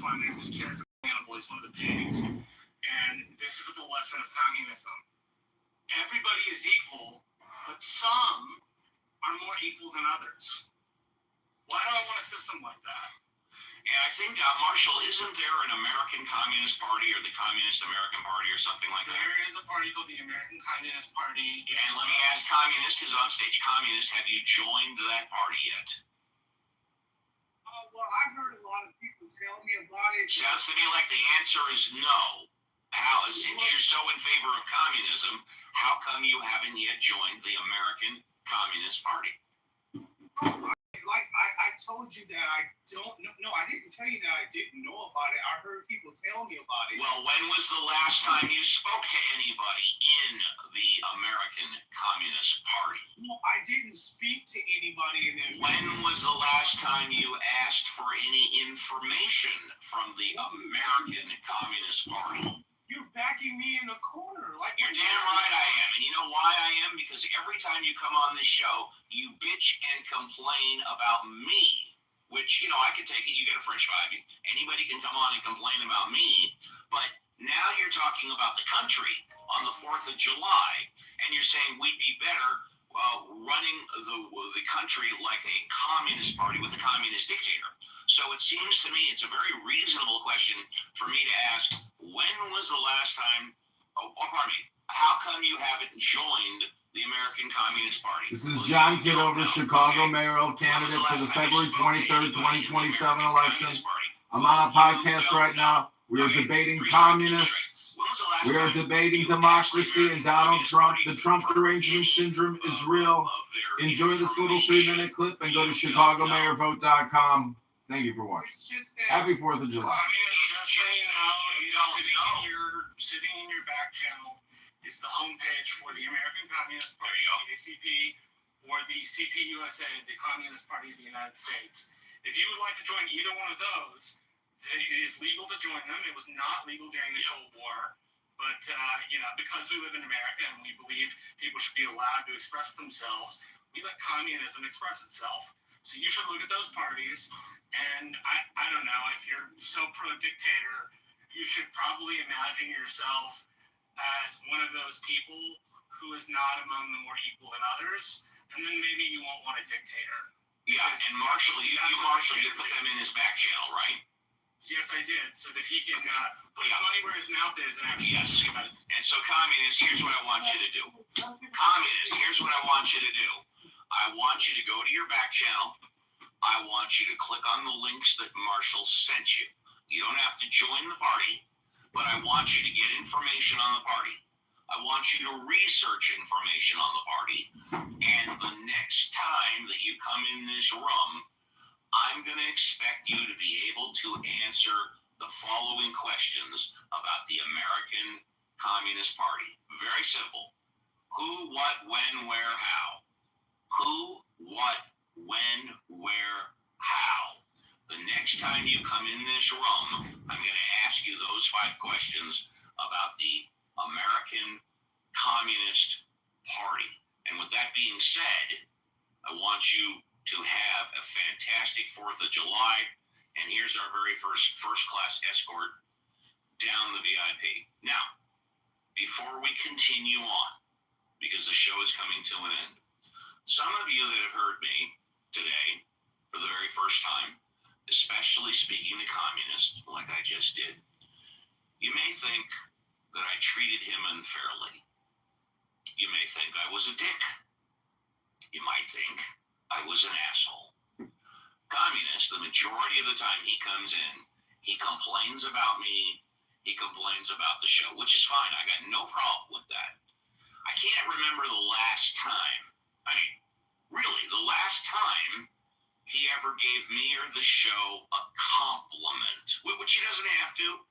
fun. There's this character animal, he's one of the pigs, and this is the lesson of communism. Everybody is equal, but some are more equal than others. Why do I want a system like that? And I think, Marshall, isn't there an American Communist Party or the Communist American Party or something like that? There is a party called the American Communist Party. And let me ask, Communist is on stage. Communist, have you joined that party yet? Well, I've heard a lot of people tell me about it. Sounds to me like the answer is no. How, since you're so in favor of communism, how come you haven't yet joined the American Communist Party? Like I told you that I don't know. No, I didn't tell you that I didn't know about it. I heard people tell me about it. Well, when was the last time you spoke to anybody in the American Communist Party? No, I didn't speak to anybody in there. When was the last time you asked for any information from the American Communist Party? You're backing me in a corner. Like you're damn right I am. And you know why I am? Because every time you come on this show, you bitch and complain about me. Which, you know, I could take it. You get a fresh vibe. Anybody can come on and complain about me. But now you're talking about the country on the 4th of July. And you're saying we'd be better running the country like a communist party with a communist dictator. So it seems to me it's a very reasonable question for me to ask, when was the last time, pardon me, how come you haven't joined the American Communist Party? This is John Kitover, Chicago Mayoral candidate for the February 23rd, 2027 election. I'm on a podcast right now. We are debating communists. We are debating democracy and Donald Trump. The Trump derangement syndrome is real. Enjoy this little 3-minute clip and go to ChicagoMayorVote.com. Thank you for watching. It's just that Happy 4th of July. Sitting in your back channel is the homepage for the American Communist Party, ACP, or the CPUSA, the Communist Party of the United States. If you would like to join either one of those, it is legal to join them. It was not legal during the Cold War. But, because we live in America and we believe people should be allowed to express themselves, we let communism express itself. So you should look at those parties. And I don't know, if you're so pro-dictator, you should probably imagine yourself as one of those people who is not among the more equal than others, and then maybe you won't want a dictator. Yeah, and Marshall, you put them in his back channel, right? Yes, I did, so that he can put his money where his mouth is and actually yes. And so, communists, here's what I want you to do. Communists, here's what I want you to do. I want you to go to your back channel. I want you to click on the links that Marshall sent you. You don't have to join the party, but I want you to get information on the party. I want you to research information on the party. And the next time that you come in this room, I'm going to expect you to be able to answer the following questions about the American Communist Party. Very simple. Who, what, when, where, how. Who, what, when, where, how. The next time you come in this room, I'm going to ask you those 5 questions about the American Communist Party. And with that being said, I want you to have a fantastic 4th of July. And here's our very first class escort down the VIP. Now, before we continue on, because the show is coming to an end, some of you that have heard me today for the very first time, especially speaking to communists like I just did, you may think that I treated him unfairly. You may think I was a dick. You might think I was an asshole. Communist, the majority of the time he comes in, he complains about me, he complains about the show, which is fine. I got no problem with that. I can't remember the last time, really, the last time he ever gave me or the show a compliment, which he doesn't have to.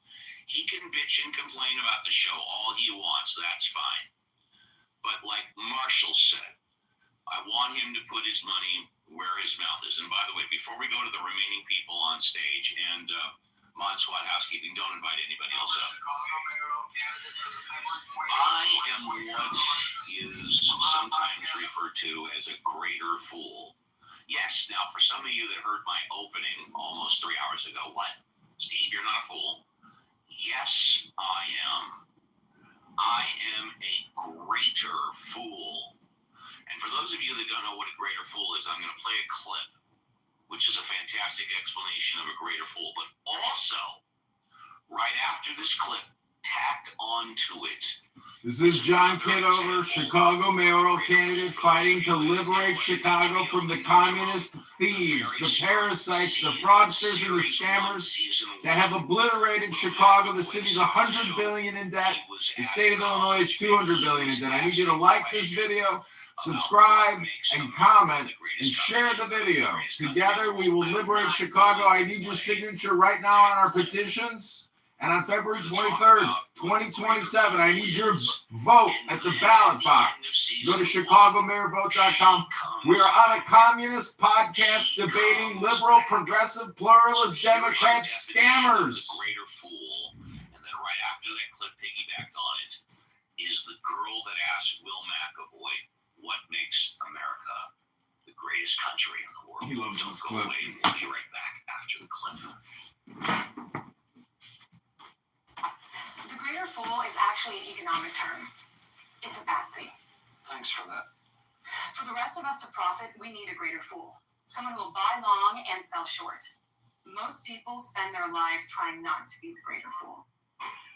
He can bitch and complain about the show all he wants. That's fine. But like Marshall said, I want him to put his money where his mouth is. And by the way, before we go to the remaining people on stage, and Mod Squad housekeeping, don't invite anybody else up. I am what is sometimes referred to as a greater fool. Yes, now for some of you that heard my opening almost 3 hours ago, what? Steve, you're not a fool. Yes, I am. I am a greater fool. And for those of you that don't know what a greater fool is, I'm going to play a clip, which is a fantastic explanation of a greater fool. But also, right after this clip, tacked onto it. This is John Kitover, Chicago mayoral candidate, fighting to liberate Chicago from the communist thieves, the parasites, the fraudsters, and the scammers that have obliterated Chicago. The city's $100 billion in debt. The state of Illinois is $200 billion in debt. I need you to like this video, subscribe, and comment, and share the video. Together, we will liberate Chicago. I need your signature right now on our petitions. And on February 23rd, 2027, I need your vote at the ballot box. Go to ChicagoMayorVote.com. We are on a communist podcast debating liberal, progressive, pluralist, Democrat scammers. Greater fool. And then right after that clip piggybacked on it is the girl that asked Will McAvoy, what makes America the greatest country in the world? He loves Don't this go clip. away. We'll be right back after the clip. The greater fool is actually an economic term. It's a patsy. Thanks for that. For the rest of us to profit, we need a greater fool. Someone who will buy long and sell short. Most people spend their lives trying not to be the greater fool.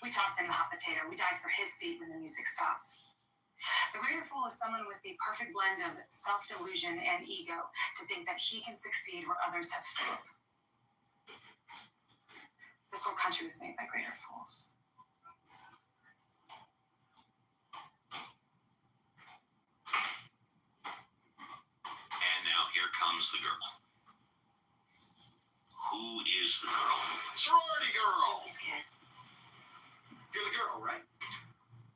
We toss him the hot potato. We dive for his seat when the music stops. The greater fool is someone with the perfect blend of self-delusion and ego to think that he can succeed where others have failed. This whole country was made by greater fools. And now here comes the girl. Who is the girl? Sorority girl. You're the girl, right?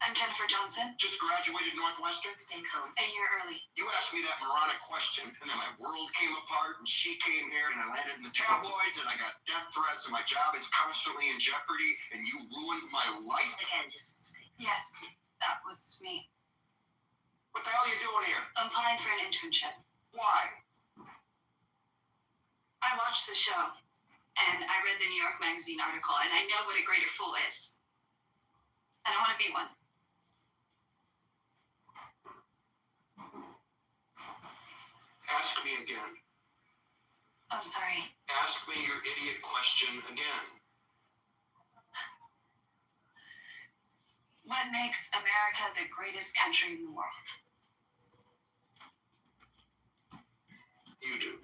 I'm Jennifer Johnson. Just graduated Northwestern? Stay home. A year early. You asked me that moronic question, and then my world came apart, and she came here, and I landed in the tabloids, and I got death threats, and my job is constantly in jeopardy, and you ruined my life? Again, just stay. Yes, that was me. What the hell are you doing here? I'm applying for an internship. Why? I watched the show, and I read the New York Magazine article, and I know what a greater fool is. And I want to be one. Ask me again. I'm sorry. Ask me your idiot question again. What makes America the greatest country in the world? You do.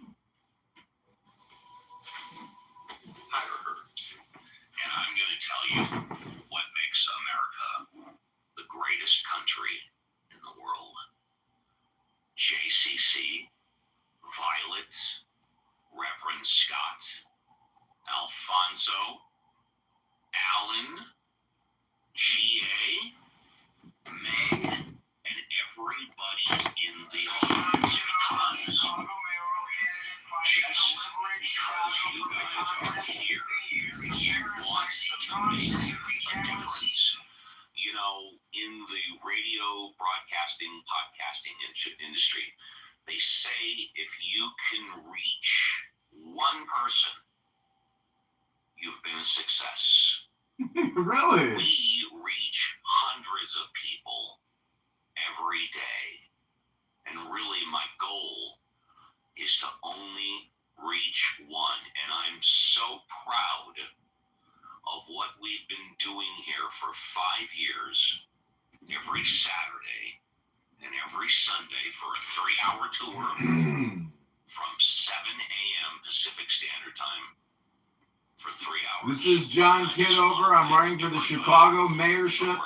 Hire her. And I'm going to tell you what makes America the greatest country in the world. JCC, Violet, Reverend Scott, Alfonso, Alan, G.A., Meg, and everybody in the audience, because just because you guys are here, you want to make a difference. You know, in the radio broadcasting, podcasting industry, they say if you can reach one person, you've been a success. Really? We reach hundreds of people every day. And really, my goal is to only reach one. And I'm so proud of what we've been doing here for 5 years, every Saturday and every Sunday for a 3-hour tour from 7 a.m. Pacific Standard Time for 3 hours. This is John Kitover. I'm running for the Chicago mayorship.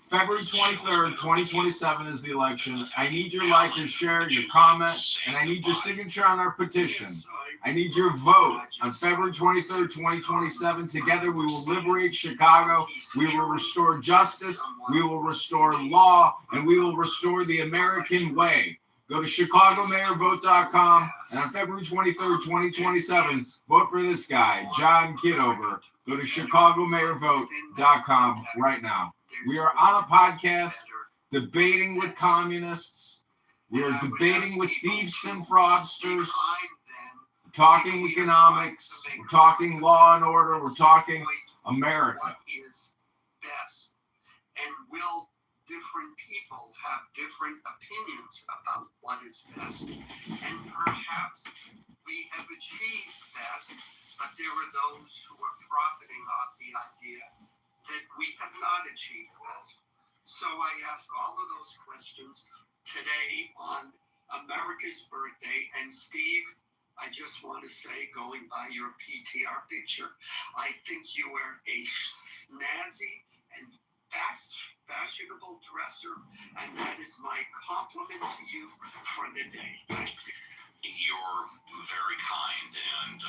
February 23rd, 2027 is the election. I need your like, your share, your comment, and I need your signature on our petition. I need your vote on February 23rd, 2027. Together we will liberate Chicago. We will restore justice. We will restore law. And we will restore the American way. Go to ChicagoMayorVote.com. And on February 23rd, 2027, vote for this guy, John Kitover. Go to ChicagoMayorVote.com right now. We are on a podcast debating with communists. We are debating with thieves and fraudsters. talking economics, we're talking law and order, we're talking America. What is best? And will different people have different opinions about what is best? And perhaps we have achieved best, but there are those who are profiting off the idea that we have not achieved best. So I ask all of those questions today on America's birthday. And Steve, I just want to say, going by your PTR picture, I think you are a snazzy and fashionable dresser, and that is my compliment to you for the day. You're very kind, and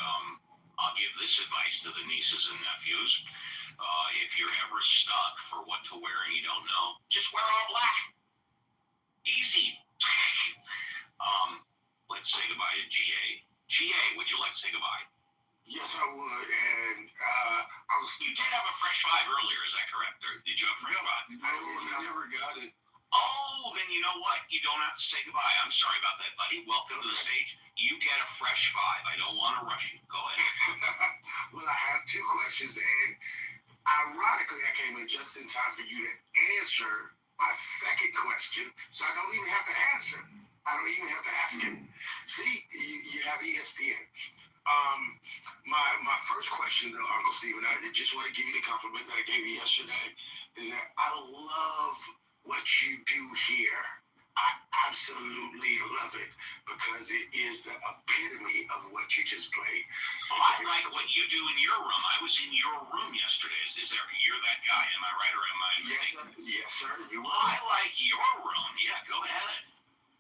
I'll give this advice to the nieces and nephews. If you're ever stuck for what to wear and you don't know, just wear all black. Easy. Let's say goodbye to GA. GA, would you like to say goodbye? Yes, I would. And You did have a fresh five earlier, is that correct? Or did you have fresh five? I never got it. Oh, then you know what? You don't have to say goodbye. I'm sorry about that, buddy. Welcome to the stage. You get a fresh five. I don't want to rush you. Go ahead. Well, I have two questions, and ironically, I came in just in time for you to answer my second question, so I don't even have to answer. I don't even have to ask it. See, you have ESPN. My first question, though, Uncle Stephen, I just want to give you the compliment that I gave you yesterday, is that I love what you do here. I absolutely love it because it is the epitome of what you just played. I like what you do in your room. I was in your room yesterday. You're that guy? Am I right or am I mistaken? Yes, sir. You Well, are. I like your room. Yeah, go ahead.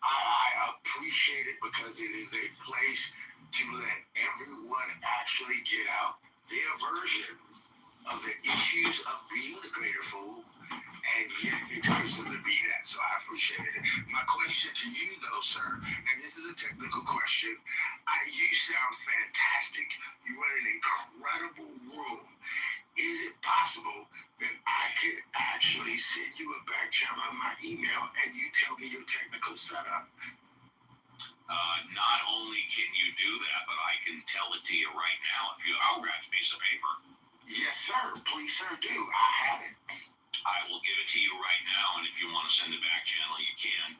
I appreciate it because it is a place to let everyone actually get out their version of the issues of being the greater fool, and yet encourage them to be that. So I appreciate it. My question to you, though, sir, and this is a technical question. You sound fantastic. You run an incredible room. Is it possible that I could actually send you a back channel on my email and you tell me your technical setup? Not only can you do that, but I can tell it to you right now if you have a scratch piece of paper. Yes, sir. Please, sir, do. I have it. I will give it to you right now, and if you want to send it back channel, you can.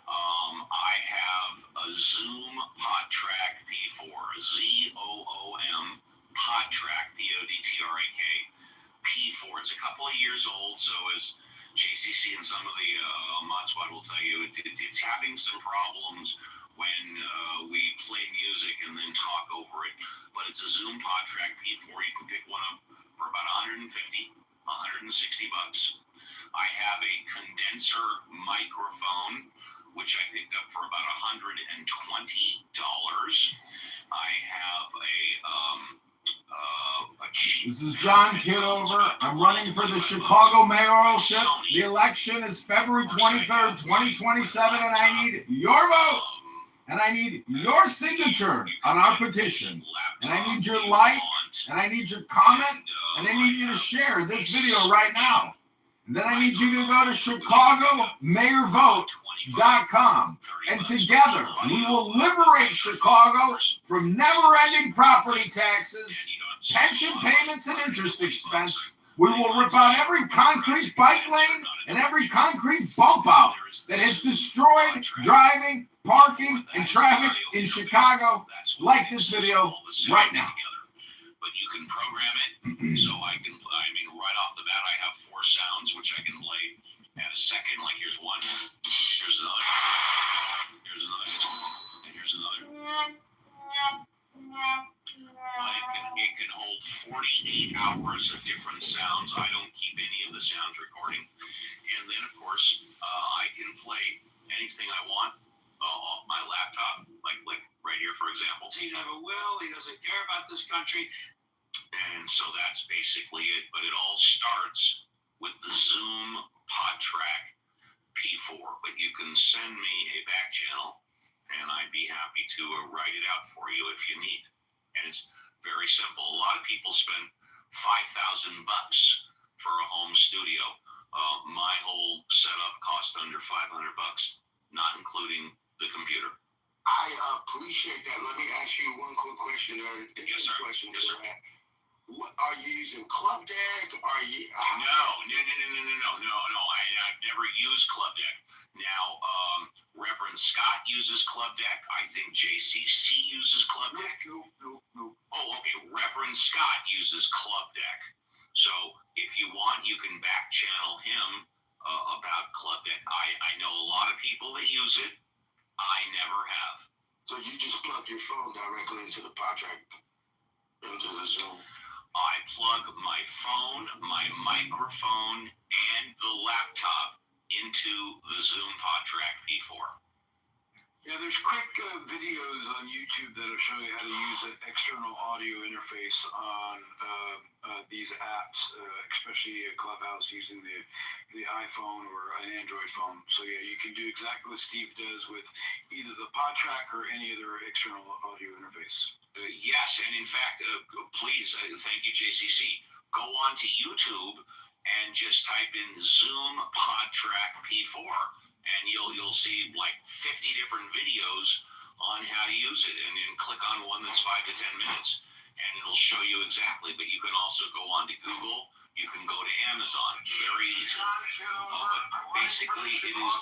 I have a Zoom PodTrack P4, ZOOM PodTrack, PODTRAK P4. It's a couple of years old, so as JCC and some of the Mod Squad will tell you, it's having some problems when we play music and then talk over it. But it's a Zoom PodTrack P4. You can pick one up for about $150, $160. I have a condenser microphone, which I picked up for about $120. I have a cheap. This is John Kitover. I'm running for the Chicago mayoralship. The election is February 23rd, 2027, and I need your vote. And I need your signature on our petition. And I need your like, and I need your comment, and I need you to share this video right now. And then I need you to go to ChicagoMayorVote.com. And together, we will liberate Chicago from never-ending property taxes, pension payments, and interest expense. We will rip out every concrete bike lane and every concrete bump out that has destroyed driving, parking, and traffic in Chicago, like this video right now. But you can program it, so right off the bat, I have 4 sounds, which I can play at a second. Like, here's one, here's another, and here's another. But it can hold 48 hours of different sounds. I don't keep any of the sounds recording. And then, of course, I can play anything I want off my laptop, like right here, for example. He never will. He doesn't care about this country. And so that's basically it. But it all starts with the Zoom PodTrack P4. But you can send me a back channel, and I'd be happy to write it out for you if you need. And it's very simple. A lot of people spend $5,000 for a home studio. My whole setup cost under $500, not including the computer. I appreciate that. Let me ask you one quick question. Yes, sir. Question Yes, sir. What, are you using Club Deck? Are you? No. I've never used Club Deck. Now, Reverend Scott uses Club Deck. I think JCC uses Club Deck. No. Oh, okay. Reverend Scott uses Club Deck. So if you want, you can back channel him about Club Deck. I know a lot of people that use it. I never have. So you just plug your phone directly into the PodTrack, into the Zoom. I plug my phone, my microphone, and the laptop into the Zoom PodTrack P4. Yeah, there's quick videos on YouTube that'll show you how to use an external audio interface on these apps, especially Clubhouse using the iPhone or an Android phone. So yeah, you can do exactly what Steve does with either the PodTrack or any other external audio interface. Yes, and in fact, please, thank you, JCC. Go on to YouTube and just type in Zoom PodTrack P4. And you'll see like 50 different videos on how to use it, and then click on one that's 5 to 10 minutes, and it'll show you exactly. But you can also go on to Google. You can go to Amazon. Very easy. But basically, it is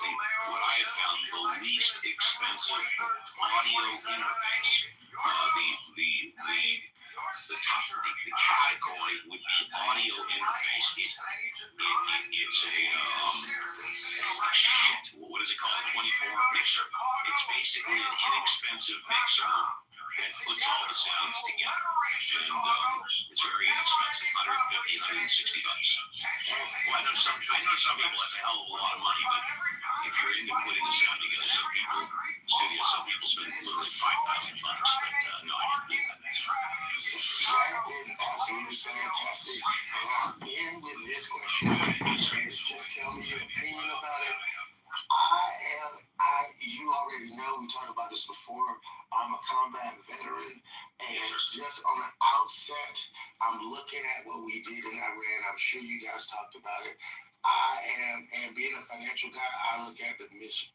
what I have found the least expensive audio interface. The category would be audio interface. It's a what is it called? A 24 mixer. It's basically an inexpensive mixer that puts all the sounds together, and it's very inexpensive, $150, $160. Well, I know some people have a hell of a lot of money, but if you're into putting the sound together, some people spend literally $5,000. But no, I didn't do that. That is absolutely fantastic. And I'll end with this question. Just tell me your opinion about it. You already know, we talked about this before. I'm a combat veteran, and just on the outset, I'm looking at what we did in Iran. I'm sure you guys talked about it. And being a financial guy, I look at the risk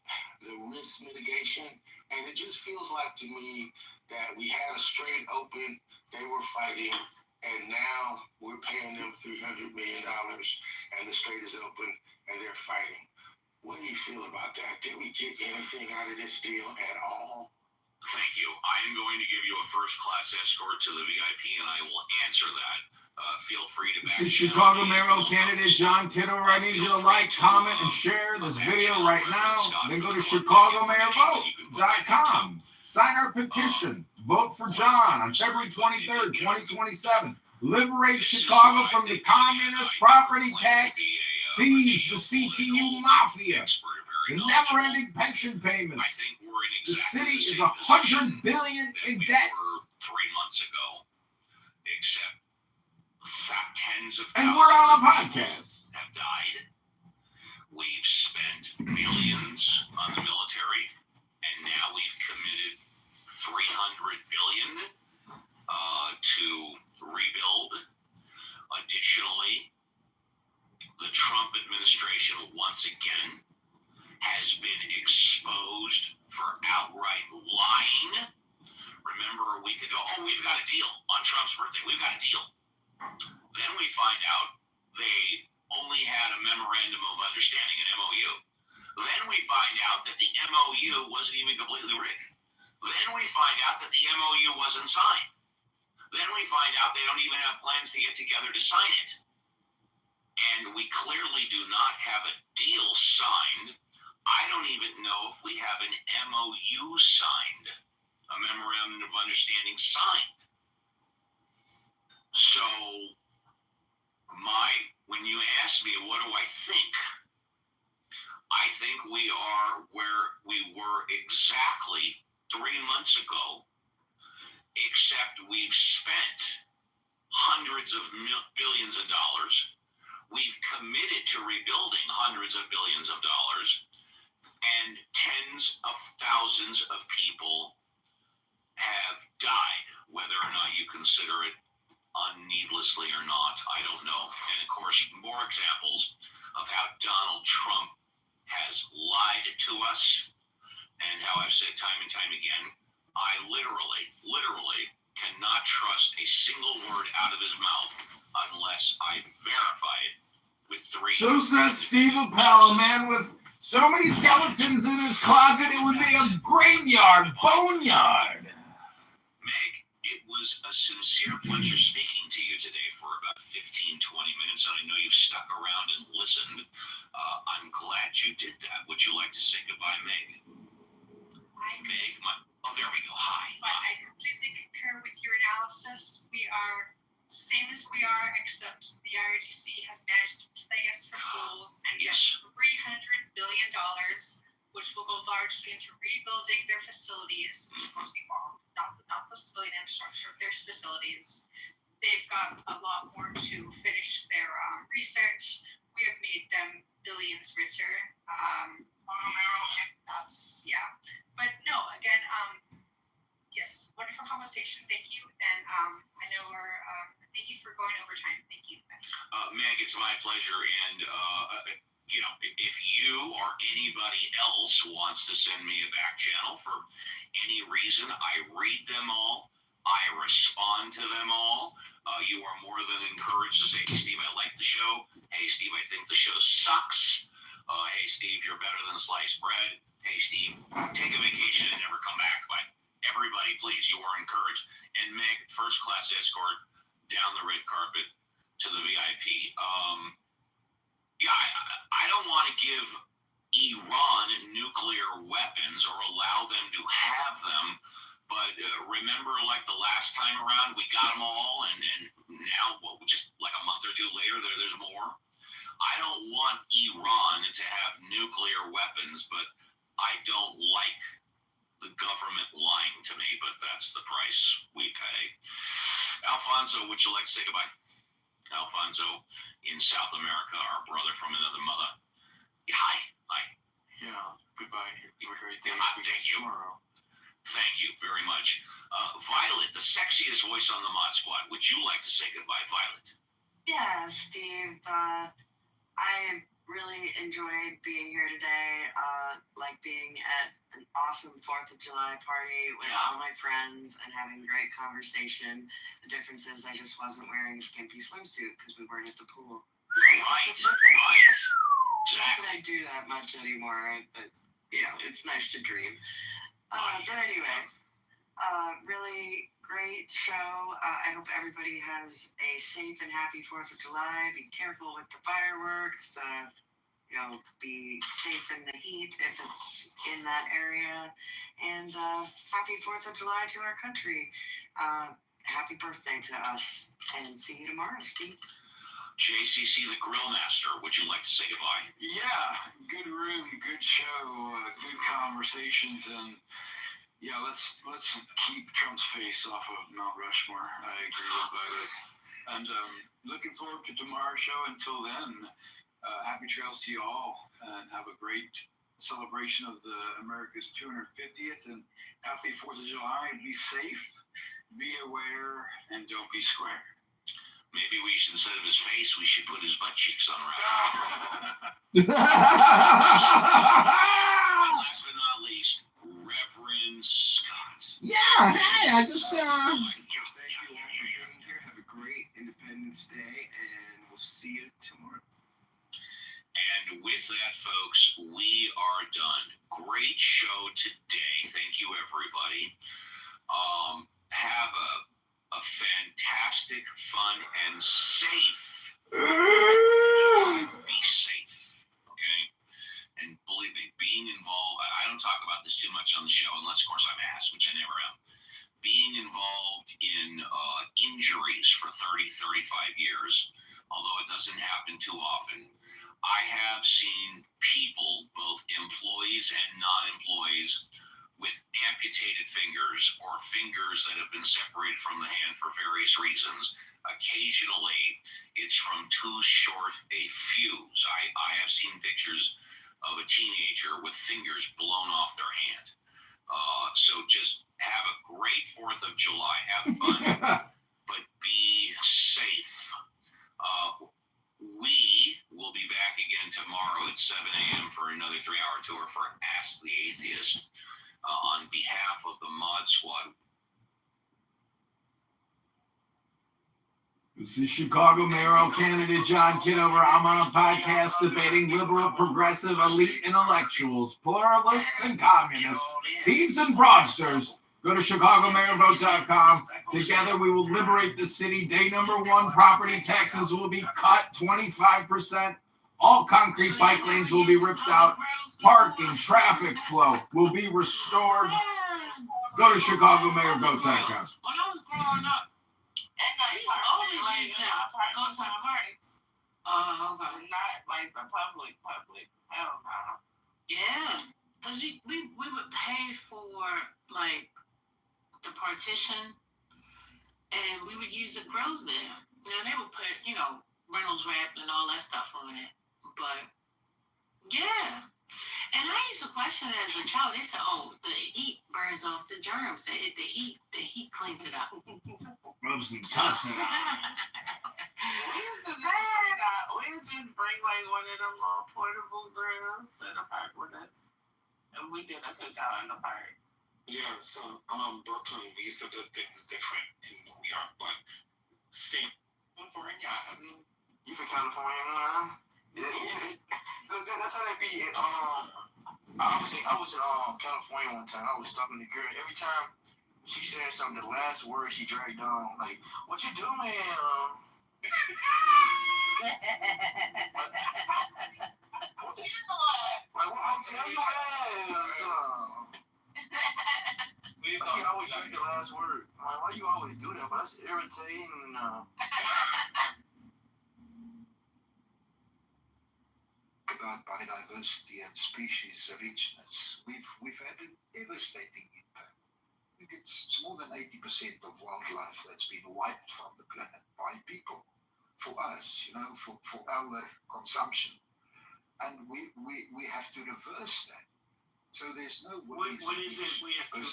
mitigation, and it just feels like to me that we had a straight open, they were fighting, and now we're paying them $300 million, and the strait is open, and they're fighting. What do you feel about that? Did we get anything out of this deal at all? Thank you. I am going to give you a first-class escort to the VIP, and I will answer that. Feel free to. This is Chicago Mayoral candidate John Kitover. I need you to like, comment, and share this video right now. Then go to ChicagoMayorVote.com. Sign our petition. Vote for John on February 23rd, 2027. Liberate Chicago from the communist property tax thieves, the CTU mafia, the never-ending pension payments. The city is $100 billion in debt. 3 months ago, except tens of thousands and we're on a podcast. Have died. We've spent billions on the military, and now we've committed $300 billion to rebuild. Additionally, the Trump administration once again has been exposed for outright lying. Remember a week ago, we've got a deal on Trump's birthday. We've got a deal. Then we find out they only had a memorandum of understanding, an MOU. Then we find out that the MOU wasn't even completely written. Then we find out that the MOU wasn't signed. Then we find out they don't even have plans to get together to sign it. And we clearly do not have a deal signed. I don't even know if we have an MOU signed, a memorandum of understanding signed. So, when you ask me, what do I think we are where we were exactly 3 months ago, except we've spent hundreds of billions of dollars. We've committed to rebuilding hundreds of billions of dollars, and tens of thousands of people have died, whether or not you consider it needlessly or not, I don't know. And of course, more examples of how Donald Trump has lied to us, and how I've said time and time again, I literally cannot trust a single word out of his mouth unless I verify it with 3. So says Steve Appel, a man with so many skeletons in his closet, it would be a graveyard, boneyard. Meg, it was a sincere pleasure speaking to you today for about 15, 20 minutes. And I know you've stuck around and listened. I'm glad you did that. Would you like to say goodbye, Meg? Meg, oh, there we go. Hi. I completely concur with your analysis. We are same as we are, except the IRGC has managed to play us for fools and get Yes. $300 billion, which will go largely into rebuilding their facilities, which mostly not the civilian infrastructure, their facilities. They've got a lot more to finish their research. We have made them billions richer. That's, yeah. But no, again, yes, wonderful conversation. Thank you. And I know thank you for going over time. Thank you. Meg, it's my pleasure. And, if you or anybody else wants to send me a back channel for any reason, I read them all. I respond to them all. You are more than encouraged to say, hey, Steve, I like the show. Hey, Steve, I think the show sucks. Hey, Steve, you're better than sliced bread. Hey, Steve, take a vacation and never come back. But everybody, please, you are encouraged. And Meg, first class escort down the red carpet to the VIP. I don't want to give Iran nuclear weapons or allow them to have them. But remember, like the last time around, we got them all, and now, just like a month or two later, there's more. I don't want Iran to have nuclear weapons, but I don't like the government lying to me, but that's the price we pay. Alfonso, would you like to say goodbye? Alfonso in South America, our brother from another mother. Yeah, hi. Yeah, goodbye. Have a great day. Thank you. Tomorrow. Thank you very much. Violet, the sexiest voice on the Mod Squad. Would you like to say goodbye, Violet? Yeah, Steve. I really enjoyed being here today. Like being at an awesome 4th of July party with all my friends and having great conversation. The difference is I just wasn't wearing a skimpy swimsuit because we weren't at the pool. Right. Not that I do that much anymore, but it's nice to dream. But anyway, really great show. I hope everybody has a safe and happy 4th of July. Be careful with the fireworks. Be safe in the heat if it's in that area. And happy 4th of July to our country. Happy birthday to us. And see you tomorrow, Steve. JCC, the Grill Master, would you like to say goodbye? Yeah, good room, good show, good conversations, and let's keep Trump's face off of Mount Rushmore. I agree with that. And looking forward to tomorrow's show. Until then, happy trails to you all, and have a great celebration of the America's 250th, and happy 4th of July. Be safe, be aware, and don't be square. Maybe we should, instead of his face, we should put his butt cheeks on around. Last but not least, Reverend Scott. Yeah, hey, I just Thank you all for being here. Have a great Independence Day, and we'll see you tomorrow. And with that, folks, we are done. Great show today. Thank you, everybody. Have a fantastic, fun, and safe. Be safe, okay? And believe me, being involved, I don't talk about this too much on the show, unless, of course, I'm asked, which I never am. Being involved in injuries for 30, 35 years, although it doesn't happen too often, I have seen people, both employees and non-employees, with amputated fingers or fingers that have been separated from the hand for various reasons. Occasionally, it's from too short a fuse. I have seen pictures of a teenager with fingers blown off their hand. So just have a great 4th of July. Have fun, but be safe. We will will be back again tomorrow at 7 a.m. for another 3-hour tour for Ask the Atheist on behalf of the Mod Squad. This is Chicago mayoral candidate John Kitover. I'm on a podcast debating liberal, progressive, elite intellectuals, pluralists, and communists, thieves and fraudsters. Go to ChicagoMayorVote.com. Together we will liberate the city. Day number 1, property taxes will be cut 25%. All concrete bike lanes will be ripped out. Parking, traffic flow will be restored. Go to ChicagoMayorVote.com. When I was growing up, I used to always use them. Go to the park. Okay. Not like the public. Hell no. Yeah. Because we would pay for, like, the partition, and we would use the grills there. Now, they would put, Reynolds wrap and all that stuff on it. But, yeah. And I used to question it as a child. They said, oh, the heat burns off the germs. The heat cleans it up. Rubs and tussin. We would just bring like one of them little portable grills to the park with us. And we did a cookout in the park. Yeah, so Brooklyn, we used to do things different in New York, but same. California. I mean, you from California, man? Yeah, that's how they be. I was in California one time. I was talking to a girl. Every time she said something, the last word she dragged on, like, "What you doing?" Like, what hotel you at? She always drag the last word. Like, why you always do that? But that's irritating. About biodiversity and species richness, we've had a devastating impact. I think it's more than 80% of wildlife that's been wiped from the planet by people, for us, for our consumption, and we have to reverse that. So there's no way. What is it we have to?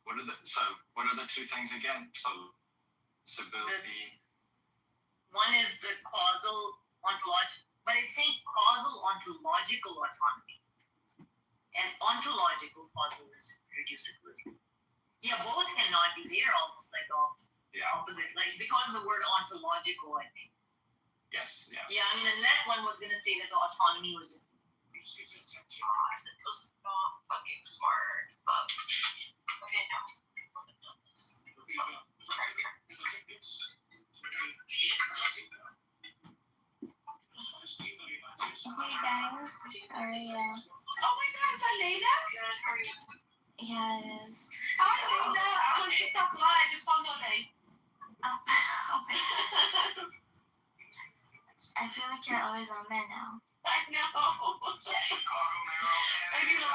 What are the two things again? Civility. One is the causal ontological. But it's saying causal ontological autonomy. And ontological causal is reducibility. Yeah, both cannot be. They're almost like opposite. Like because of the word ontological, I think. Yes. Yeah. Yeah, I mean, unless one was going to say that the autonomy was just that was not fucking smart. But okay, no. Hey guys, how are you? Oh my God, is that Lena? Good, how are you? Yeah, it is. Hi, Lena. I'm on TikTok Live. It's on the day. Oh my gosh. I feel like you're always on there now. I know. I need a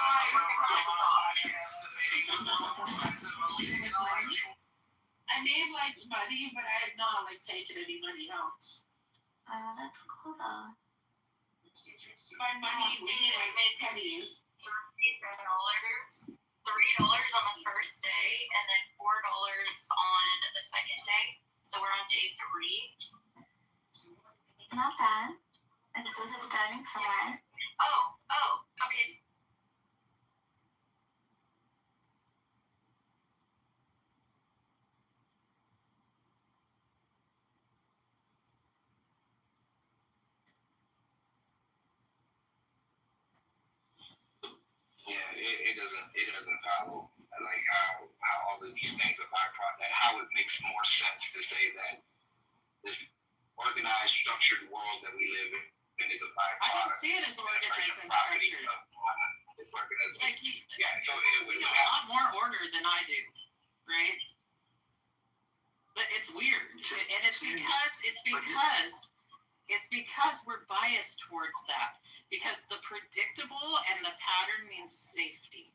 I made like money, but I have not like taken any money home. Oh, that's cool though. My money, we need like pennies. $3 on the first day, and then $4 on the second day. So we're on day 3. Not bad. This is starting somewhere. Oh, okay. Yeah, it doesn't follow like how all of these things are byproduct. How it makes more sense to say that this organized, structured world that we live in is a byproduct. I don't see it as organized and structured. It's organized. Like So it would a lot more order than I do, right? But it's weird, and it's because we're biased towards that. Because the predictable and the pattern means safety.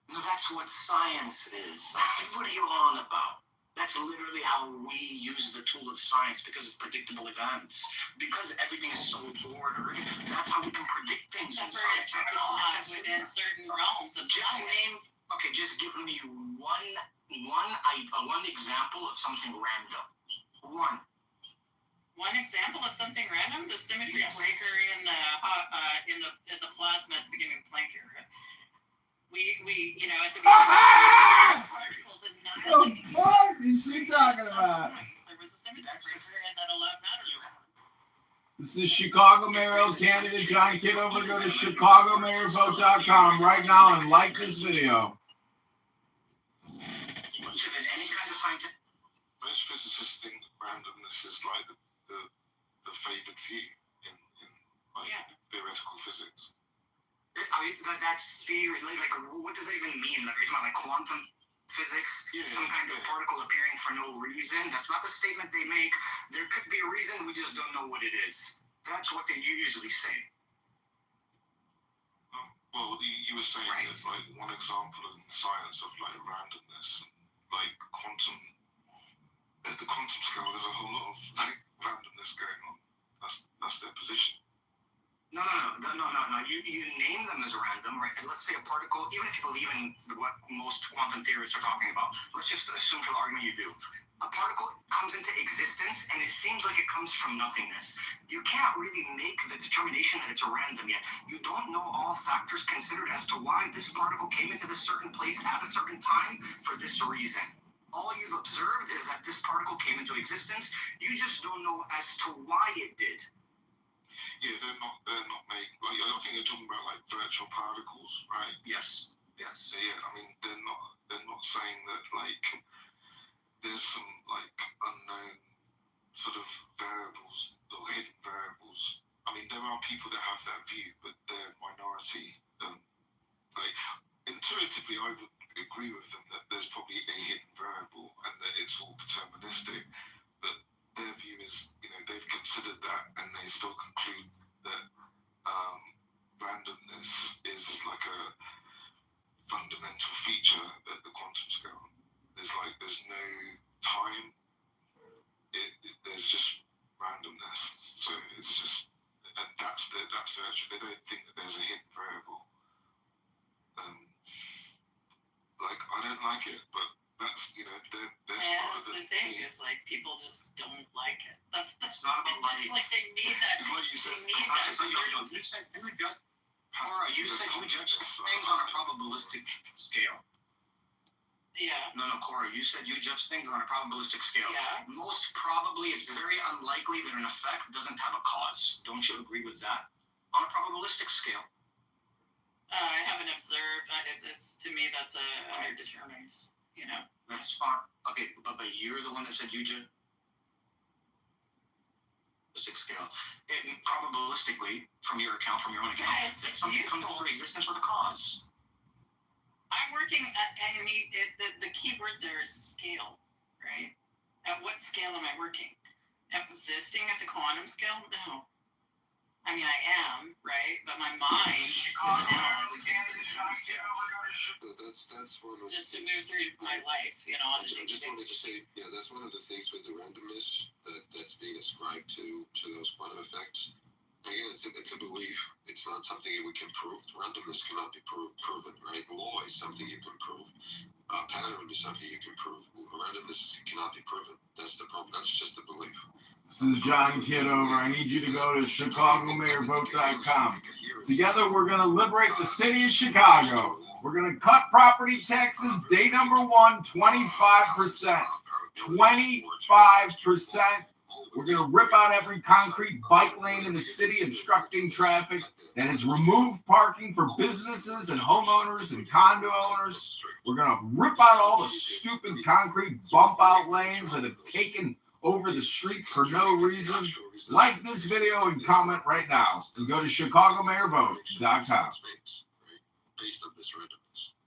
No, that's what science is. What are you on about? That's literally how we use the tool of science, because it's predictable events. Because everything is so ordered, that's how we can predict things in science. Within certain realms of science. Just give me one example of something random. One. One example of something random: the symmetry breaker in the plasma at the beginning of the Planck era. We at the beginning particles annihilating. What the fuck is she talking about? There was a symmetry breaker, and that allowed matter to happen. This is Chicago mayoral candidate John Kitover. Go to ChicagoMayorVote.com right now and like this video. Most physicists think randomness is like the favored view in theoretical physics. I mean, that's theory. Like, what does that even mean? Like, are you talking about like quantum physics? Some kind of particle appearing for no reason? That's not the statement they make. There could be a reason, we just don't know what it is. That's what they usually say. Well, you were saying that like one example in science of like randomness, like quantum. At the quantum scale, there's a whole lot of like randomness going on. That's their position. No. You name them as random, right? And let's say a particle, even if you believe in what most quantum theorists are talking about, let's just assume for the argument you do. A particle comes into existence and it seems like it comes from nothingness. You can't really make the determination that it's random yet. You don't know all factors considered as to why this particle came into this certain place at a certain time for this reason. All you've observed is that this particle came into existence. You just don't know as to why it did. Yeah, they're not made like I don't think you're talking about like virtual particles, right? Yes. So yeah, I mean they're not saying that like there's some like unknown sort of variables or hidden variables. I mean there are people that have that view, but they're minority. Like intuitively I would agree with them that there's probably a hidden variable and that it's all deterministic, but their view is, they've considered that and they still conclude that randomness is like a fundamental feature at the quantum scale. There's no time, there's just randomness. So it's just, and that's the actual, they don't think that there's a hidden variable. Like I don't like it, but that's That's the thing is like people just don't like it. That's not about it's like they need that. It's like you said. They need that. You said you judge things on a probabilistic scale. Yeah. No, Cora, you said you judge things on a probabilistic scale. Yeah. Most probably, it's very unlikely that an effect doesn't have a cause. Don't you agree with that? On a probabilistic scale. I haven't observed. It's to me that's underdetermined. That's fine. Okay, but you're the one that said you judge scale. Probabilistically, from your own account, something comes into existence with a cause. I'm working at, the key word there is scale, right? At what scale am I working? Existing at the quantum scale? No. I mean, I am, right? But my mind That's one of just to move through my life, on the I just wanted to say, that's one of the things with the randomness that's being ascribed to those quantum effects. Again, it's a belief. It's not something that we can prove. Randomness cannot be proven, right? Law is something you can prove. Pattern is something you can prove. Randomness cannot be proven. That's the problem. That's just a belief. This is John Kitover. I need you to go to ChicagoMayorVote.com. Together, we're going to liberate the city of Chicago. We're going to cut property taxes. Day number 1, 25%. 25%. We're going to rip out every concrete bike lane in the city, obstructing traffic that has removed parking for businesses and homeowners and condo owners. We're going to rip out all the stupid concrete bump out lanes that have taken over the streets for no reason. Like this video and comment right now. And go to ChicagoMayorVote.com. Based on this randomness.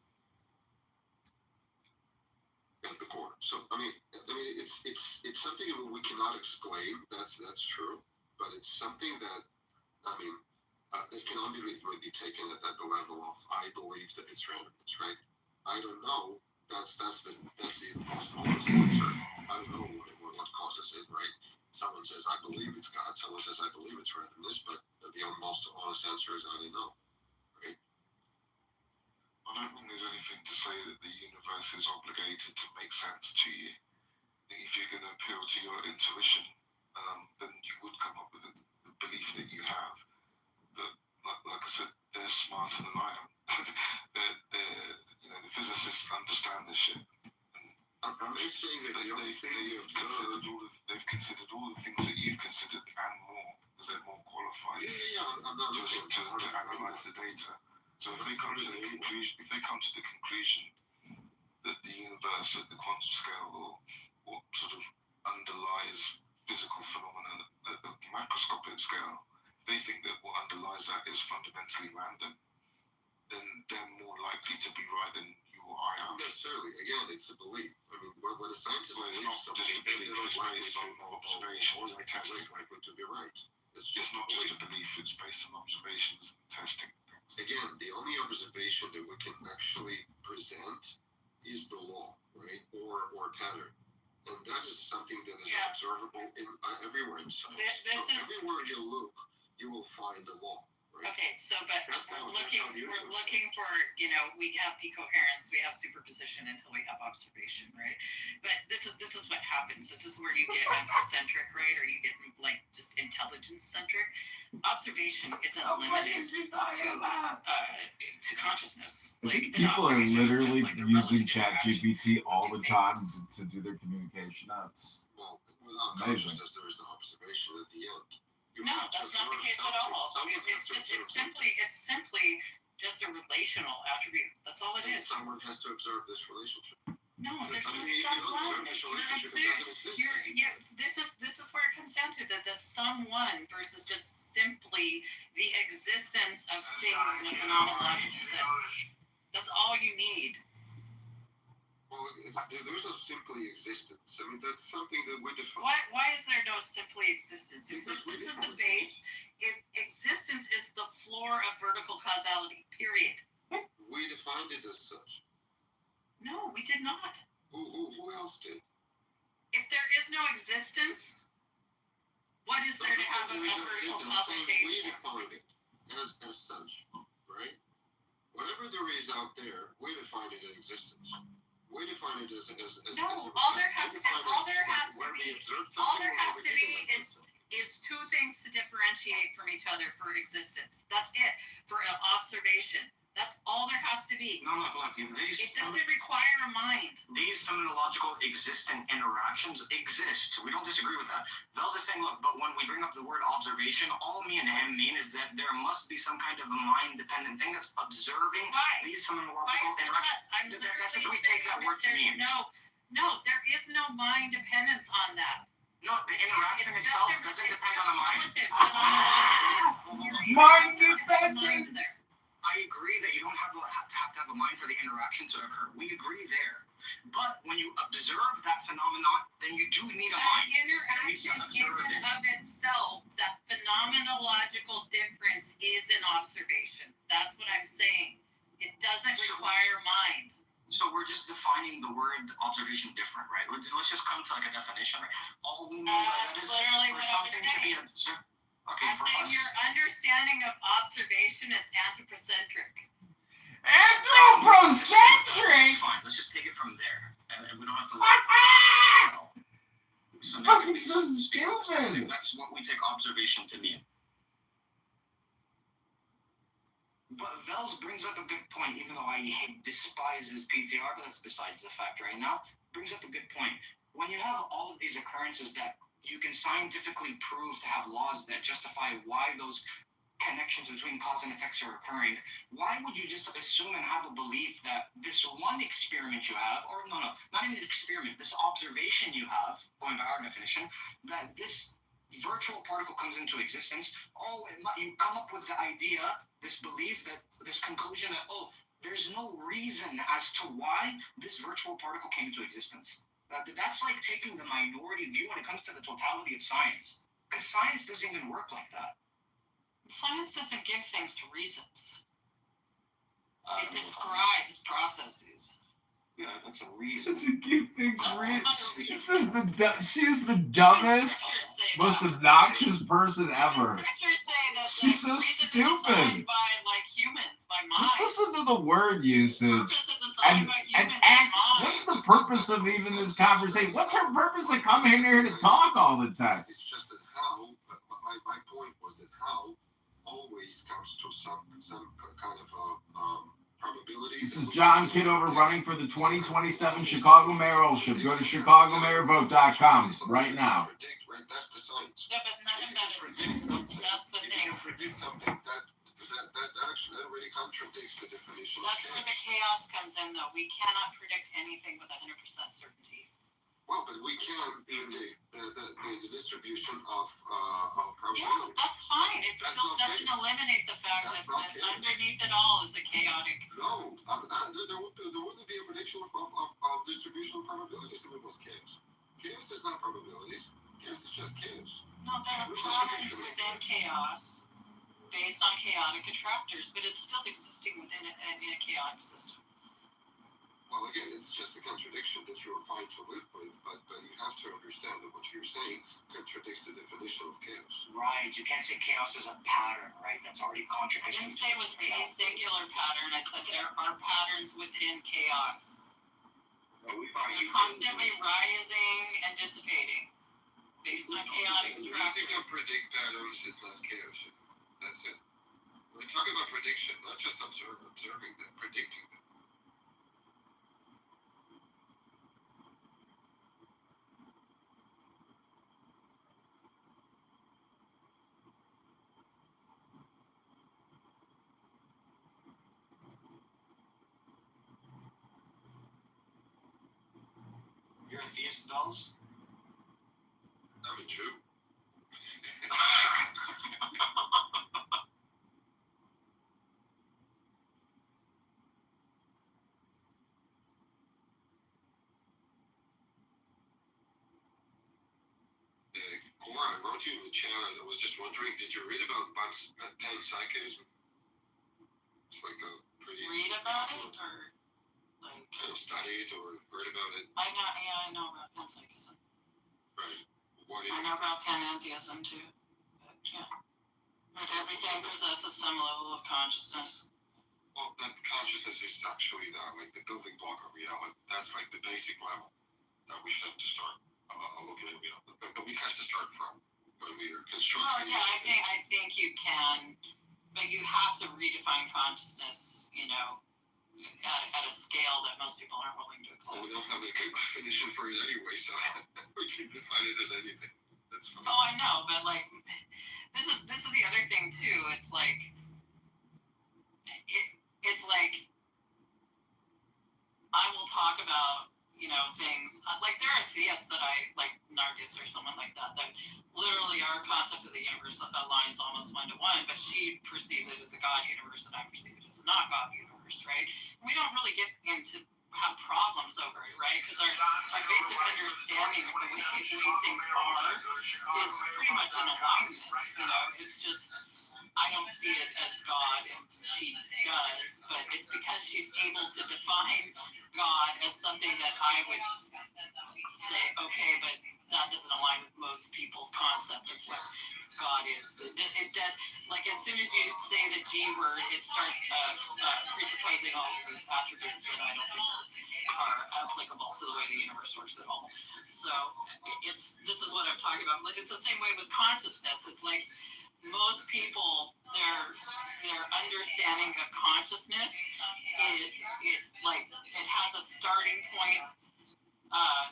At the core. So I mean, it's something that we cannot explain. That's true, but it's something that it can only be taken at the level of I believe that it's randomness, right? I don't know. That's the most honest answer. I don't know what causes it, right? Someone says I believe it's God. Someone says I believe it's randomness, but the most honest answer is I don't know, right? I don't think there's anything to say that the universe is obligated to make sense to you. I think if you're going to appeal to your intuition, then you saying that the only thing we considered observed. they've considered all the things that you've considered and more, because they're more qualified I'm not to analyze the data. So if they come to the conclusion that the universe at the quantum scale or what sort of underlies physical phenomena at the macroscopic scale, if they think that what underlies that is fundamentally random, then they're more likely to be right than you or I are. Not necessarily. Again, it's a belief. I mean, when a scientist Well, it's believes not something, just a belief, it's based on observations and testing. likely to be right. It's not just a belief, it's based on observations and testing. Again, the only observation that we can actually present is the law, right? Or pattern. And that is something that is observable in everywhere in science. Everywhere you look, you will find a law. Right? Okay, so but we're looking for, we have decoherence, we have superposition until we have observation, right? But this is what happens. This is where you get anthrocentric, right? Or you get like just intelligence centric. Observation isn't limited to consciousness. I think people are literally using ChatGPT all the time to do their communication. That's amazing. There is no observation at the end. No, that's not the case at all. It's simply just a relational attribute. That's all it is. Someone has to observe this relationship. No, there's no someone. This is where it comes down to the someone versus just simply the existence of things in a phenomenological sense. That's all you need. Well, there's no simply existence. I mean, that's something that we define. Why is there no simply existence? Existence is the base. Existence is the floor of vertical causality, period. We defined it as such. No, we did not. Who else did? If there is no existence, what is there to have a vertical causation? We defined it as such, right? Whatever there is out there, we defined it as existence. We define it as all there has to be is two things to differentiate from each other for existence. That's it. For an observation. That's all there has to be. No, look. It doesn't require a mind. These phenomenological existent interactions exist. We don't disagree with that. Vels is saying, look, but when we bring up the word observation, all me and him mean is that there must be some kind of mind-dependent thing that's observing these phenomenological interactions. That's just what we take that word to mean. No, there is no mind dependence on that. No, the interaction itself doesn't depend on the mind. Mind dependence! I agree that you don't have to have a mind for the interaction to occur. We agree there. But when you observe that phenomenon, then you do need a mind. That interaction in and of itself, that phenomenological difference is an observation. That's what I'm saying. It doesn't require mind. So we're just defining the word observation different, right? Let's just come to like a definition, right? All we mean by that is for something to be observed. Okay, I'm saying your understanding of observation is anthropocentric. Anthropocentric? Fine, let's just take it from there. And we don't have to Fucking so stupid. That's what we take observation to mean. But Vels brings up a good point, even though I despise his PTR, but that's besides the fact right now. Brings up a good point. When you have all of these occurrences that you can scientifically prove to have laws that justify why those connections between cause and effects are occurring, why would you just assume and have a belief that this one experiment you have, or not even an experiment, this observation you have, going by our definition, that this virtual particle comes into existence, you come up with the idea, this belief, that this conclusion that, there's no reason as to why this virtual particle came into existence. That's like taking the minority view when it comes to the totality of science. Because science doesn't even work like that. Science doesn't give things reasons. It describes processes. Yeah, that's a reason. Doesn't give things reasons. She's the dumbest, most obnoxious person ever. She's so stupid. Just listen to the word usage. And X, what's the purpose of even this conversation? What's her purpose of coming in here to talk all the time? It's just that how, my point was that how always comes to some kind of probabilities. This is John Kitover running for the 2027 Chicago mayoralship. Go to chicagomayorvote.com right now. Predict, right? That's the science. Yeah, but none of that is, that's the If thing. you can predict something, that actually already contradicts the definition of That's where the chaos comes in, though. We cannot predict anything with 100% certainty. Well, but we can in the distribution of Yeah, probability. that's fine. It That's still not doesn't chaos. eliminate the fact That's that, not that chaos. underneath it all is a chaotic. No, there wouldn't be a prediction of distribution of probabilities if it was chaos. Chaos is not probabilities. Chaos is just chaos. No, there are patterns within chaos based on chaotic attractors, but it's still existing within in a chaotic system. Well, again, it's just a contradiction that you're fine to live with, but you have to understand that what you're saying contradicts the definition of chaos. Right, you can't say chaos is a pattern, right? That's already I contradicting. didn't say it was a singular pattern. I said there are patterns within chaos. They're constantly rising and dissipating based on chaotic The reason you can attractors. predict patterns is not chaos. That's it. We're talking about prediction, not just observing them, predicting them. You're a theist, Bells? I'm a Jew. Cora, I wrote you in the chat. I was just wondering, did you read about panpsychism? It's like a pretty Read about it or like kind of studied or heard about it. I know about panpsychism. Right. What is I know about panentheism too. But yeah. But everything possesses some level of consciousness. Well, that consciousness is actually like the building block of reality. That's like the basic level that we should have to start looking at reality. That we have to start from when we are constructing. Well, yeah, I think you can, but you have to redefine consciousness, at a scale that most people aren't willing to accept. Oh, we don't have a good definition for it anyway, so we can define it as anything. That's fine. Oh, I know, but like, this is the other thing too. It's like, it's like, I will talk about, things like there are theists that I like, Nargis or someone like that literally our concept of the universe aligns almost 1-to-1, but she perceives it as a God universe and I perceive it as a not God universe, right? We don't really get into have problems over it, right? Because our basic understanding of the way things are is pretty much in alignment. It's just I don't see it as God and she does, but it's because she's able to define God as something that I would say, okay, but that doesn't align with most people's concept of what God is. Like as soon as you say the G word, it starts presupposing all of these attributes that I don't think are applicable to the way the universe works at all. So this is what I'm talking about. Like it's the same way with consciousness. It's like most people, their understanding of consciousness, it has a starting point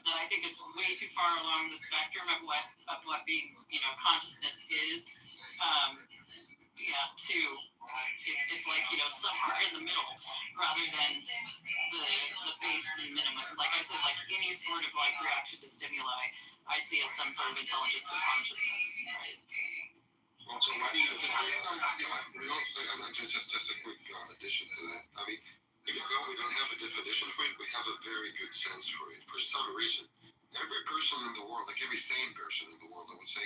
that I think is way too far along the spectrum of what being consciousness is. It's like somewhere in the middle rather than the base and minimum. Like I said, like any sort of like reaction to stimuli, I see as some sort of intelligence and consciousness. Right? Well, so just a quick addition to that. I mean, even though we don't have a definition for it, we have a very good sense for it. For some reason, every person in the world, like every sane person in the world, I would say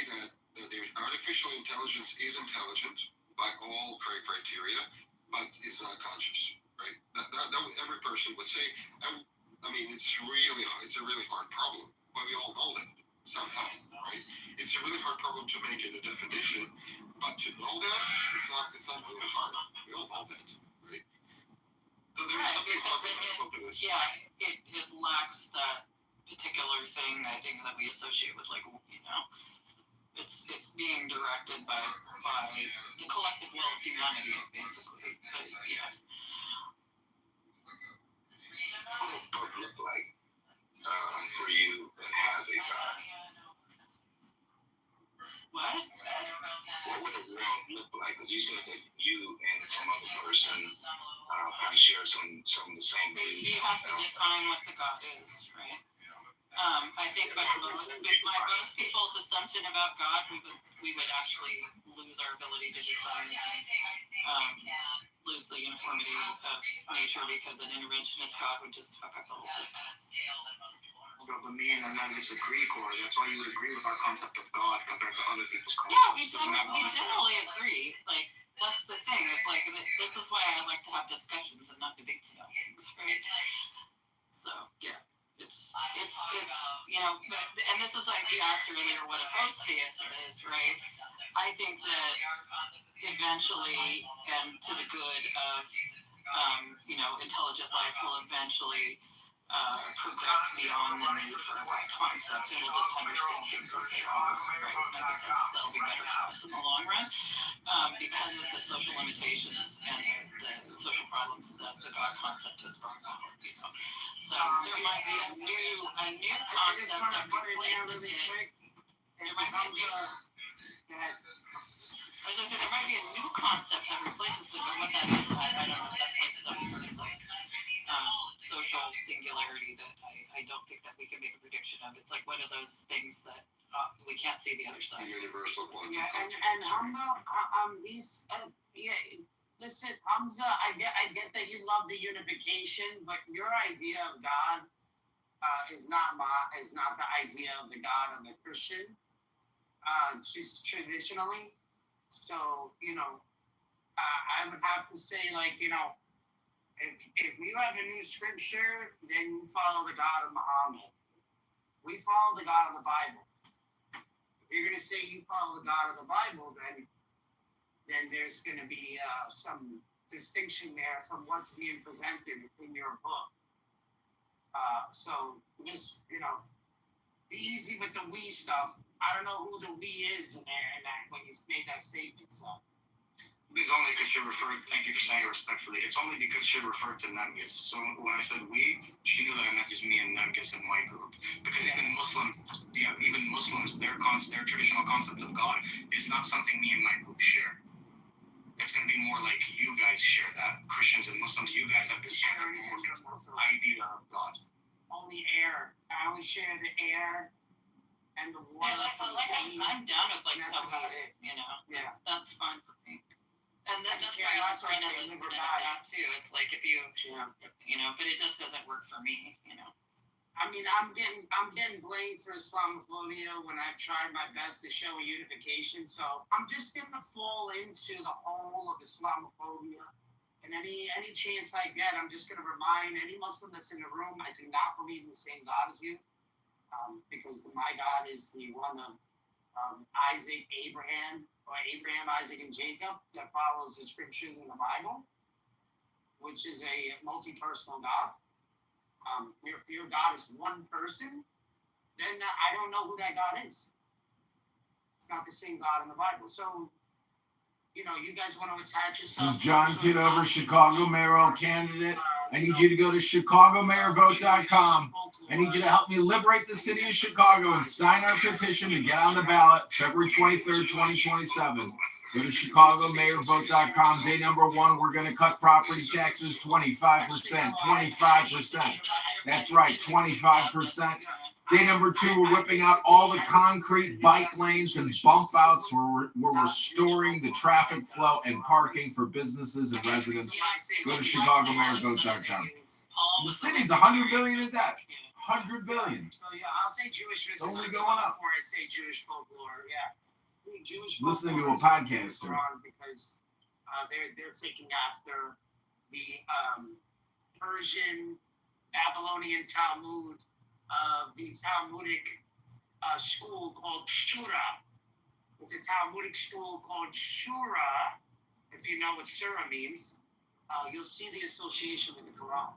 that the artificial intelligence is intelligent by all criteria, but is not conscious, right? That every person would say. I mean, it's a really hard problem, but we all know that somehow, right? It's a really hard problem to make in a definition, but to know that it's not really hard. We all know that, right? So there's something fundamental to this. Yeah, it lacks that particular thing I think that we associate with it's it's being directed by the collective will of humanity, basically. But yeah. What does book look like for you that has a God? What? What does world look like? Because you said that you and some other person kind of share some of the same beliefs. You have to define what the God is, right? I think by most people's assumption about God, we would actually lose our ability to decide and lose the uniformity of nature, because an interventionist God would just fuck up the whole system. But me and Anand disagree, Corey. That's why you would agree with our concept of God compared to other people's Yeah, concepts. we generally agree. Like, that's the thing. It's like, this is why I like to have discussions and not debates about things, right? So, yeah. It's you know, and this is like you asked earlier what a post-theist is, right? I think that eventually, and to the good of, you know, intelligent life will eventually progress beyond the need for a God concept, and we'll just understand things as they are, right? And I think that'll be better for us in the long run, because of the social limitations and the social problems that the God concept has brought about, you know. So there might be a new concept that replaces it. There might be a new concept that replaces it, but what that is, I don't know. That's like some sort of like social singularity that I don't think that we can make a prediction of. It's like one of those things that we can't see the other side. Universal quantum. Yeah, and Hamza, listen, Hamza, I get that you love the unification, but your idea of God is not the idea of the God of the Christian, just traditionally. So, you know, I would have to say, like, you know, if you have a new scripture, then you follow the God of Muhammad. We follow the God of the Bible. If you're going to say you follow the God of the Bible, then there's going to be some distinction there from what's being presented in your book. So just, you know, be easy with the we stuff. I don't know who the we is in there and that when you made that statement. So It's only because she referred, thank you for saying it respectfully, it's only because she referred to Nungus. So when I said we, she knew that I meant just me and Nungus in my group. Because even Muslims, their traditional concept of God is not something me and my group share. It's going to be more like you guys share that. Christians and Muslims, you guys have this idea of God. Only air. I only share the air and the water. Yeah, I'm down with like Tawhid, you know. Yeah. That's fine for me. And that's why I'm trying to listen to that too. It's like if you, you know, but it just doesn't work for me, you know. I mean, I'm getting blamed for Islamophobia when I've tried my best to show a unification. So I'm just gonna fall into the hole of Islamophobia. And any chance I get, I'm just gonna remind any Muslim that's in the room, I do not believe in the same God as you, because my God is the one of Isaac, Abraham, Isaac, and Jacob that follows the scriptures in the Bible, which is a multi-personal God. If your God is one person, then I don't know who that God is. It's not the same God in the Bible. So, you know, you guys want to attach yourself. This is John Kitover, Chicago mayoral candidate. I need you to go to ChicagoMayorVote.com. I need you to help me liberate the city of Chicago and sign our petition to get on the ballot February 23rd, 2027. Go to ChicagoMayorVote.com. Day number 1, we're going to cut property taxes 25%. 25%. That's right, 25%. Day number 2, we're ripping out all the concrete bike lanes and bump outs. We're restoring the traffic flow and parking for businesses and residents. Go to ChicagoMayorVote.com. The city's $100 billion in debt. $100 billion. So yeah, I'll say Jewish. It's only going up. Before I say Jewish folklore, yeah. Jewish listening to a folklore podcast because they're taking after the Persian Babylonian Talmud, the Talmudic school called Shura. It's a Talmudic school called Shura. If you know what Surah means, you'll see the association with the Quran.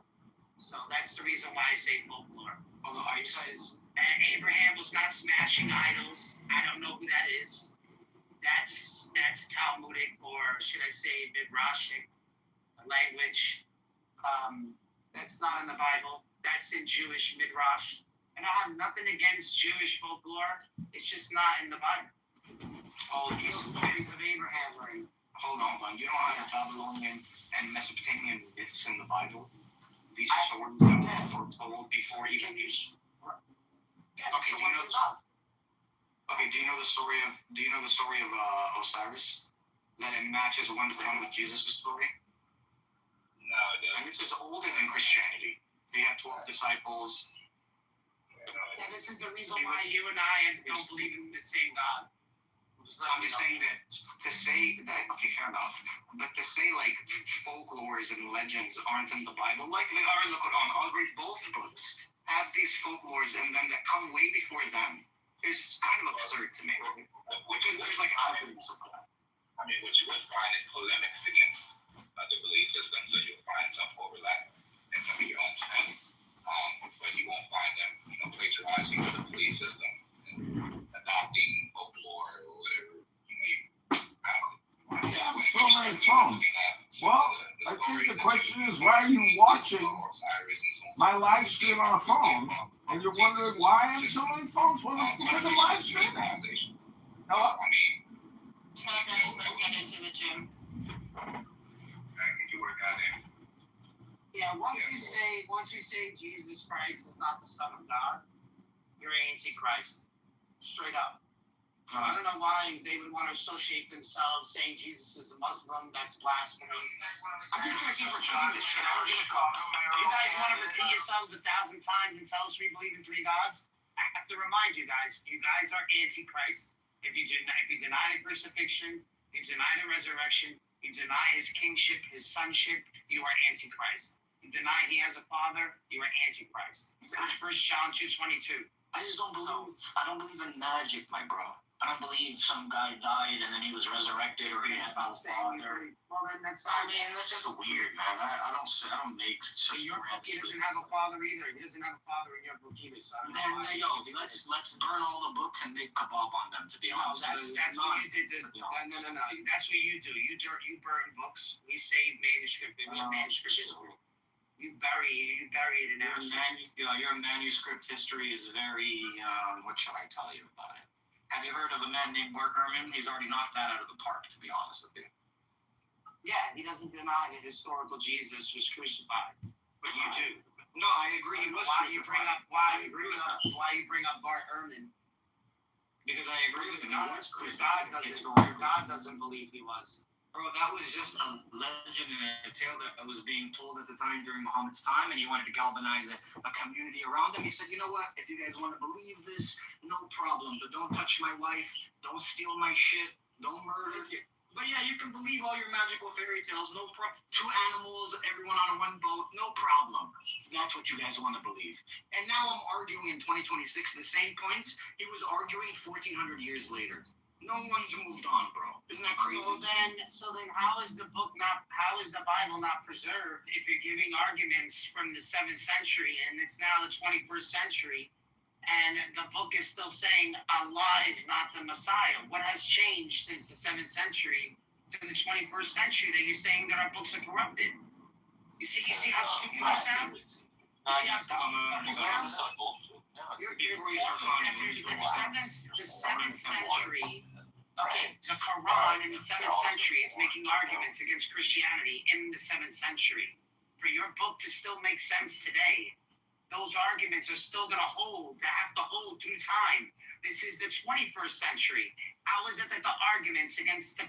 So that's the reason why I say folklore. Although I because Abraham was not smashing idols. I don't know who that is. That's Talmudic, or should I say Midrashic language. That's not in the Bible. That's in Jewish Midrash. And I have nothing against Jewish folklore. It's just not in the Bible. All these stories of Abraham are in. Hold on. You don't have Babylonian and Mesopotamian myths in the Bible. These stories that were foretold before even these. Okay, do you know the story of Osiris? That it matches one to one with Jesus' story? No, it doesn't. And this is older than Christianity. They had 12 disciples. Yeah, this is the reason why you and I don't believe in the same God. I'm just saying that to say that, okay, fair enough. But to say like folklores and legends aren't in the Bible, like they are in the Quran, I'll read both books have these folklores in them that come way before them. It's kind of absurd to me. Which is, there's like evidence of that. I mean, what you would find is polemics against the belief system, so you'll find some overlap in some of your own stuff. But you won't find them, plagiarizing the belief system and adopting folklore or whatever. I have so many phones. Well, I think the question is, why are you watching my live stream on a phone? And you're wondering why I have so many phones? Well, it's because I'm live streaming. Hello? Try guys, I'm headed to the gym. Did you work out there? Yeah, once you say Jesus Christ is not the Son of God, you're Antichrist. Straight up. So I don't know why they would want to associate themselves saying Jesus is a Muslim. That's blasphemy. I'm just going to keep repeating this shit. You guys want to repeat yourselves 1,000 times and tell us we believe in 3 gods? I have to remind you guys are Antichrist. If you deny the crucifixion, you deny the resurrection, you deny his kingship, his sonship, you are Antichrist. You deny he has a father, you are Antichrist. That's 1 John 2:22. I just don't believe. I don't believe in magic, my bro. I don't believe some guy died and then he was resurrected or he has no father. Well, then that's just weird, man. I don't make such. Your book, he doesn't have a father either. He doesn't have a father in your book either. So Let's burn all the books and make kebab on them. To be honest, that's what you did. No. That's what you do. You burn books. We save manuscript. We have manuscript history. You bury it in our your manuscript history is very. What should I tell you about it? Have you heard of a man named Bart Ehrman? He's already knocked that out of the park, to be honest with you. Yeah, he doesn't deny that historical Jesus was crucified, but you do. No, I agree. He was crucified. Why you bring up Bart Ehrman? Because I agree with him. God doesn't believe he was. Bro, that was just a legend and a tale that was being told at the time during Muhammad's time, and he wanted to galvanize a community around him. He said, you know what, if you guys want to believe this, no problem, but don't touch my wife, don't steal my shit, don't murder. But yeah, you can believe all your magical fairy tales, no problem. 2 animals, everyone on one boat, no problem. That's what you guys want to believe. And now I'm arguing in 2026 the same points he was arguing 1,400 years later. No one's moved on, bro. Isn't that crazy? So then how is the Bible not preserved if you're giving arguments from the 7th century and it's now the 21st century and the book is still saying Allah is not the Messiah? What has changed since the 7th century to the 21st century that you're saying that our books are corrupted? You see how stupid you sound? You see how dumb you sound? The 7th century, the Quran in the 7th century is making arguments against Christianity in the 7th century. For your book to still make sense today, those arguments are still going to hold. They have to hold through time. This is the 21st century. How is it that the arguments against the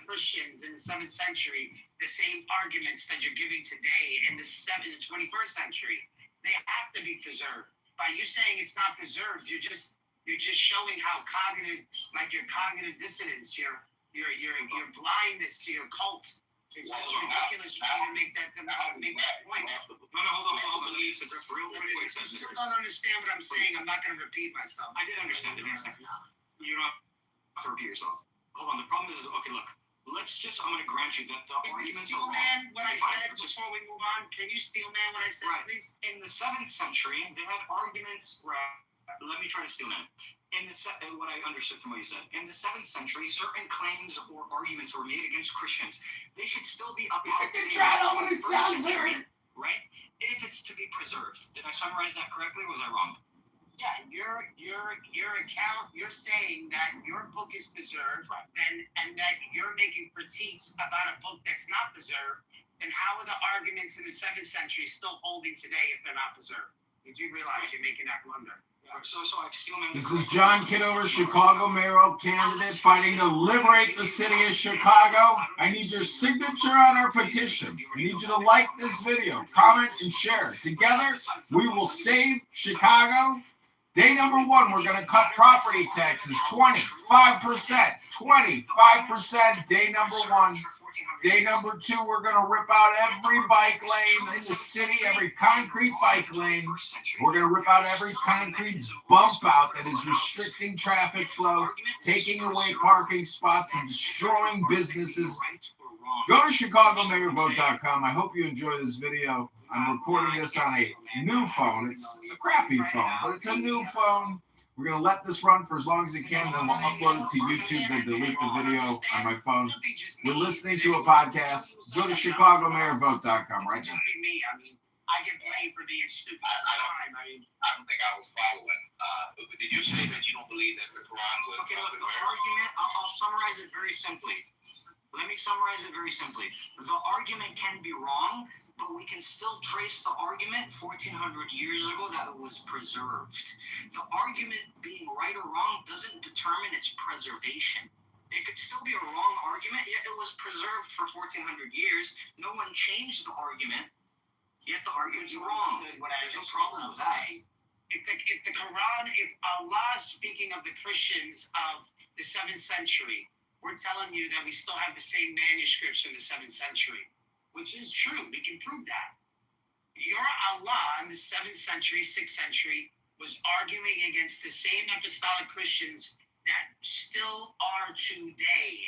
Christians in the 7th century, the same arguments that you're giving today in the 21st century, they have to be preserved? By you saying it's not preserved, you're just showing how your cognitive dissonance, your blindness to your cult. It's just ridiculous for you to make that point. No, hold on. Please, address real quick. You still don't understand what I'm saying. I'm not going to repeat myself. I did understand it. You don't have to repeat yourself. Hold on. The problem is, okay, look. I'm going to grant you that the arguments are wrong. Can you steel man what I said before we move on? Can you steel man what I said, please? In the 7th century, they had arguments, right? let me try to steal it. What I understood from what you said, in the 7th century, certain claims or arguments were made against Christians. They should still be upheld today. Right? If it's to be preserved. Did I summarize that correctly, or was I wrong? Yeah, your account, you're saying that your book is preserved, and that you're making critiques about a book that's not preserved, then how are the arguments in the 7th century still holding today if they're not preserved? Did you realize you're making that blunder? So I've still This is John Kitover, Chicago mayoral candidate, fighting to liberate the city of Chicago. I need your signature on our petition. I need you to like this video, comment, and share. Together, we will save Chicago. Day number 1, we're going to cut property taxes 25%. 25%. Day number 1. Day number 2, we're going to rip out every bike lane in the city, every concrete bike lane. We're going to rip out every concrete bump out that is restricting traffic flow, taking away parking spots, and destroying businesses. Go to ChicagoMayorVote.com. I hope you enjoy this video. I'm recording this on a new phone. It's a crappy phone, but it's a new phone. We're going to let this run for as long as it can, then we'll upload it to YouTube, then delete the video on my phone. We're listening to a podcast. Go to ChicagoMayorVote.com right now. I get blamed for being stupid all the time. I don't think I was following. But did you say that you don't believe that the Quran was? Okay, look, the argument, I'll summarize it very simply. Let me summarize it very simply. The argument can be wrong, but we can still trace the argument 1,400 years ago that it was preserved. The argument being right or wrong doesn't determine its preservation. It could still be a wrong argument, yet it was preserved for 1,400 years. No one changed the argument, yet the argument's wrong. There's no problem with that. If the Quran, if Allah is speaking of the Christians of the 7th century, we're telling you that we still have the same manuscripts from the 7th century, which is true. We can prove that. Your Allah in the 7th century, 6th century was arguing against the same apostolic Christians that still are today.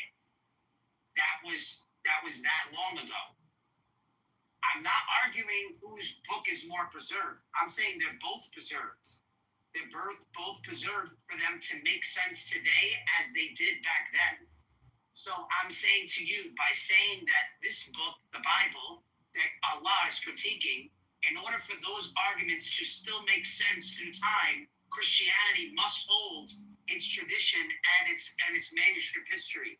That was that long ago. I'm not arguing whose book is more preserved. I'm saying they're both preserved. They're both preserved for them to make sense today as they did back then. So I'm saying to you, by saying that this book, the Bible, that Allah is critiquing, in order for those arguments to still make sense through time, Christianity must hold its tradition and its manuscript history.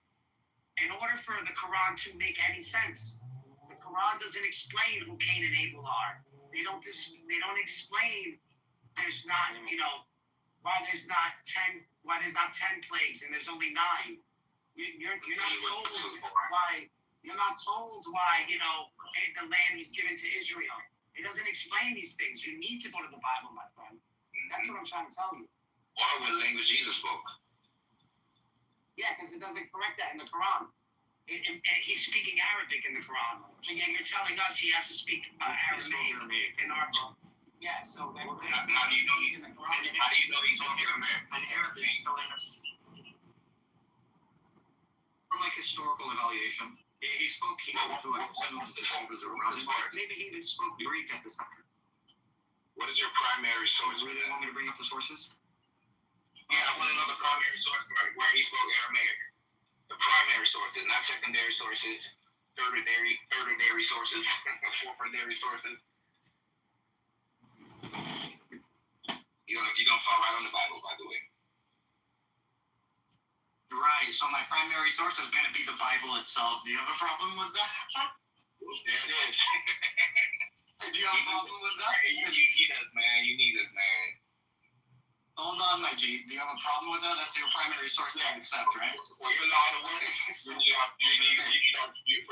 In order for the Quran to make any sense, the Quran doesn't explain who Cain and Abel are. They don't explain there's not, why there's not 10 plagues and there's only 9. You're not told why. You're not told why the land is given to Israel. It doesn't explain these things. You need to go to the Bible, my friend. That's what I'm trying to tell you. Or what language Jesus spoke? Yeah, because it doesn't correct that in the Quran. He's speaking Arabic in the Quran, and yet you're telling us he has to speak Aramaic in our book. Yeah. So how do you know he's in the Quran? How do you know he's talking Arabic? An Arabic. From historical evaluation, he spoke Hebrew to maybe he even spoke Greek at the time. What is your primary source? You really want me to bring up the sources? Yeah, I want to know the primary source where he spoke Aramaic. The primary sources, not secondary sources, tertiary sources, fourth-ordinary sources. You're gonna fall right on the Bible, by the way. Right, so my primary source is going to be the Bible itself. Do you have a problem with that? There it is. Do you have a problem with that? You need us, man. You need us, man. Hold on, my G. Do you have a problem with that? That's your primary source that you accept, right? For your law to work, for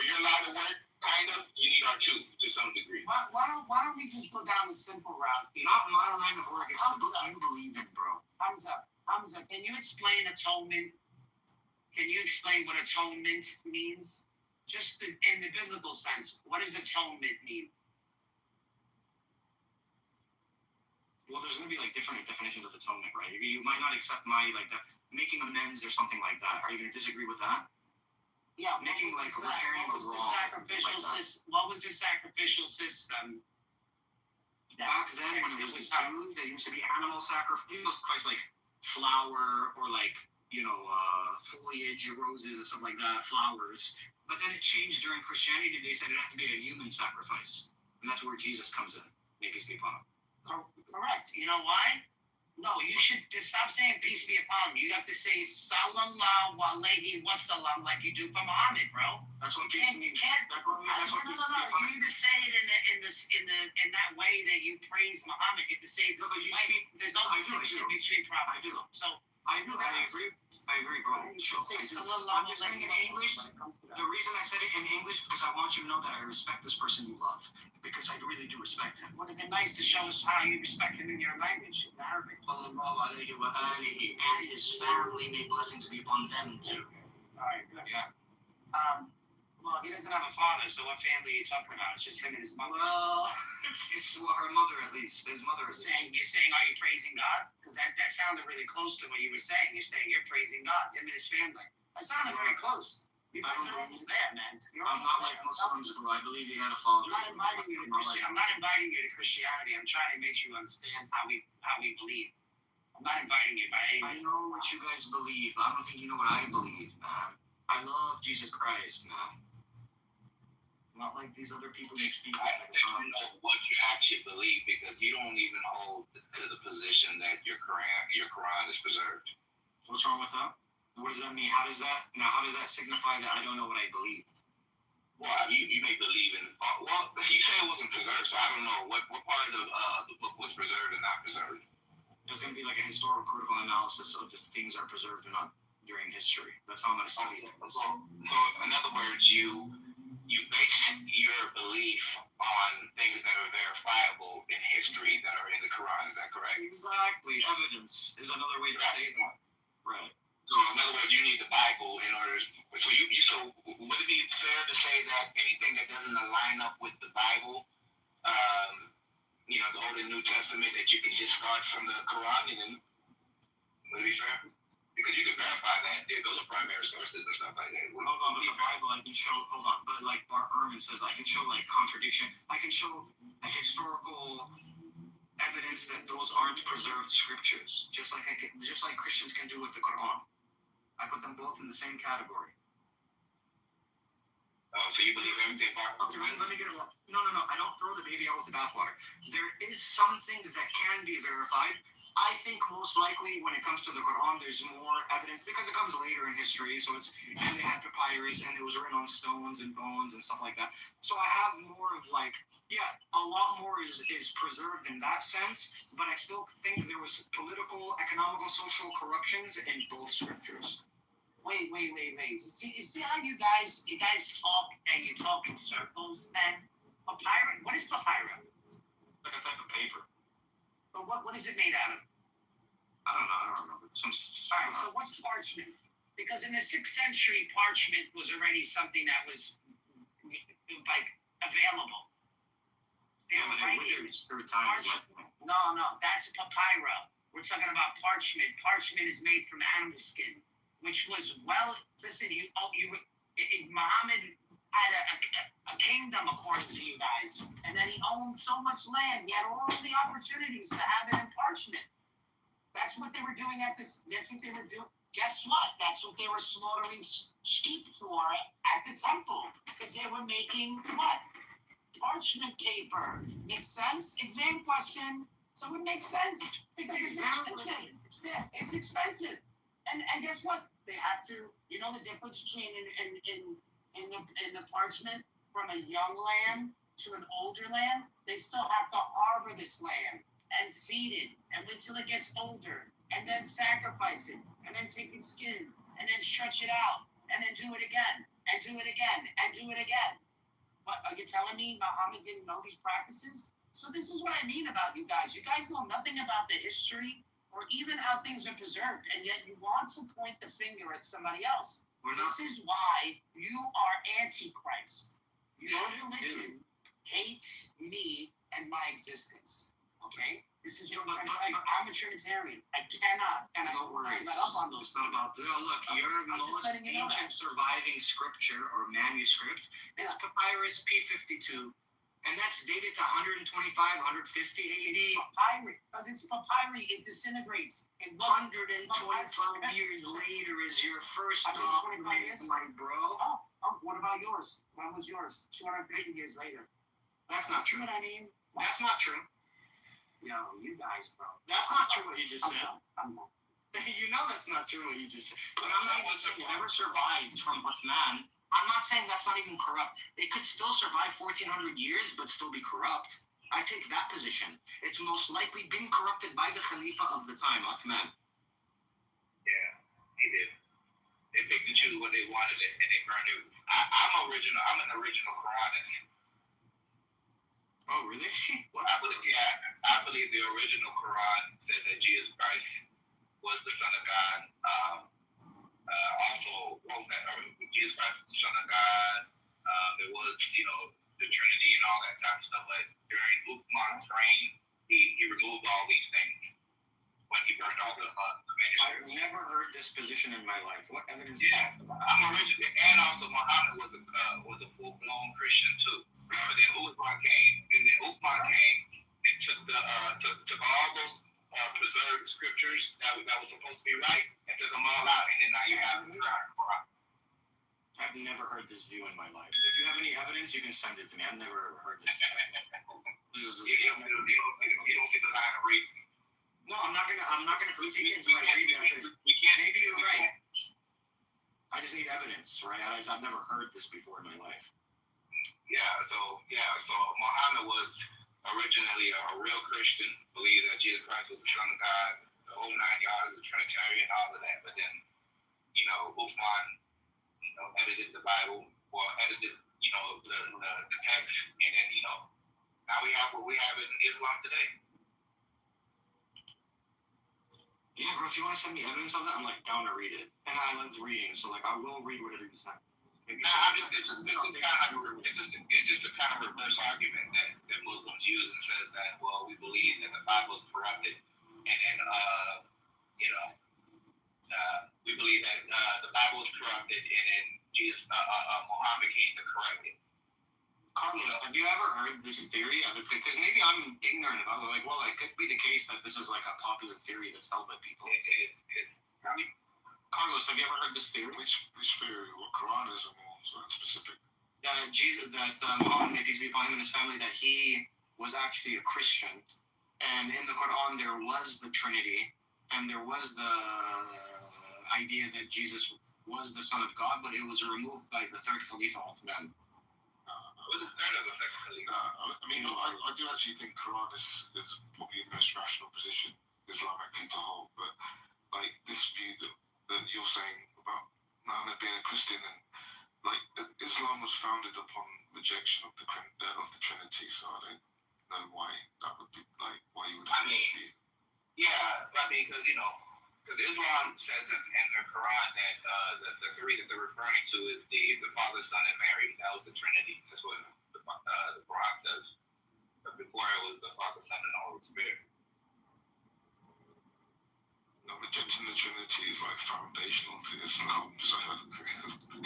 your law to work, kind of, you need our truth to some degree. Why don't we just go down the simple route? Not my line of work. It's the book you believe in, bro. Hamza, can you explain atonement? Can you explain what atonement means? Just in the biblical sense, what does atonement mean? Well, there's going to be different definitions of atonement, right? You might not accept my making amends or something like that. Are you going to disagree with that? Yeah, making repairing what was the sacrificial system? back then when it was Jews, they used to be animal sacrifice, like flower or like, foliage, roses and stuff like that, flowers. But then it changed during Christianity. They said it had to be a human sacrifice. And that's where Jesus comes in. May peace be upon him. Correct. You know why? No, you should just stop saying peace be upon him. You have to say sallallahu alayhi wa sallam like you do for Muhammad, bro. That's what peace means. That's what peace No. You need to say it in that way that you praise Muhammad. You have to say it. No, but you speak. There's no distinction between prophets. I do. So I agree, bro. Sure. I'm just saying in English, the reason I said it in English because I want you to know that I respect this person you love. Because I really do respect him. Would have been nice to show us how you respect him in your language, in Arabic. And his family, may blessings be upon them too. Alright, good. Yeah. Well, he doesn't have a father, so what family are you talking about? It's just him and his mother. Well, her mother at least. His mother is You're saying, are you praising God? Because that sounded really close to what you were saying. You're saying you're praising God, him and his family. That sounded very close. You guys are almost there, man. I'm not like Muslims, bro. I believe he had a father. I'm not inviting you to Christianity. I'm trying to make you understand how we believe. I'm not inviting you by any means. I know what you guys believe, but I don't think you know what I believe, man. I love Jesus Christ, man. Not like these other people you speak I don't think you know what you actually believe because you don't even hold to the position that your Quran is preserved. What's wrong with that? What does that mean? How does that signify that I don't know what I believe? Well, you may believe in. Well, you say it wasn't preserved, so I don't know what part of the book was preserved and not preserved. There's going to be like a historical critical analysis of if things are preserved or not during history. That's how I'm going to study it. So in other words, you base your belief on things that are verifiable in history that are in the Quran. Is that correct? Exactly. Evidence is another way to say that. Right. So in other words, you need the Bible in order. So would it be fair to say that anything that doesn't line up with the Bible, the Old and New Testament, that you can discard from the Quran, and then would it be fair? Because you can verify that those are primary sources and stuff like that. Hold on, but the Bible I can show. Hold on, but like Bart Ehrman says, I can show like contradiction. I can show a historical evidence that those aren't preserved scriptures, just like Christians can do with the Quran. I put them both in the same category. Oh, so you believe everything? Okay, let me get it wrong. No. I don't throw the baby out with the bathwater. There is some things that can be verified. I think most likely when it comes to the Quran, there's more evidence because it comes later in history. So and they had papyrus and it was written on stones and bones and stuff like that. So I have more of a lot more is preserved in that sense. But I still think there was political, economical, social corruptions in both scriptures. Wait. You see how you guys talk and you talk in circles, man? Papyrus? What is papyrus? Like a type of paper. But what is it made out of? I don't know. Alright, so what's parchment? Because in the 6th century, parchment was already something that was like available. Through time. No, that's papyra. We're talking about parchment. Parchment is made from animal skin, which was Muhammad had a kingdom according to you guys, and then he owned so much land. He had all the opportunities to have it in parchment. That's what they were doing That's what they were doing. Guess what? That's what they were slaughtering sheep for at the temple, because they were making what? Parchment paper. Makes sense? Exam question. So it makes sense because it's expensive. Yeah, it's expensive. And guess what? They have to. You know the difference between in the parchment from a young lamb to an older lamb? They still have to harbor this lamb and feed it and wait till it gets older and then sacrifice it and then take its skin and then stretch it out and then do it again and do it again and do it again. What, are you telling me Muhammad didn't know these practices? So this is what I mean about you guys. You guys know nothing about the history or even how things are preserved, and yet you want to point the finger at somebody else. This is why you are Antichrist. Your religion hates me and my existence. Okay? This is what I'm trying to say. I'm a Trinitarian. I cannot, and I don't worry. Let up on those. It's not about look, your most ancient surviving scripture or manuscript is Papyrus P52 And that's dated to 125, 150 AD. Papyri, because it's papyri, it disintegrates. 125 years later is your first 125 document, years? my bro. Oh, what about yours? When was yours? 250 years later. That's not See true. what I mean? That's not true. Yo, you guys, bro. That's not true what you just said. I'm not. You know that's not true what you just said. But I'm not even saying it ever survived from Uthman. I'm not saying that's not even corrupt. It could still survive 1,400 years, but still be corrupt. I take that position. It's most likely been corrupted by the Khalifa of the time, Uthman. Yeah, he did. They picked and choose what they wanted it, and they burned it. I'm original. I'm an original Quranist. Oh, really? I believe the original Quran said that Jesus Christ was the Son of God. Also, what was that? Jesus Christ was the Son of God. There was, the Trinity and all that type of stuff. But during Uthman's reign, he removed all these things when he burned all the manuscripts. I've never heard this position in my life. What evidence do you have? I'm original, and also Muhammad was a full-blown Christian too. But then Uthman came, and took all those preserved scriptures that was supposed to be right, and took them all out, and then now you have the Quran. I've never heard this view in my life. If you have any evidence, you can send it to me. I've never heard this. You don't see the line of reasoning. No, I'm not gonna critique it until I read that. Maybe you're right. I just need evidence, right? I've never heard this before in my life. So Muhammad was originally a real Christian, believed that Jesus Christ was the Son of God, the whole 9 yards, the Trinitarian, all of that. But then, Uthman, edited the Bible, or edited, the text, and then, now we have what we have in Islam today. Yeah, bro, if you want to send me evidence of that, I'm down to read it. And I love reading, so I will read whatever you send. It's just a kind of reverse argument that Muslims use and says that, well, we believe that the Bible is corrupted, and then we believe that the Bible is corrupted, and then Jesus, Muhammad came to correct it. Carlos, have you ever heard this theory? Because maybe I'm ignorant about it. It could be the case that this is a popular theory that's held by people. Carlos, have you ever heard this theory? Which theory? What Quranism or something specific? That Muhammad, may peace be upon him and his family, that he was actually a Christian, and in the Quran there was the Trinity, and there was the idea that Jesus was the Son of God, but it was removed by the third Khalifa Uthman. Was the third or the second Khalifa? I do actually think Quran is probably the most rational position Islamically to hold, but this view that you're saying about Muhammad being a Christian, and Islam was founded upon rejection of the Trinity, so I don't know why that would be why you would have this view. Yeah, because Islam says in the Quran that the three that they're referring to is the Father, Son, and Mary. That was the Trinity. That's what the Quran says. But before it was the Father, Son, and the Holy Spirit. No, rejecting the Trinity is foundational to Islam. So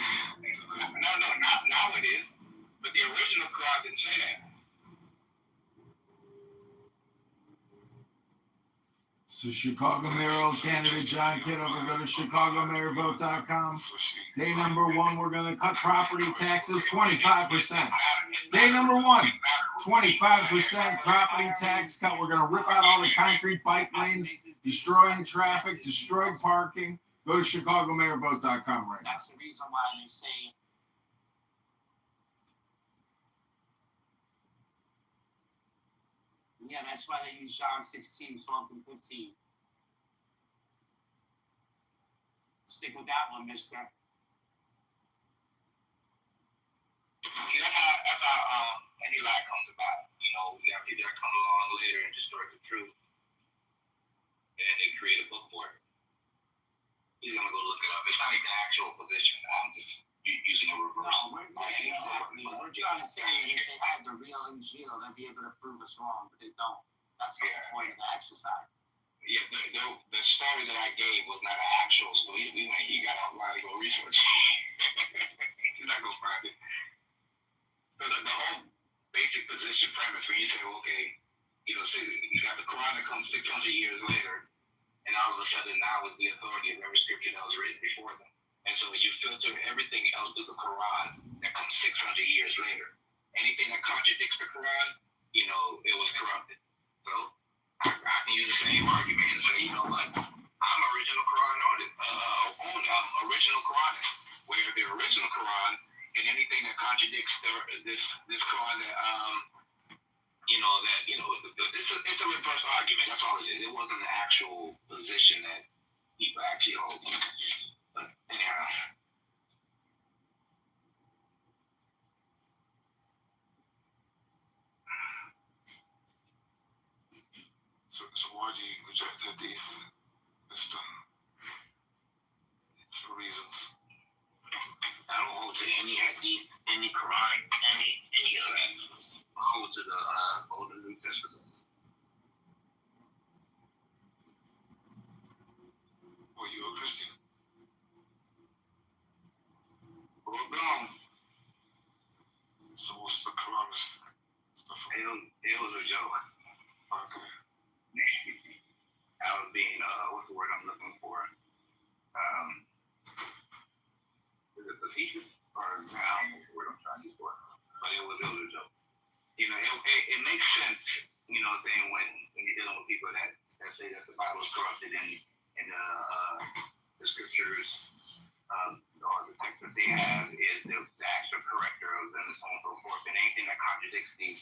No, now it is. But the original Quran didn't say that. So Chicago mayoral candidate John Kitover, go to ChicagoMayorVote.com. Day number 1, we're going to cut property taxes 25%. Day number 1, 25% property tax cut. We're going to rip out all the concrete bike lanes, destroying traffic, destroyed parking. Go to ChicagoMayorVote.com right now. That's the reason why they say. Yeah, that's why they use John 16, 12, and 15. Stick with that one, mister. See, that's how any lie comes about. You have people that come along later and distort the truth. And then they create a book for it. He's going to go look it up. It's not even an actual position. I'm just using a reverse. No, exactly. We're trying to say that if they had the real Injil, they'd be able to prove us wrong, but they don't. That's the whole point of the exercise. Yeah, the story that I gave was not an actual story. He got online to go research. He's not going to find it. So the whole basic position supremacist when you say, okay, you got the Quran that comes 600 years later, and all of a sudden now is the authority of every scripture that was written before them. And so you filter everything else through the Quran that comes 600 years later. Anything that contradicts the Quran, it was corrupted. So I can use the same argument and say, you know what, I'm original Quran original Quran, where the original Quran and anything that contradicts this Quran that it's a reverse argument. That's all it is. It wasn't an actual position that people actually hold. But anyhow. So why do you reject hadith, Mister? For reasons. I don't hold to any hadith, any Quran, any of that. I hold to the Old and New Testament. Well, you a Christian? Well, no. So what's the Quran stuff? It was a joke. Okay. I was being, what's the word I'm looking for? Is it facetious? Or I don't know what word I'm trying to use for. But it was a joke. It makes sense, saying when you're dealing with people that say that the Bible is corrupted and the scriptures or the text that they have is the actual corrector of them and so on and so forth. And anything that contradicts the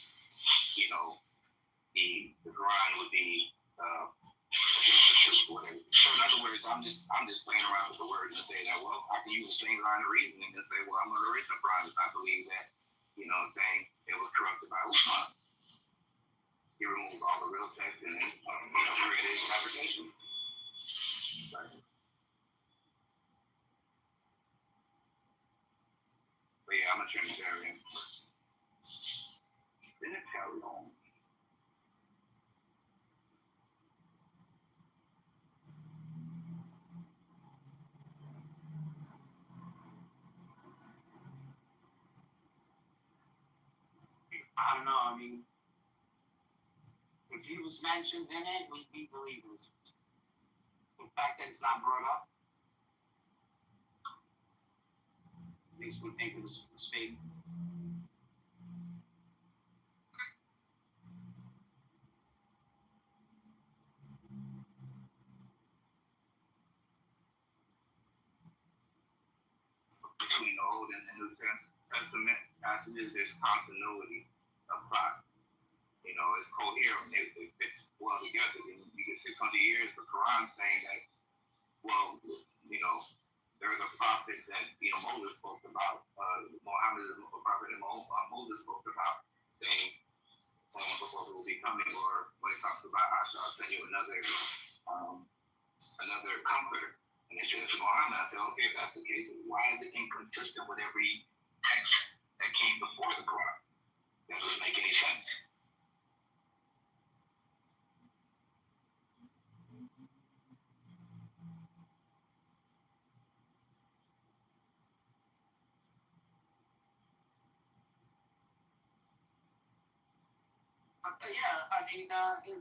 Quran would be against the truth or whatever. So in other words, I'm just playing around with the word and say that, well, I can use the same line of reasoning and say, well, I'm going to read the Quran if I believe that, saying it was corrupted by Islam. He removed all the real text and then created his fabrication. But yeah, I'm a Trinitarian. Didn't it carry on? I don't know. I mean, if he was mentioned in it, we'd be believers. The fact that it's not brought up makes me think it was fake. Between the Old and the New Testament passages, there's continuity of plot. It's coherent. It fits well together. You get 600 years, the Quran saying that, well, there's a prophet that, Moses spoke about. Muhammad is a prophet that Moses spoke about, saying, someone before will be coming, or when it talks about, I shall send you another comforter. And they said to Muhammad, I said, okay, if that's the case, why is it inconsistent with every text that came before the Quran? That doesn't make any sense. Yeah, I mean,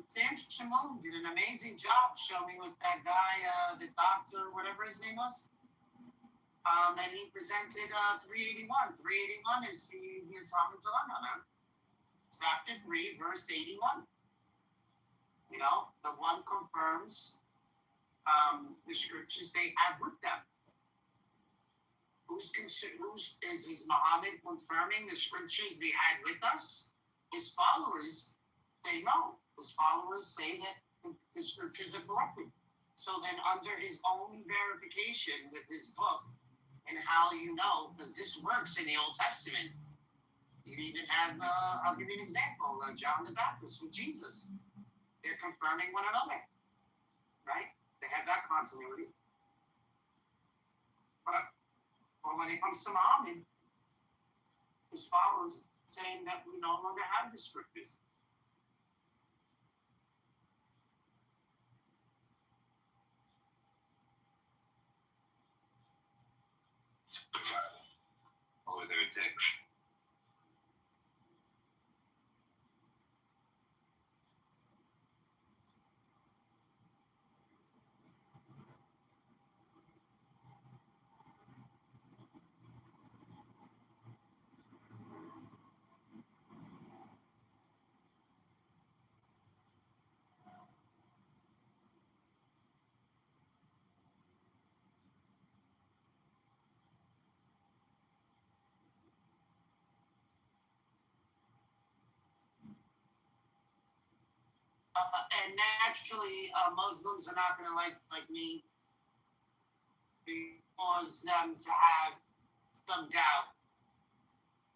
Dan Shimon did an amazing job showing with that guy, the doctor, whatever his name was. And he presented 381. 381 is the Islamic dilemma, man. Chapter 3, verse 81. The one confirms the scriptures they have with them. Is Muhammad confirming the scriptures they had with us? His followers say no. His followers say that the scriptures are corrupted. So then under his own verification with his book and how because this works in the Old Testament. You even have, I'll give you an example, John the Baptist with Jesus. They're confirming one another, right? They have that continuity. But when it comes to Muhammad, his followers saying that we no longer have the scriptures. Or their text. And naturally, Muslims are not going to like me, cause them to have some doubt.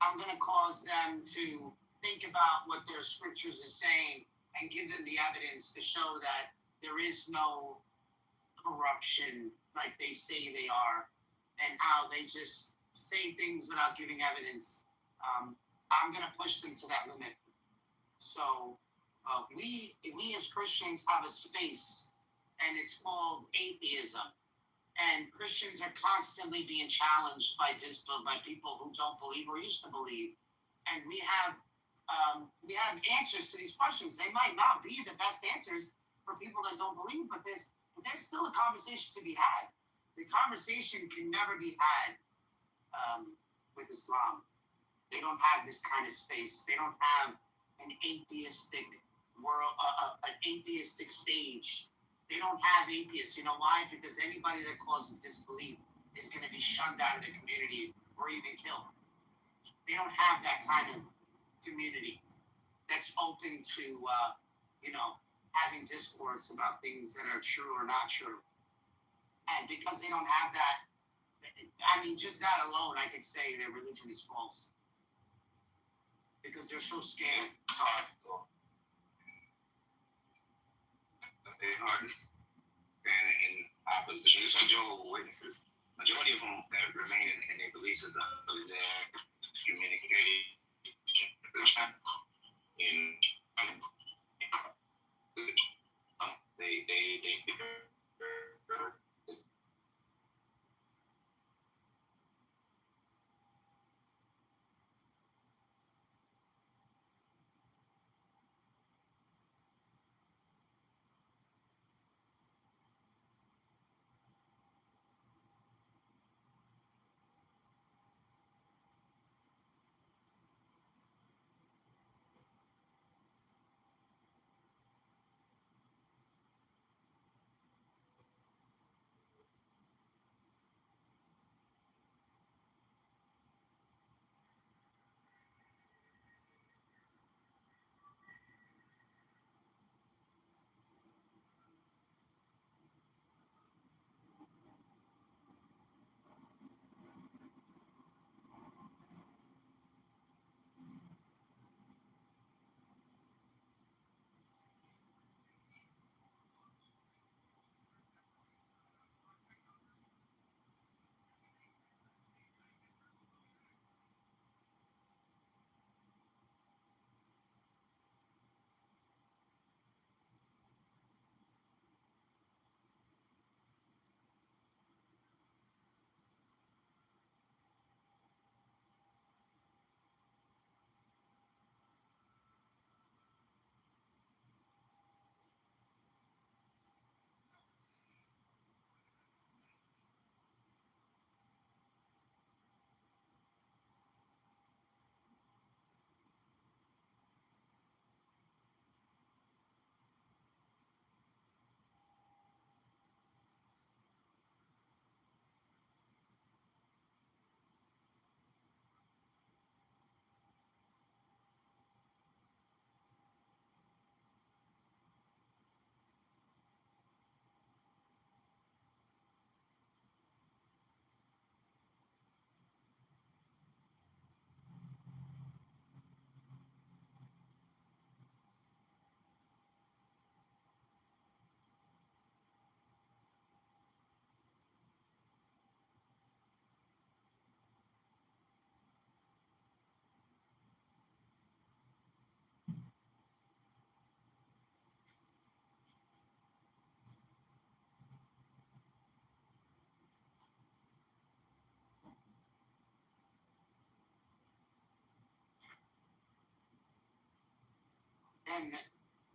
I'm going to cause them to think about what their scriptures are saying and give them the evidence to show that there is no corruption like they say they are, and how they just say things without giving evidence. I'm going to push them to that limit. So we as Christians have a space, and it's called atheism. And Christians are constantly being challenged by people who don't believe or used to believe. And we have answers to these questions. They might not be the best answers for people that don't believe, but there's still a conversation to be had. The conversation can never be had with Islam. They don't have this kind of space. They don't have an atheistic world, an atheistic stage. They don't have atheists. You know why? Because anybody that causes disbelief is going to be shunned out of the community or even killed. They don't have that kind of community that's open to, having discourse about things that are true or not true. And because they don't have that, I mean, just that alone, I could say their religion is false. Because they're so scared. It's hard to stand in opposition. It's a Jehovah's Witnesses. Majority of them that remain in their belief system, they're communicating in they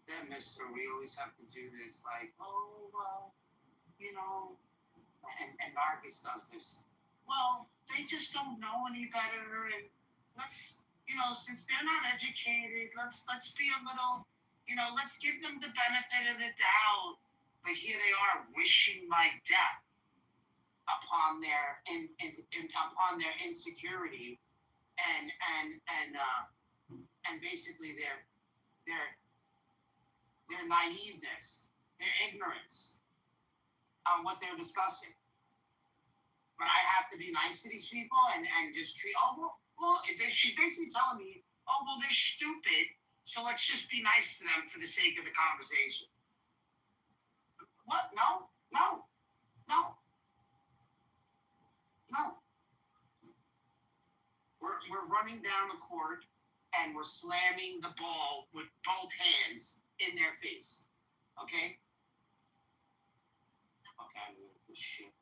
then mister, we always have to do this, like, oh, well, and Marcus does this. Well, they just don't know any better, and let's, since they're not educated, let's be a little, let's give them the benefit of the doubt. But here they are wishing my death upon their upon their insecurity, and basically their naiveness, their ignorance on what they're discussing. But I have to be nice to these people and just treat, she's basically telling me, they're stupid, so let's just be nice to them for the sake of the conversation. What? No. We're running down the court and we're slamming the ball with both hands in their face. Okay? Okay, I'm doing this shit.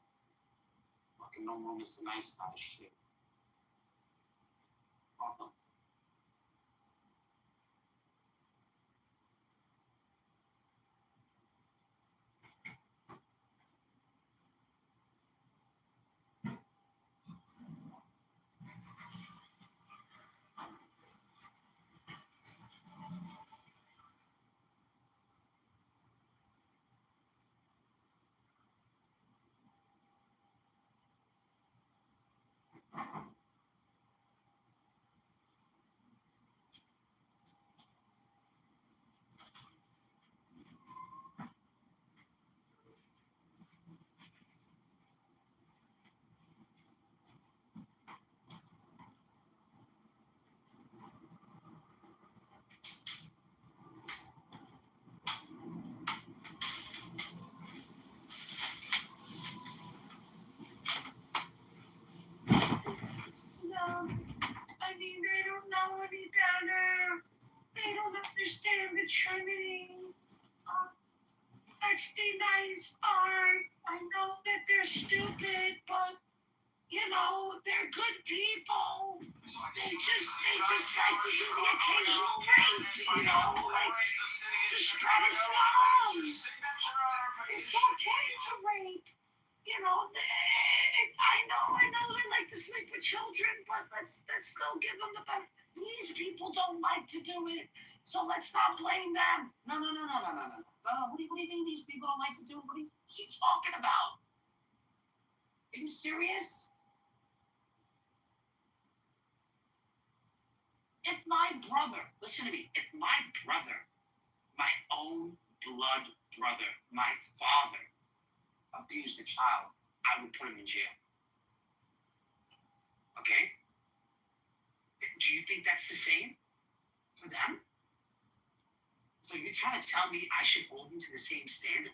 Fucking no more Mr. Nice Guy shit. Welcome. I mean, they don't know any better. They don't understand the Trinity. Let's be nice, Art. I know that they're stupid, but they're good people. They just like to do the occasional rape, like to spread Islam. It's okay to rape. I know they like to sleep with children, but let's still give them the benefit. These people don't like to do it, so let's not blame them. No. What do you mean these people don't like to do it? What are you talking about? Are you serious? If my brother, listen to me, if my brother, my own blood brother, my father, abused a child, I would put him in jail. Okay? Do you think that's the same for them? So you're trying to tell me I should hold them to the same standard?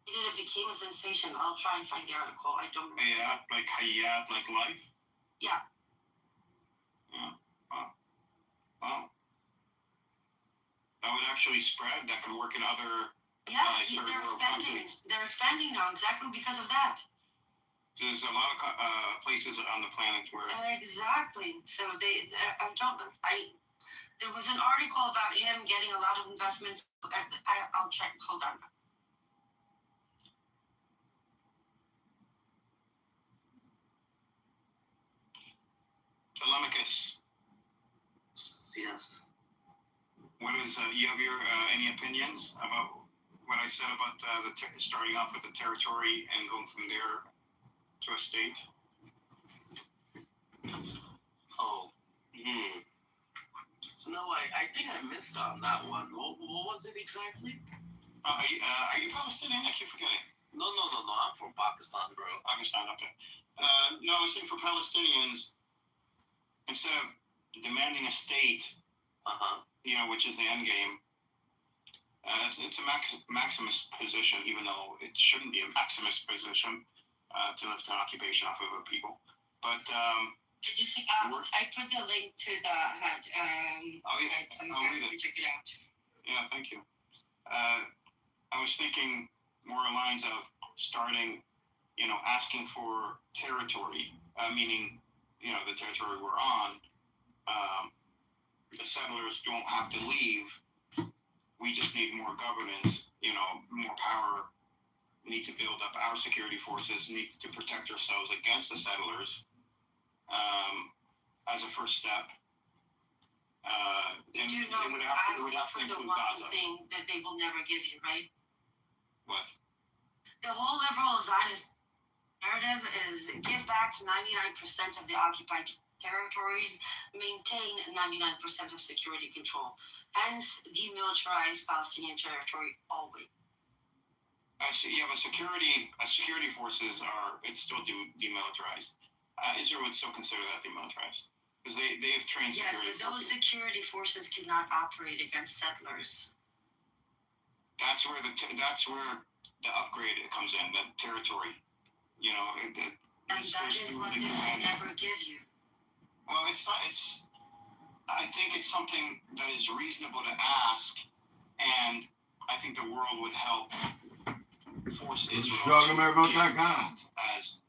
It became a sensation. I'll try and find the article. I don't know. Yeah, like Hayat, like life? Yeah. Wow. That would actually spread. That could work in other They're expanding. They're expanding now exactly because of that. There's a lot of places on the planet where... Exactly. So there was an article about him getting a lot of investments. I'll check. Hold on. Telemachus. Yes. What is, you have any opinions about what I said about starting off with the territory and going from there to a state? No, I think I missed on that one. What was it exactly? Are you Palestinian? I keep forgetting. No, I'm from Pakistan, bro. Pakistan, okay. No, I was saying for Palestinians, instead of demanding a state, which is the end game, it's a maximist position, even though it shouldn't be a maximist position to lift an occupation off of a people. But did you see? I put the link to the website, so you guys can check it out. Yeah, thank you. I was thinking more along lines of starting, asking for territory, meaning, the territory we're on. The settlers don't have to leave. We just need more governance, more power need to build up our security forces, need to protect ourselves against the settlers as a first step. And You know, it would have to for the include one Gaza. thing that they will never give you, right? What? The whole liberal Zionist narrative is give back 99% of the occupied territories, maintain 99% of security control, hence demilitarize Palestinian territory always. Yeah, but security forces it's still demilitarized. Israel would still consider that demilitarized because they have trained Yes, security but those forces. security forces cannot operate against settlers. That's where the upgrade comes in, the territory. You know, And that is what they will never give you. Well, I think it's something that is reasonable to ask, and I think the world would help force Israel to give that as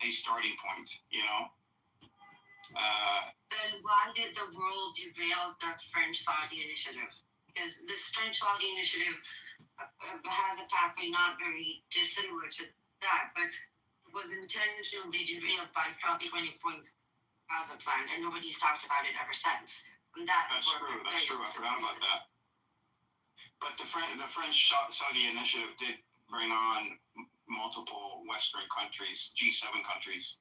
a starting point, you know? Then why did the world derail the French-Saudi initiative? Because this French-Saudi initiative has a pathway not very dissimilar to that, but was intentionally derailed by Trump 20-point Gaza plan, and nobody's talked about it ever since. And That's true. I forgot about that. But the French-Saudi initiative did bring on multiple Western countries, G7 countries,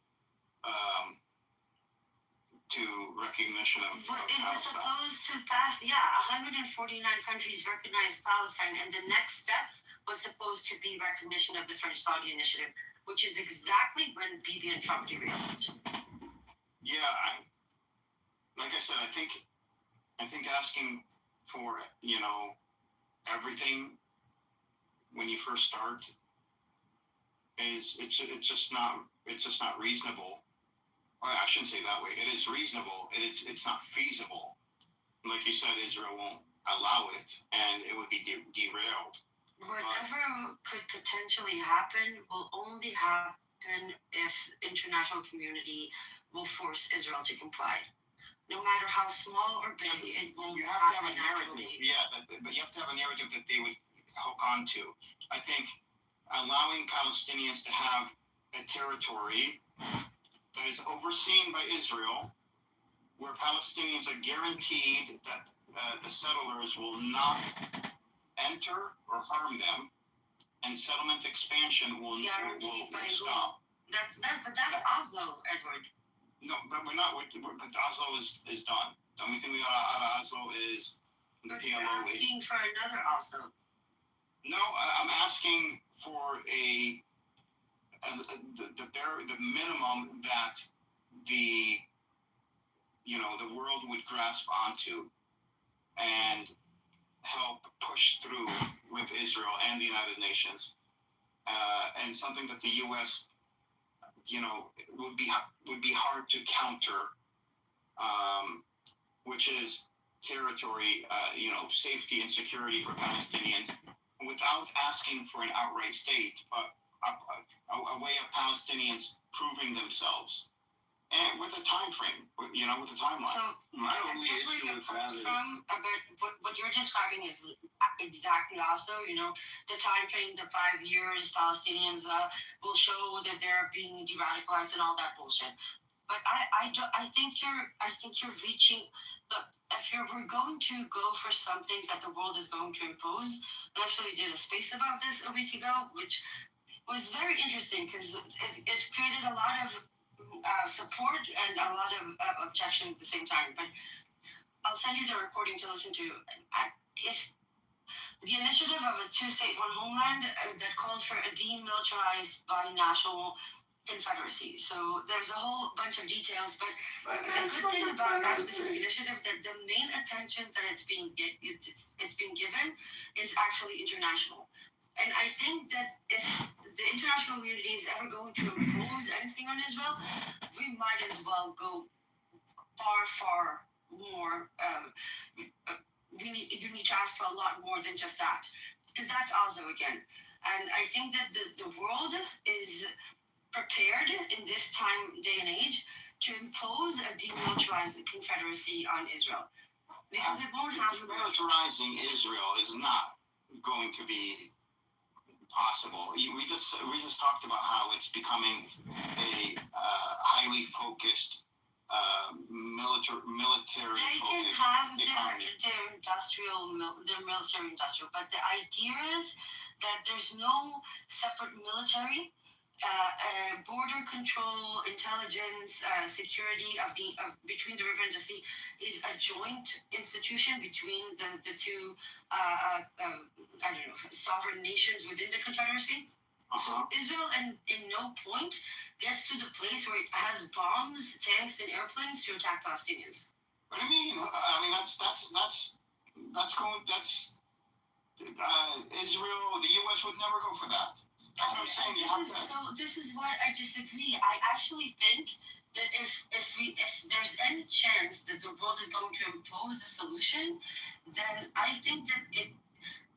to recognition of But it was Palestine. supposed to pass, 149 countries recognized Palestine, and the next step was supposed to be recognition of the French-Saudi initiative, which is exactly when Bibi and Trump derailed it. Yeah, like I said, I think asking for, you know, everything when you first start it's just not reasonable. Or I shouldn't say that way. It is reasonable. It's not feasible. Like you said, Israel won't allow it, and it would be derailed. Whatever could potentially happen will only happen if international community will force Israel to comply. No matter how small or big, it won't You have to have happen a narrative. naturally. Yeah, but you have to have a narrative that they would hook onto. I think allowing Palestinians to have a territory that is overseen by Israel, where Palestinians are guaranteed that the settlers will not enter or harm them, and settlement expansion will stop. But that's Oslo, Edward. No, but we're not. But Oslo is done. The only thing we got out of Oslo is the But you're PLO asking for another Oslo. No, I'm asking for the minimum that the world would grasp onto and help push through with Israel and the United Nations, and something that the U.S. would be hard to counter, which is territory, safety and security for Palestinians, without asking for an outright state, but a way of Palestinians proving themselves, and with a time frame, with a timeline. So My only issue with that is what you're describing is exactly also, the time frame, the 5 years, Palestinians will show that they're being de-radicalized and all that bullshit. But I think you're reaching. Look, if we're going to go for something that the world is going to impose, I actually did a space about this a week ago, which was very interesting because it created a lot of support and a lot of objection at the same time. But I'll send you the recording to listen to. If the initiative of a two-state, one homeland that calls for a demilitarized binational confederacy. So there's a whole bunch of details, but the good thing about that specific initiative, that the main attention that it's being given is actually international. And I think that if the international community is ever going to impose anything on Israel, we might as well go far more. You need to ask for a lot more than just that, because that's also again. And I think that the world is prepared in this day and age to impose a demilitarized confederacy on Israel, because it won't happen. Demilitarizing Israel is not going to be possible. We just talked about how it's becoming a highly focused military They can focused have economy. their military industrial, but the idea is that there's no separate military. Border control, intelligence, security between the river and the sea is a joint institution between the two I don't know, sovereign nations within the Confederacy. So Israel, in no point, gets to the place where it has bombs, tanks, and airplanes to attack Palestinians. What do you mean? I mean that's Israel. The U.S. would never go for that. That's what I'm saying. This is what I disagree. I actually think that if there's any chance that the world is going to impose a solution, then I think that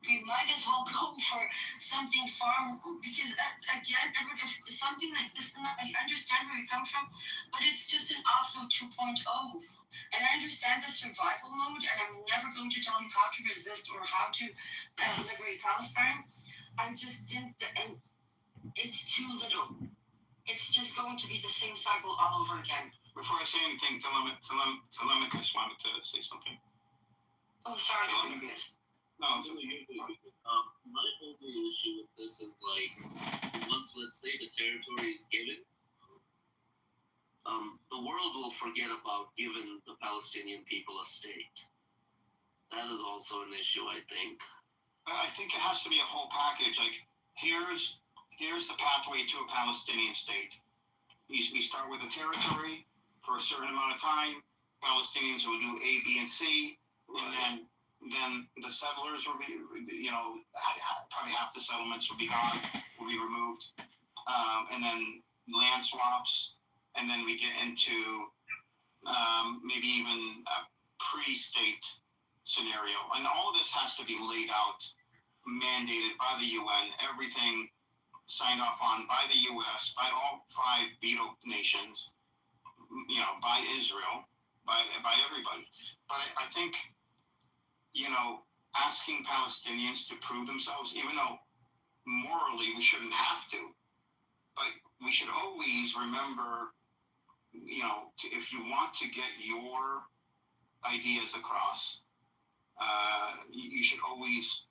we might as well go for something far, because again, Edward, if something like this, and I understand where you come from, but it's just an Oslo 2.0. And I understand the survival mode, and I'm never going to tell you how to resist or how to liberate Palestine. I just think that it's too little. It's just going to be the same cycle all over again. Before I say anything, Telemachus wanted to say something. Oh, sorry, Telemachus. No, my only issue with this is once, let's say, the territory is given, the world will forget about giving the Palestinian people a state. That is also an issue, I think. I think it has to be a whole package. Here's the pathway to a Palestinian state. We start with a territory for a certain amount of time. Palestinians will do A, B, and C, and then the settlers will be, probably half the settlements will be gone, will be removed, and then land swaps, and then we get into maybe even a pre-state scenario. And all of this has to be laid out, mandated by the UN, everything signed off on by the US, by all 5 veto nations, by Israel, by everybody. But I think, asking Palestinians to prove themselves, even though morally we shouldn't have to, but we should always remember, if you want to get your ideas across, you should always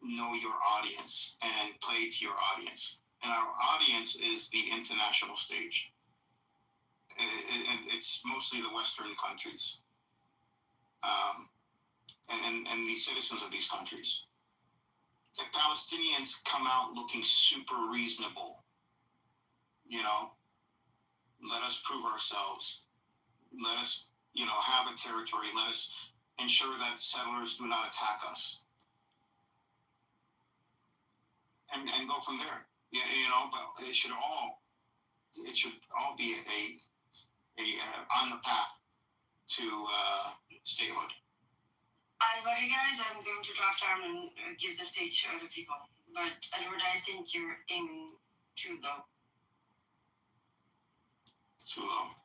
know your audience and play to your audience. And our audience is the international stage. It's mostly the Western countries. And the citizens of these countries. If Palestinians come out looking super reasonable, let us prove ourselves. Let us, have a territory. Let us ensure that settlers do not attack us. And go from there. But it should all be on the path to statehood. I love you guys. I'm going to drop down and give the stage to other people. But Edward, I think you're aiming too low. Too low.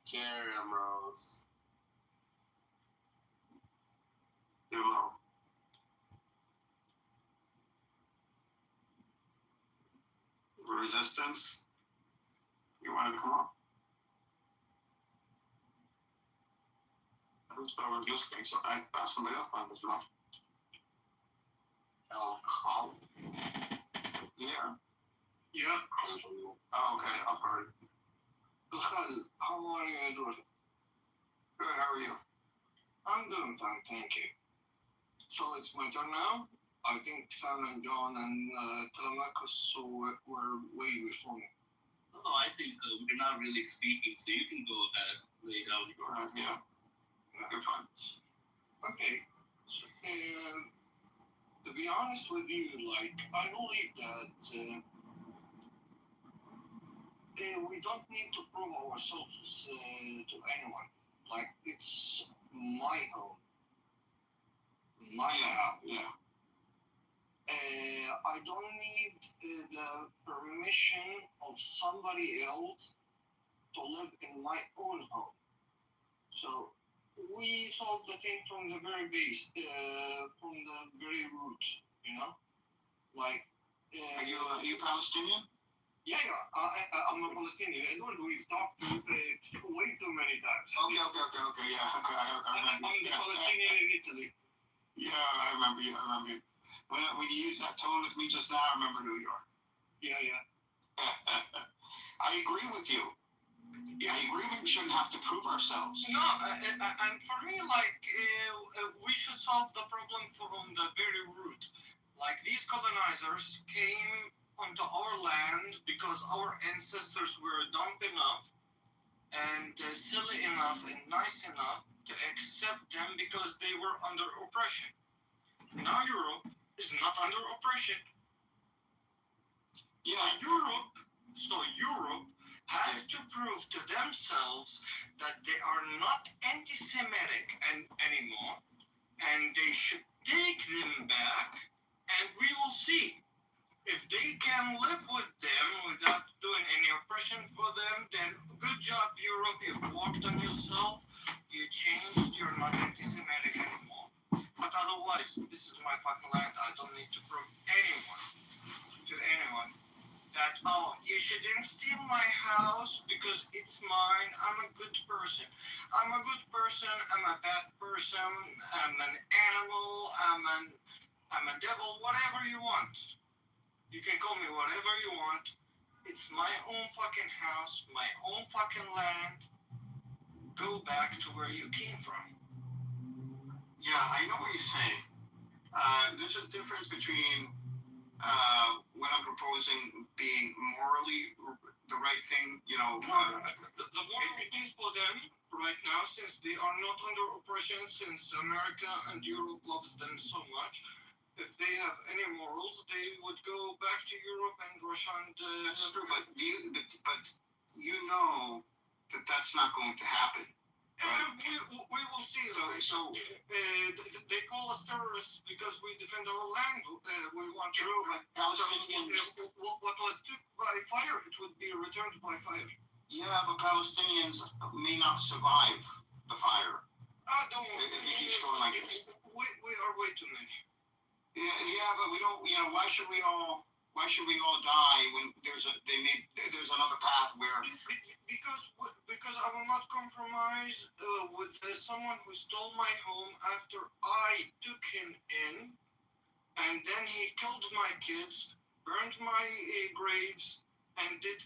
Carry 'em, Rose. Too low. Resistance. You want to come up? I was listening, so I asked somebody else on the phone. Call. Yeah. Yeah. Oh, okay, I've heard. How are you, Edward? Good, how are you? I'm doing fine, thank you. So it's my turn now? I think Sam and John and Telemachus were way before me. No, I think we're not really speaking, so you can go ahead, lay down your yeah. You're fine. Okay. So, to be honest with you, I believe that we don't need to prove ourselves to anyone. It's my home. My house. Yeah. I don't need the permission of somebody else to live in my own home. So we solved the thing from the very base, from the very root, Like, Are you Palestinian? yeah, I'm a Palestinian. Edward, we've talked way too many times. Okay, yeah. Okay, I remember. I'm the Palestinian in Italy. Yeah, I remember you. When you used that tone with me just now, I remember New York. Yeah. I agree with you. I agree we shouldn't have to prove ourselves. No, and for me, like, we should solve the problem from the very root. Like, these colonizers came onto our land because our ancestors were dumb enough and silly enough and nice enough to accept them because they were under oppression. Now Europe is not under oppression. Yeah. So Europe has to prove to themselves that they are not anti-Semitic anymore, and they should take them back, and we will see. If they can live with them without doing any oppression for them, then good job, Europe. You've worked on yourself. You changed. You're not anti-Semitic anymore. But otherwise, this is my fucking land. I don't need to prove to anyone that, oh, you shouldn't steal my house because it's mine. I'm a good person. I'm a good person. I'm a bad person. I'm an animal. I'm a devil. Whatever you want. You can call me whatever you want. It's my own fucking house, my own fucking land. Go back to where you came from. Yeah, I know what you're saying. There's a difference between when I'm proposing being morally the right thing, the moral thing for them right now, since they are not under oppression, since America and Europe loves them so much, if they have any morals, they would go back to Europe and Russia and... That's true, but you know that that's not going to happen. We will see. They call us terrorists because we defend our land. We want true, but Palestinians... What was took by fire, it would be returned by fire. Yeah, but Palestinians may not survive the fire. Don't worry. If it keeps going like this. We are way too many. Yeah, but we don't. Why should we all die when there's another path where? Because I will not compromise with someone who stole my home after I took him in, and then he killed my kids, burned my graves, and did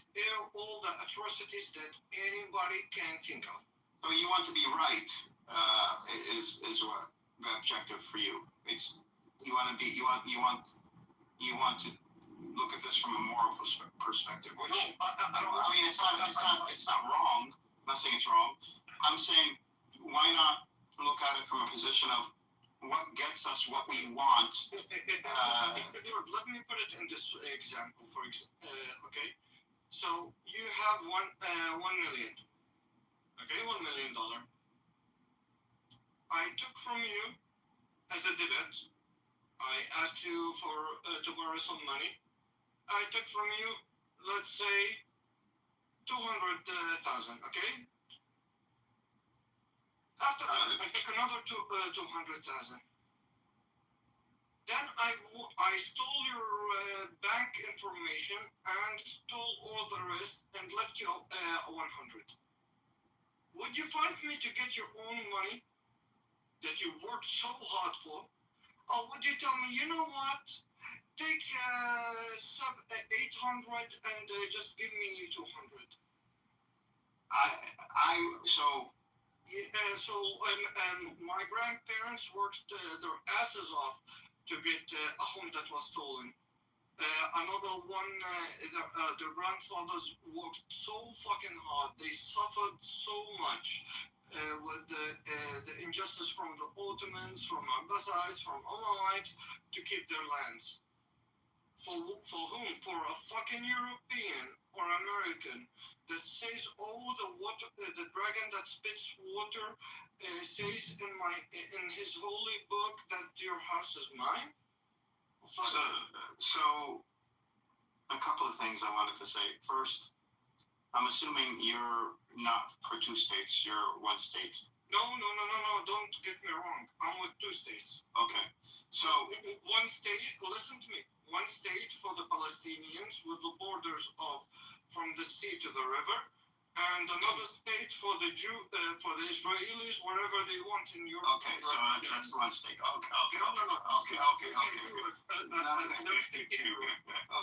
all the atrocities that anybody can think of. So you want to be right? Is what the objective for you? You want to look at this from a moral perspective, which I mean, it's not wrong. I'm not saying it's wrong. I'm saying why not look at it from a position of what gets us what we want. Let me put it in this example. Okay, so you have $1 million. Okay, $1 million. I took from you as a debit. I asked you to borrow some money. I took from you, let's say, 200,000. Okay. After that, I took another 200,000. Then I stole your bank information and stole all the rest and left you 100. Would you find me to get your own money that you worked so hard for? Or would you tell me, you know what? Take 800 and just give me 200. My grandparents worked their asses off to get a home that was stolen. Another one, their grandfathers worked so fucking hard. They suffered so much. With the injustice from the Ottomans, from Abbasides, from Alawite, to keep their lands. For whom? For a fucking European or American that says, oh, the dragon that spits water says in his holy book that your house is mine? So, a couple of things I wanted to say. First, I'm assuming you're not for two states, you're one state. No, don't get me wrong. I'm with with 2 states. Okay. So one state, listen to me, one state for the Palestinians with the borders of from the sea to the river, and another state for the for the Israelis wherever they want in Europe. okay, so that's one state. Okay.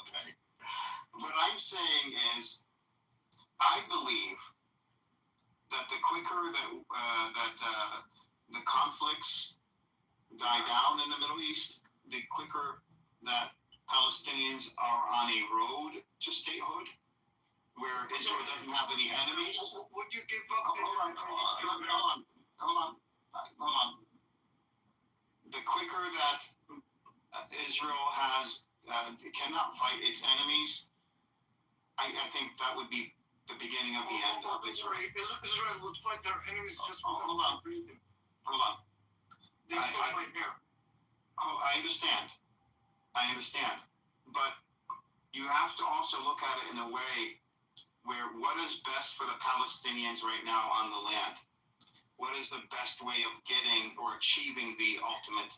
Okay. What I'm saying is, I believe that the quicker that the conflicts die down in the Middle East, the quicker that Palestinians are on a road to statehood, where Israel doesn't have any enemies. Would you give up? Hold on. The quicker that Israel cannot fight its enemies, I think that would be the beginning of the end of Israel. Israel would fight their enemies just hold on. Hold on. I understand. But you have to also look at it in a way where what is best for the Palestinians right now on the land? What is the best way of getting or achieving the ultimate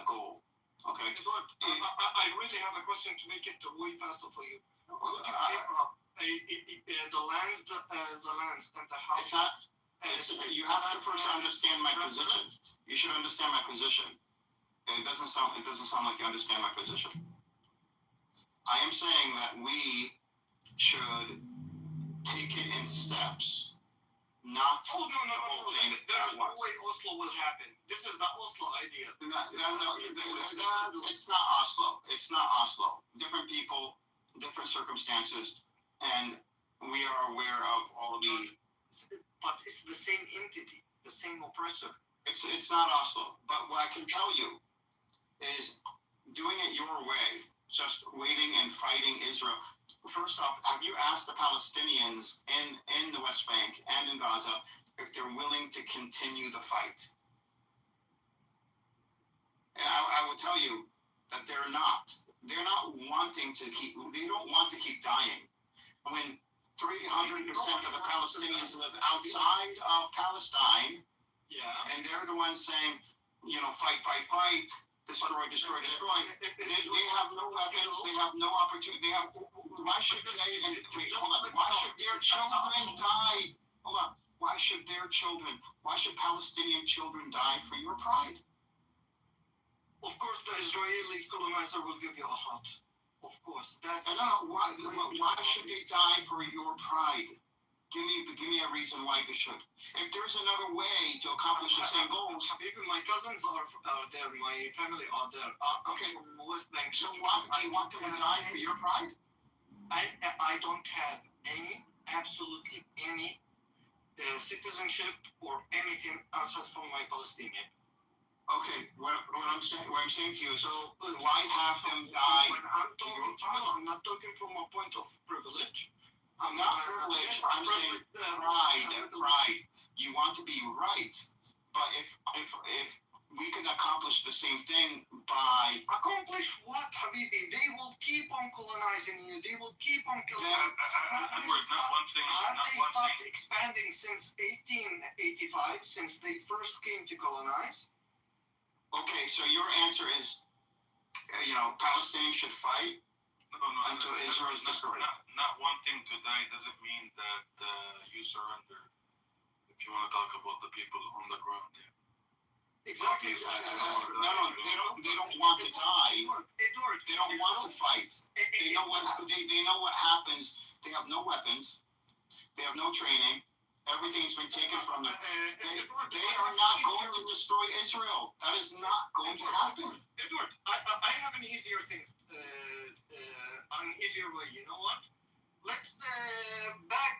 goal? Okay. I really have a question to make it way faster for you. The lands and the houses. You have to first understand my position. You should understand my position. It doesn't sound like you understand my position. I am saying that we should take it in steps, not the whole thing at once. There's no way Oslo will happen. This is the Oslo idea. No, it's not Oslo. It's not Oslo. Different people, different circumstances, and we are aware of all the. But it's the same entity, the same oppressor. It's not Oslo. But what I can tell you is doing it your way, just waiting and fighting Israel. First off, have you asked the Palestinians in the West Bank and in Gaza if they're willing to continue the fight? And I will tell you that they're not. They're not wanting to keep. They don't want to keep dying. When 300% of the Palestinians live outside of Palestine, and they're the ones saying, fight, destroy. They have no weapons. They have no opportunity. Why should their children die? Hold on. Why should Palestinian children die for your pride? Of course, the Israeli colonizer will give you a hot. Of course. Why should they die for your pride? Give me a reason why they should. If there's another way to accomplish the same goals. Maybe my cousins are there. My family are there. Okay. From West Bank. So why do you want them to die for your pride? I don't have absolutely any citizenship or anything outside from my Palestinian. Okay, what I'm saying to you is, why have them die? I'm not talking from a point of privilege. I'm not privileged. I'm saying pride. You want to be right, but if we can accomplish the same thing by accomplish what, Habibi? They will keep on colonizing you. They will keep on killing you. They stopped expanding since 1885, since they first came to colonize. Okay, so your answer is, Palestinians should fight until Israel is destroyed. Not wanting to die doesn't mean that you surrender. If you want to talk about the people on the ground, Exactly. No, they don't want to die. They don't want to fight. They know what happens. They have no weapons. They have no training. Everything's been taken from them. They are not going to destroy Israel. That is not going to happen. Edward, I have an easier thing, an easier way. You know what? Let's back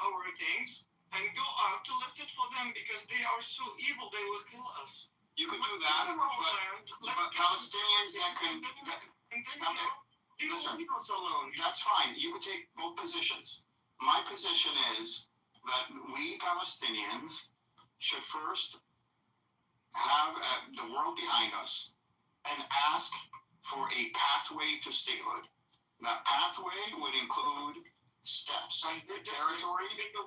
our things and go out to lift it for them because they are so evil. They will kill us. You can do that, but Palestinians that can. Listen, that's fine. You can take both positions. My position is that we Palestinians should first have the world behind us and ask for a pathway to statehood. That pathway would include steps, territory. Did the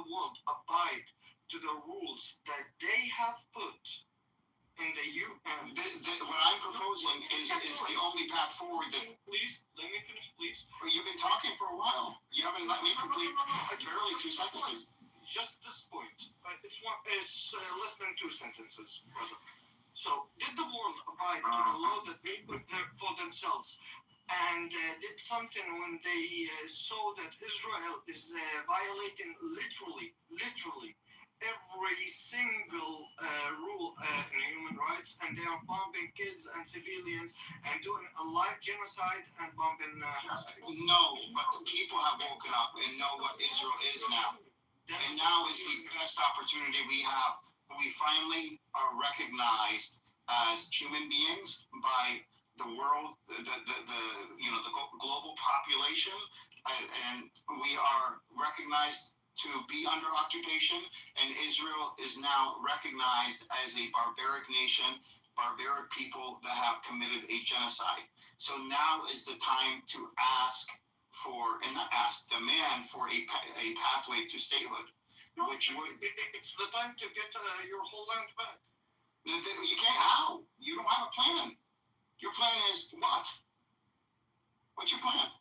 world abide to the rules that they have put path forward that. Please, let me finish, please. Well, you've been talking for a while. You haven't let me complete barely 2 sentences. Just this point. It's less than 2 sentences, brother. So, did the world abide to the law that they put there for themselves? And did something when they saw that Israel is violating literally every single rule in human rights, and they are bombing kids and civilians and doing a live genocide and bombing hospitals? No, but the people have woken up and know what Israel is now. And now is the best opportunity we have. We finally are recognized as human beings by the world, the global population, and we are recognized to be under occupation, and Israel is now recognized as a barbaric nation, barbaric people that have committed a genocide. So now is the time to demand for a pathway to statehood, which would. It's the time to get your whole land back. You can't. How? You don't have a plan. Your plan is what? What's your plan?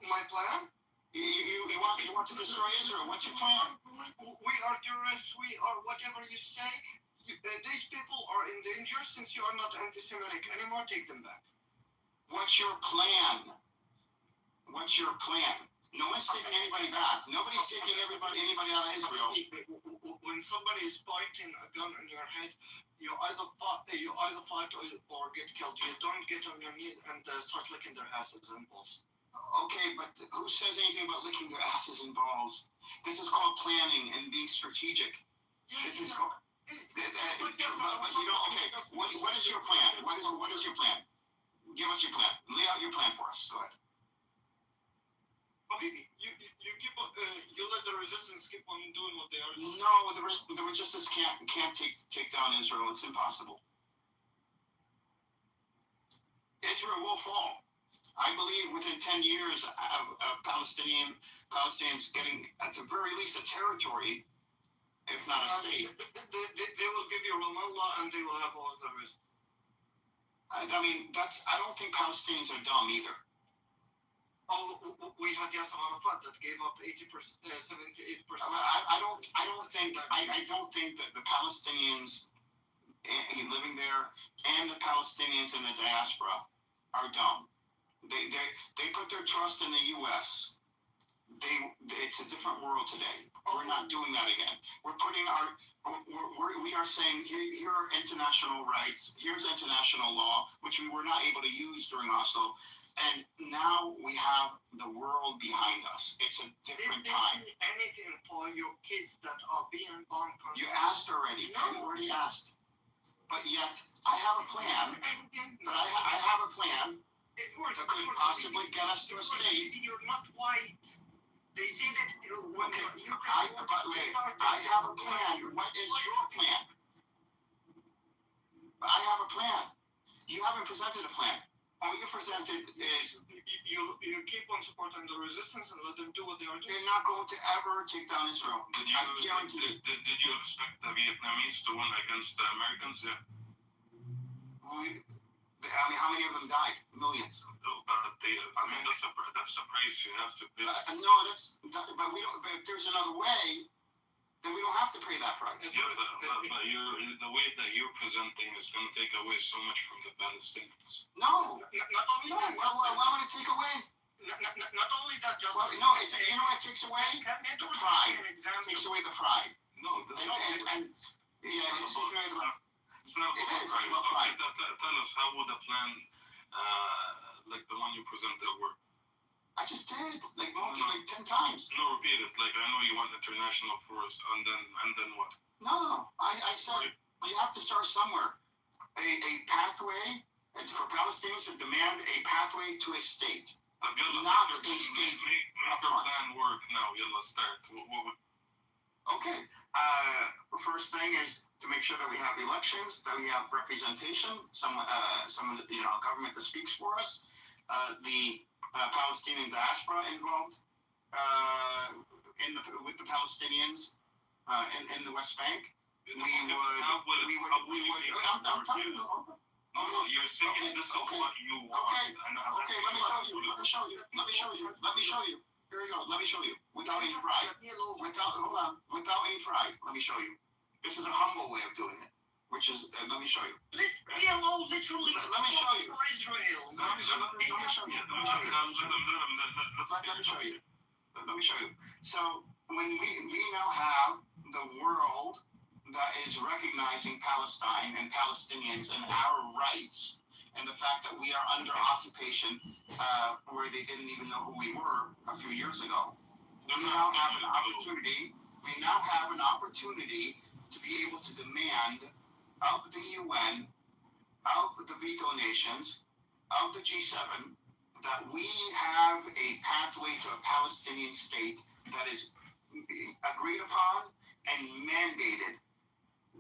My plan? You want to destroy Israel. What's your plan? We are terrorists. We are whatever you say. These people are in danger since you are not anti-Semitic anymore. Take them back. What's your plan? What's your plan? No one's taking anybody back. Nobody's taking anybody out of Israel. When somebody is pointing a gun in your head, you either fight or get killed. You don't get on your knees and start licking their asses and balls. Okay, but who says anything about licking their asses and balls? This is called planning and being strategic. This is called. But you don't. Okay, what is your plan? What is your plan? Give us your plan. Lay out your plan for us. Go ahead. You let the resistance keep on doing what they are doing. No, the resistance can't take down Israel. It's impossible. Israel will fall. I believe within 10 years of Palestinians getting at the very least a territory, if not a state. They will give you Ramallah and they will have all the rest. I don't think Palestinians are dumb either. Oh, we had Yasser Arafat that gave up 78%. I don't think that the Palestinians living there and the Palestinians in the diaspora are dumb. They put their trust in the U.S. It's a different world today. We're not doing that again. We are saying here are international rights. Here's international law, which we were not able to use during Oslo. And now we have the world behind us. It's a different time. Anything for your kids that are being bombed? You asked already. No. You already asked. But yet, I have a plan. But I have a plan that could possibly get us to a state. You're not white. They say that. Okay. I have a plan. What is your plan? I have a plan. You haven't presented a plan. All you presented is you keep on supporting the resistance and let them do what they are doing. They're not going to ever take down Israel. I guarantee you. Did you expect the Vietnamese to win against the Americans? Yeah. How many of them died? Millions. But that's a price you have to pay. But we don't. But if there's another way, then we don't have to pay that price. Yeah, but the way that you're presenting is going to take away so much from the Palestinians. No. Not only that. Why would it take away? Not only that, just. Well, no, you know what it takes away? The pride. It takes away the pride. No, it's not about pride. Tell us, how would a plan like the one you presented work? I just did, like 10 times. No, repeat it. Like, I know you want international force, and then what? No, I said you have to start somewhere. A pathway for Palestinians to demand a pathway to a state, not a state. Make your plan work now. Let's start. What would? Okay. The first thing is to make sure that we have elections, that we have representation, some government that speaks for us. The Palestinian diaspora involved with the Palestinians in the West Bank. I'm No, you're saying this is what you want. Okay. And Okay, let me show you. Here we go. Let me show you. Without any pride. Without any pride. Let me show you. This is a humble way of doing it. Which is, let me show you. PLO literally Let me show you. for Israel. Let me show you. Let me show you. So when we now have the world that is recognizing Palestine and Palestinians and our rights and the fact that we are under occupation where they didn't even know who we were a few years ago. We now have an opportunity to be able to demand of the UN, of the veto nations, of the G7, that we have a pathway to a Palestinian state that is agreed upon and mandated,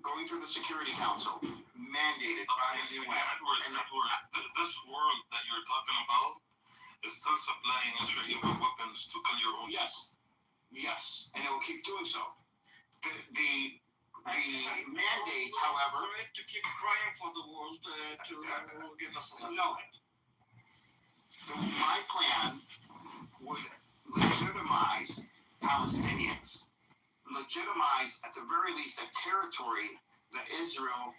going through the Security Council, mandated by the UN. Edward, this world that you're talking about is still supplying Israel with weapons to kill your own. Yes, and it will keep doing so. The mandate, however, to keep crying for the world to give us a no. My plan would legitimize Palestinians, legitimize at the very least a territory that Israel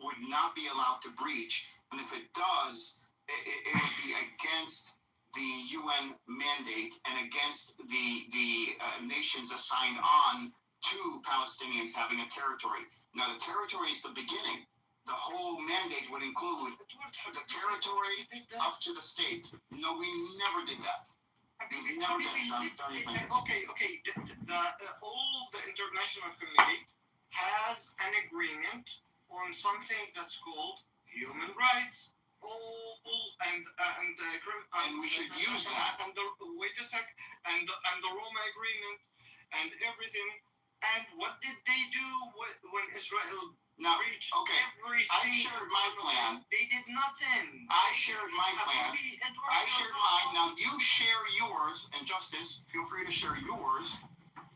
would not be allowed to breach. And if it does, it would be against the UN mandate and against the nations assigned on to Palestinians having a territory. Now, the territory is the beginning. The whole mandate would include the territory up to the state. No, we never did that. We never did that. Okay. All of the international community has an agreement on something that's called human rights. And we should use that. Wait a sec. And the Roma agreement and everything. And what did they do when Israel reached every I shared my plan. They did nothing. I shared my plan. I shared mine. Now you share yours, and Justice, feel free to share yours.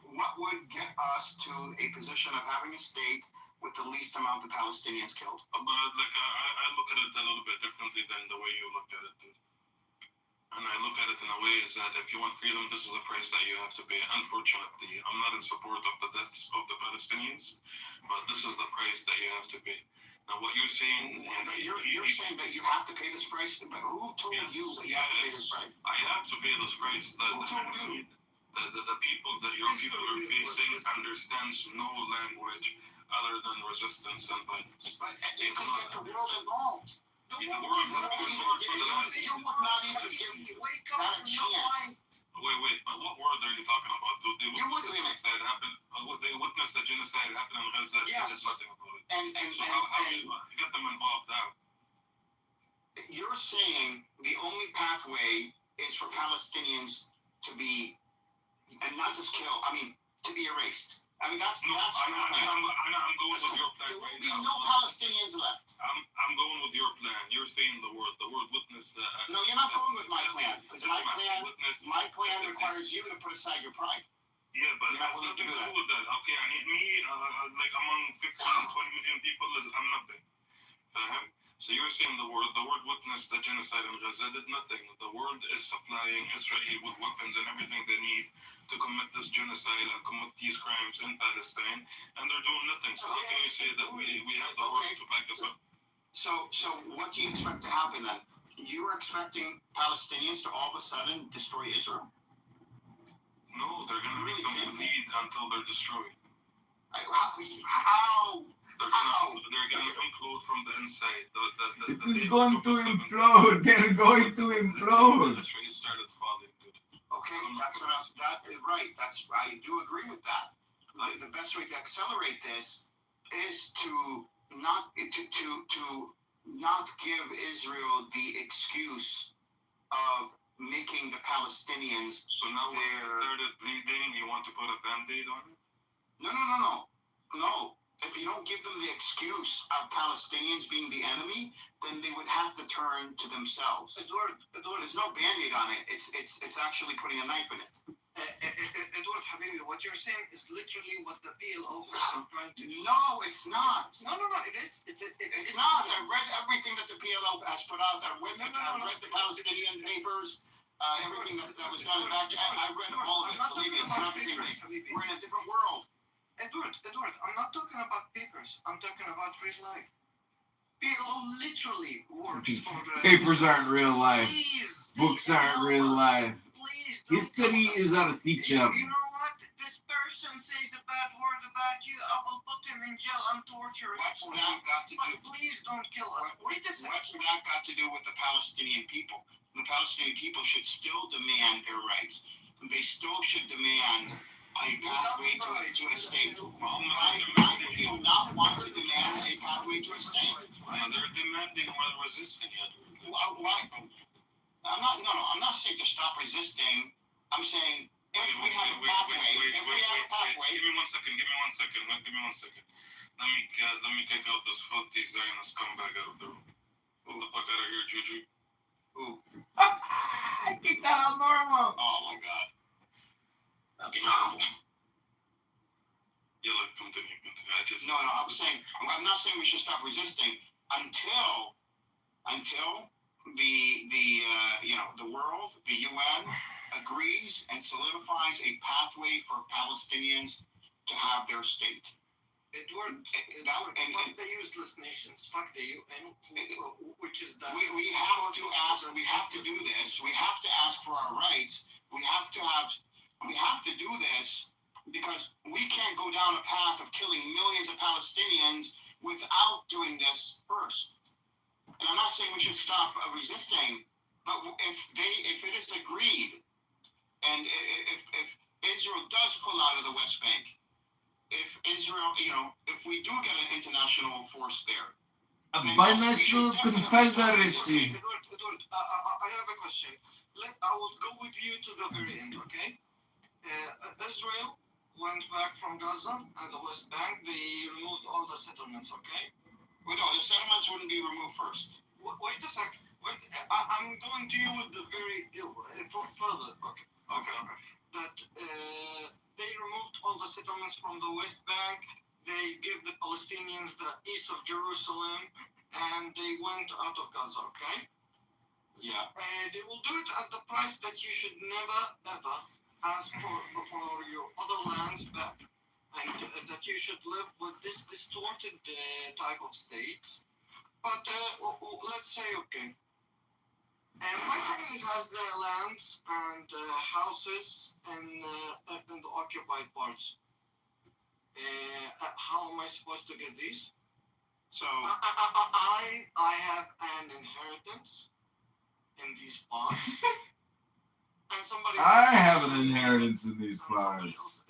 What would get us to a position of having a state with the least amount of Palestinians killed? But I look at it a little bit differently than the way you look at it, dude. And I look at it in a way is that if you want freedom, this is a price that you have to pay. Unfortunately, I'm not in support of the deaths of the Palestinians, but this is the price that you have to pay. Now, what you're saying... You're saying that you have to pay this price? But who told you that you have to pay this price? I have to pay this price. Who told you? The people that your people are facing understands no language other than resistance and violence. But it could get the world involved. You would not even give that a chance. Wait, but what world are you talking about? They witnessed the genocide happen. They witnessed the genocide happen in Gaza. Yes. They did nothing about it. So how do you get them involved now? You're saying the only pathway is for Palestinians to be, and not just kill, to be erased. I'm going with your plan. There will be no Palestinians left. I'm going with your plan. You're saying the word witness. No, you're not going with my plan, because my plan requires you to put aside your pride. Yeah, but it has nothing to do with that. Okay, I need me, among 15, 20 million people, I'm nothing. So you're saying the word witness the genocide in Gaza did nothing. The world is supplying Israel with weapons and everything they need to commit this genocide and commit these crimes in Palestine, and they're doing nothing. So how can you say that we have the world to back us up? So what do you expect to happen then? You are expecting Palestinians to all of a sudden destroy Israel? No, they're going to make them bleed until they're destroyed. How? They're going to implode from the inside. It is going to implode. They're going to implode. Israel started falling. Okay, that is right. I do agree with that. The best way to accelerate this is to not give Israel the excuse of making the Palestinians. So now when they started bleeding, you want to put a band-aid on it? No. If you don't give them the excuse of Palestinians being the enemy, then they would have to turn to themselves. There's no Band-Aid on it. It's actually putting a knife in it. Edward Habibi, what you're saying is literally what the PLO are trying to do. No, it's not. No, it is. It's not. I've read everything that the PLO has put out. I've read the Palestinian papers, everything that was done back. I read all of it. Believe me, it's not the same thing. We're in a different world. Edward, I'm not talking about papers. I'm talking about real life. PLO literally works for... Papers aren't real life. Please, Books aren't real life. History is how to teach them. You know what? This person says a bad word about you, I will put him in jail and torture him. What's that got to do? Please don't kill us. What's that got to do with the Palestinian people? The Palestinian people should still demand their rights. They still should demand a pathway to a state. Why would you not want to demand a pathway to a state? They're demanding while resisting it. Why? I'm not saying to stop resisting. I'm saying if we have a pathway, Give me 1 second. Let me take out this filthy Zionist scumbag out of the room. Get the fuck out of here, Juju. Who? I think that out normal. Oh my God. Yeah, continue. I'm not saying we should stop resisting until the world, the UN, agrees and solidifies a pathway for Palestinians to have their state. Edward, fuck the useless nations. Fuck the UN, which is the... We have to ask. We have to do this. We have to ask for our rights. We have to do this because we can't go down a path of killing millions of Palestinians without doing this first. And I'm not saying we should stop resisting, but if it is agreed, and if Israel does pull out of the West Bank, if Israel, if we do get an international force there, a binational confederacy. Edward, I have a question. I will go with you to the very end, okay? Israel went back from Gaza and the West Bank. They removed all the settlements, okay? Well, no, the settlements wouldn't be removed first. Wait a sec. I'm going to you with the very further. Okay. That they removed all the settlements from the West Bank. They gave the Palestinians the east of Jerusalem, and they went out of Gaza. Okay. Yeah. They will do it at the price that you should never ever ask for your other lands back, and that you should live with this distorted type of states. But let's say, okay, my family has lands and houses in the occupied parts. How am I supposed to get these? So I have an inheritance in these parts. And somebody I have an inheritance in these parts.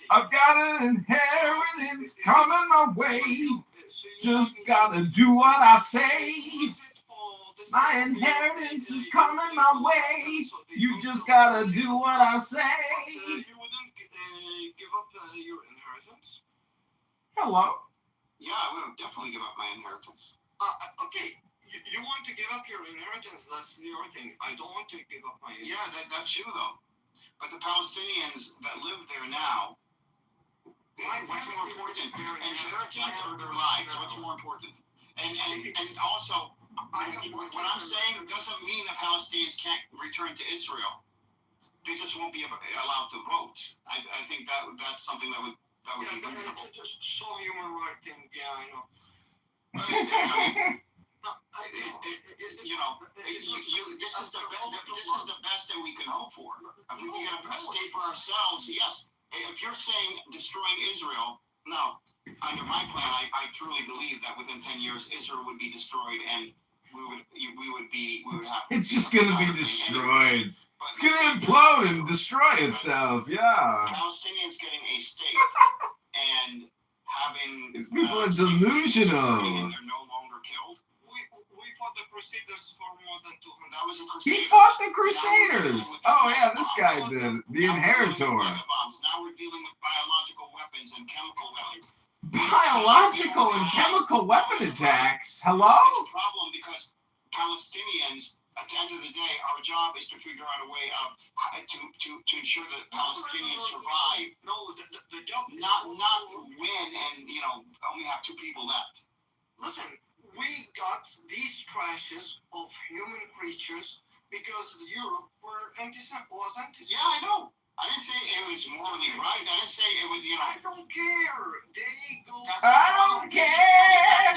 I've got an inheritance coming my way. Just gotta do what I say. My inheritance is coming my way. You just gotta do what I say. You wouldn't give up your inheritance? Hello? Yeah, I would definitely give up my inheritance. Okay. You want to give up your inheritance, that's your thing. I don't want to give up my inheritance. Yeah, that's you, though. But the Palestinians that live there now, what's more important, their inheritance or their lives? What's more important? And also, what I'm saying doesn't mean that Palestinians can't return to Israel. They just won't be allowed to vote. I think that's something that would be reasonable. It's just so human rights thing. Yeah, I know. This is the best that we can hope for. If we can get a state for ourselves, yes. If you're saying destroying Israel, no. Under my plan, I truly believe that within 10 years, Israel would be destroyed, and we would have. It's just gonna be destroyed. It's gonna implode and destroy itself. Yeah. Palestinians getting a state and having these people are delusional. And they're no longer killed. We fought the Crusaders for more than 200. That was the Crusaders. He fought the Crusaders. Oh yeah, this guy did. The Inheritor. Now we're dealing with biological weapons and chemical weapons. Biological and chemical weapon attacks. Hello? It's a problem because Palestinians at the end of the day, our job is to figure out a way of to ensure that Palestinians survive. No, the job is not win and only have 2 people left. Listen, we got these trashes of human creatures because Europe was anti-Semitic. Yeah, I know. I didn't say it was morally right. I didn't say it was, I don't care. They go. I don't care.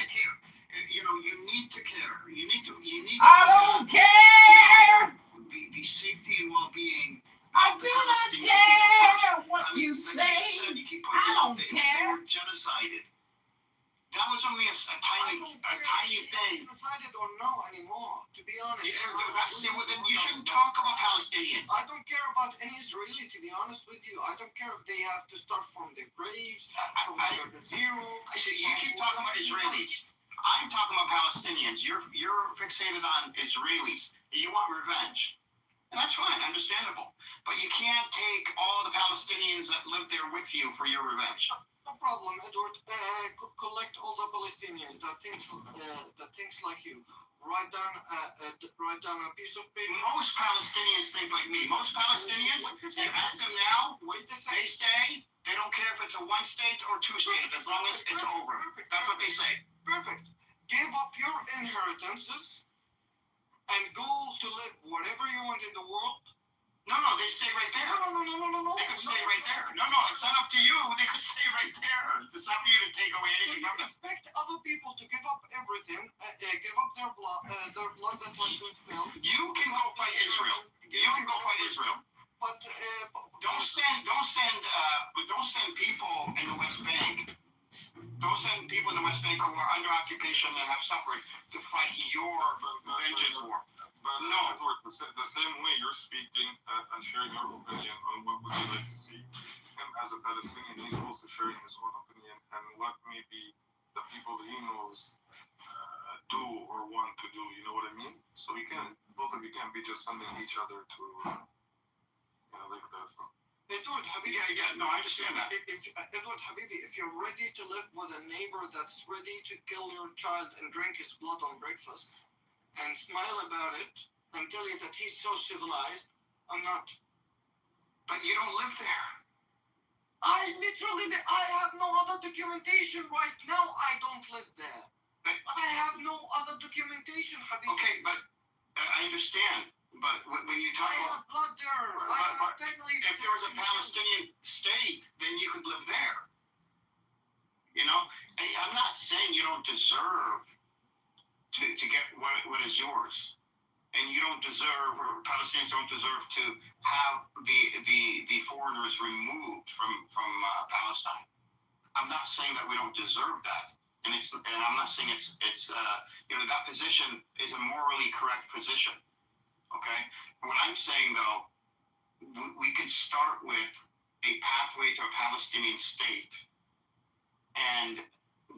You need to care. You need to. I don't care. The safety and well-being. I do not care what you say. I don't care. They were genocided. That was only a tiny thing. Decided or no anymore, to be honest. Then you shouldn't talk about Palestinians. I don't care about any Israeli, to be honest with you. I don't care if they have to start from their graves, from their zero. I said, you keep talking about Israelis. I'm talking about Palestinians. You're fixated on Israelis. You want revenge. And that's fine, understandable. But you can't take all the Palestinians that live there with you for your revenge. No problem, Edward. Collect all the Palestinians that thinks like you. Write down a piece of paper. Most Palestinians think like me. Most Palestinians, you ask them now, they say they don't care if it's a 1 state or 2 states, as long as it's over. That's what they say. Perfect. Give up your inheritances and go to live wherever you want in the world. No, they stay right there. No. They could stay right there. No, it's not up to you. They could stay right there. It's not for you to take away anything from them. Expect other people to give up everything, give up their blood that has been spilled. You can go fight Israel. But don't send people in the West Bank. Don't send people in the West Bank who are under occupation and have suffered to fight your vengeance war. But no, Edward, the same way you're speaking and sharing your opinion on what would you like to see him as a Palestinian, he's also sharing his own opinion and what maybe the people he knows do or want to do. You know what I mean? So both of you can't be just sending each other to, like that. Edward Habibi, no, I understand that. Edward Habibi, if you're ready to live with a neighbor that's ready to kill your child and drink his blood on breakfast, and smile about it and tell you that he's so civilized, I'm not. But you don't live there. I have no other documentation right now. I don't live there. But I have no other documentation, Habibi. Okay, but I understand. But when you talk about blood there, if there was a Palestinian state, then you could live there. I'm not saying you don't deserve to get what is yours, and you don't deserve, or Palestinians don't deserve to have the foreigners removed from Palestine. I'm not saying that we don't deserve that, and I'm not saying it's that position is a morally correct position. Okay, what I'm saying though, we could start with a pathway to a Palestinian state and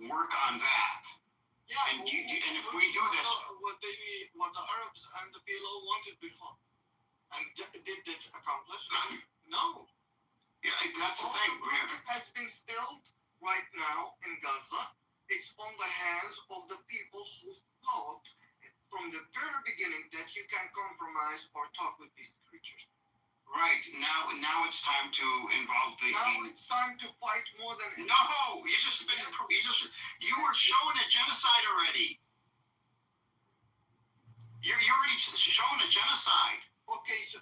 work on that. Yeah, and if we do this, what the Arabs and the PLO wanted before, and did it accomplish? No. Yeah, that's the thing. What has been spilled right now in Gaza, it's on the hands of the people who thought from the very beginning that you can compromise or talk with these creatures. Right. Now it's time to involve Now it's time to fight more than. No, you were showing a genocide already. You're already showing a genocide. Okay, so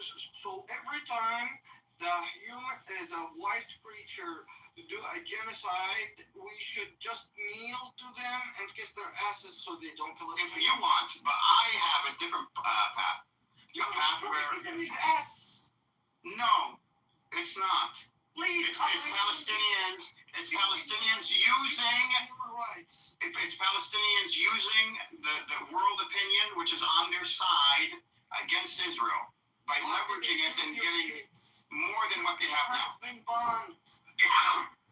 every time the white creature do a genocide, we should just kneel to them and kiss their asses so they don't kill us. If you want, but I have a different path. A path where his ass. No, it's not. Please, it's Palestinians. It's Palestinians using. It's Palestinians using the world opinion, which is on their side, against Israel by leveraging it and getting more than what they have now. Been bombed.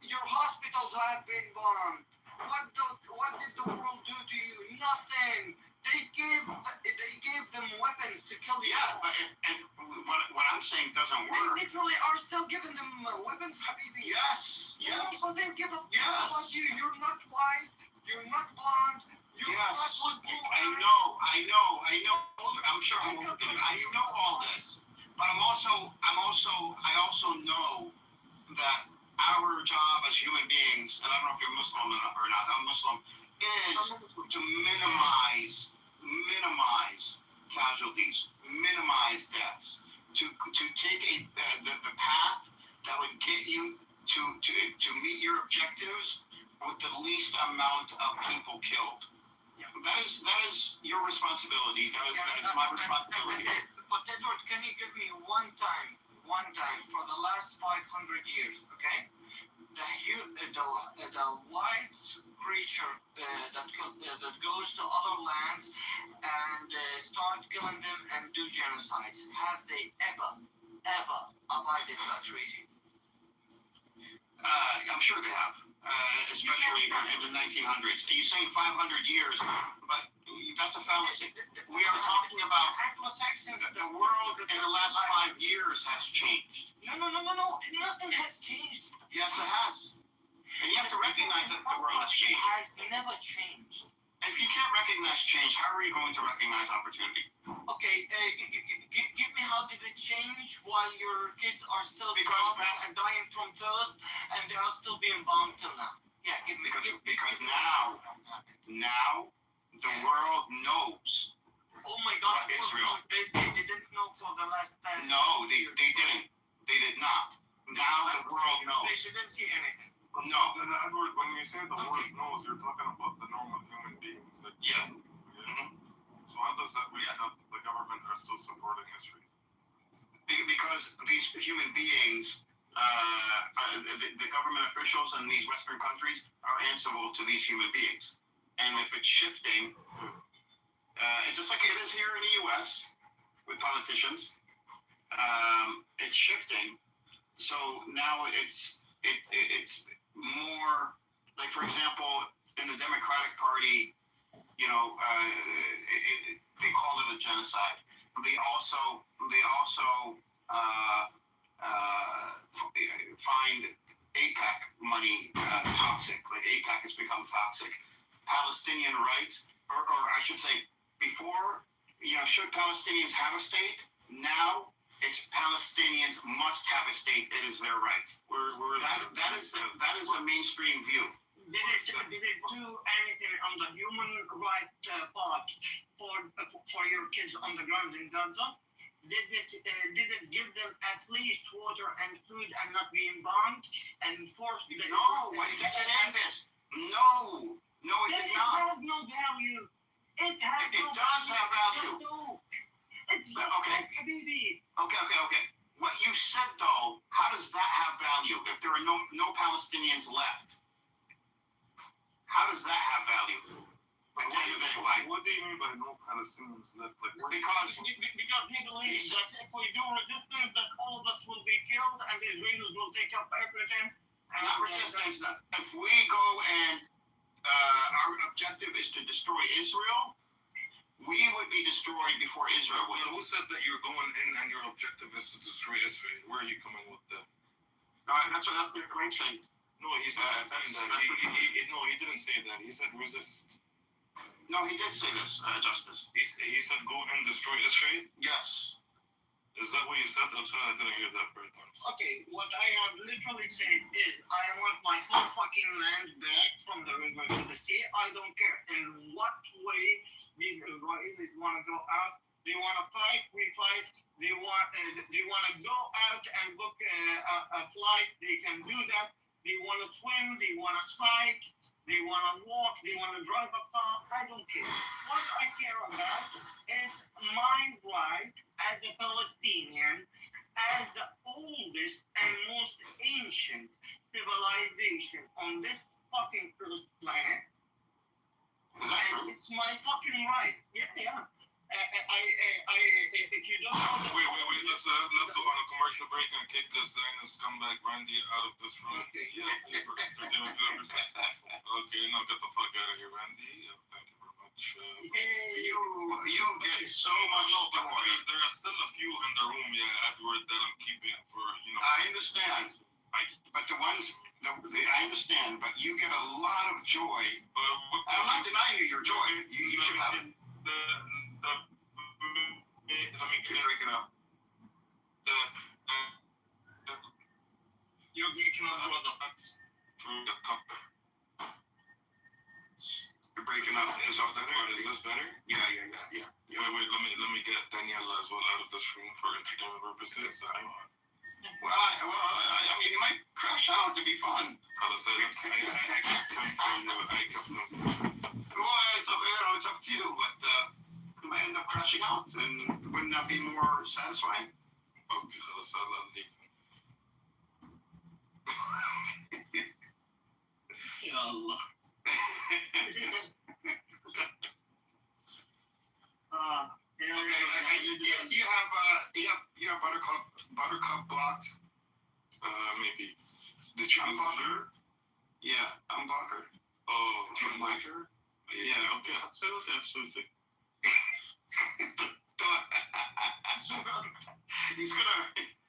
Your hospitals have been bombed. What did the world do to you? Nothing. They gave them weapons to kill you. Yeah, but what I'm saying doesn't work. They literally are still giving them weapons, Habibi. Yes. Because they give up yes. about you. You're not white. You're not blonde. You're not with blue I know. I'm sure. You Muslim or not, I'm Muslim, is to minimize casualties, minimize deaths, to take the path that would get you to meet your objectives with the least amount of people killed. That is your responsibility. That is my responsibility. But Edward, can you give me one time for the last 500 years, okay? The white creature that goes to other lands and start killing them and do genocides. Have they ever abided that treaty? I'm sure they have, especially in the 1900s. You're saying 500 years, but that's a fallacy. We are talking about the world in the last 5 years has changed. No. Nothing has changed. Yes, it has. And you have to recognize that the world has changed. It has never changed. If you can't recognize change, how are you going to recognize opportunity? Okay, give me how did it change while your kids are still and dying from thirst and they are still being bombed till now? Yeah, give me. Because now the world knows. Oh my God, Israel. They didn't know for the last 10 No, they didn't. They did not. Now the world knows. They didn't see anything. No. Then Edward, when you say the world knows, you're talking about the normal human beings. Yeah. So how does that mean that the government are still supporting Israel? Because these human beings, the government officials in these Western countries are answerable to these human beings. And if it's shifting, it's just like it is here in the U.S. with politicians, it's shifting. So now it's more like, for example, in the Democratic Party, they call it a genocide. They also find AIPAC money toxic. Like AIPAC has become toxic. Palestinian rights, or I should say, before, should Palestinians have a state? Now it's Palestinians must have a state. It is their right. That is a mainstream view. Did it do anything on the human right part for your kids on the ground in Gaza? Did it give them at least water and food and not being bombed and forced? No, why did you say this? No, it did not. It has no value. It does have value. It's Okay. What you said, though, how does that have value if there are no Palestinians left? How does that have value? What do you mean by no Palestinians left? Because we believe that if we do resistance, that all of us will be killed and the Israelis will take up everything. Not resistance. If we go and our objective is to destroy Israel, we would be destroyed before Israel would. Who said that you're going in and your objective is to destroy Israel? Where are you coming with that? That's what I'm saying. No, he's not saying that. He didn't say that. He said resist. No, he did say this, Justice. He said go and destroy Israel? Yes. Is that what you said? I'm sorry, I didn't hear that very time. Okay, what I have literally said is I want my whole fucking land back from the river to the sea. I don't care in what way these Israelis want to go out. They want to fight, we fight. They want to go out and book a flight. They can do that. They want to swim. They want to hike. They want to walk. They want to drive a car. I don't care. What I care about is my right as a Palestinian, as the oldest and most ancient civilization on this fucking first planet. And it's my fucking right. Yeah. If you don't know. Wait. Let's go on a commercial break and kick this Zionist scumbag Randy out of this room. Okay. Yeah. Okay, now get the fuck out of here, Randy. Thank you very much. You get so much. No, but there are still a few in the room, Edward, that I'm keeping for, I understand. But the ones, I understand, but you get a lot of joy. I'm not denying you your joy. You should have it. Let me break it up. You're making a brother. breaking up. Is this better? Yeah. Wait, let me get Daniela as well out of this room for entertainment purposes. I mean, it might crash out to be fun. I kept him. Well, it's up to you, but it might end up crashing out, and wouldn't that be more satisfying? Okay, I'll leave. Ya Allah. Do you have Buttercup blocked? Maybe. Did you Unblocker? Yeah, unblocker. Oh, unblocker? Yeah, okay, absolutely.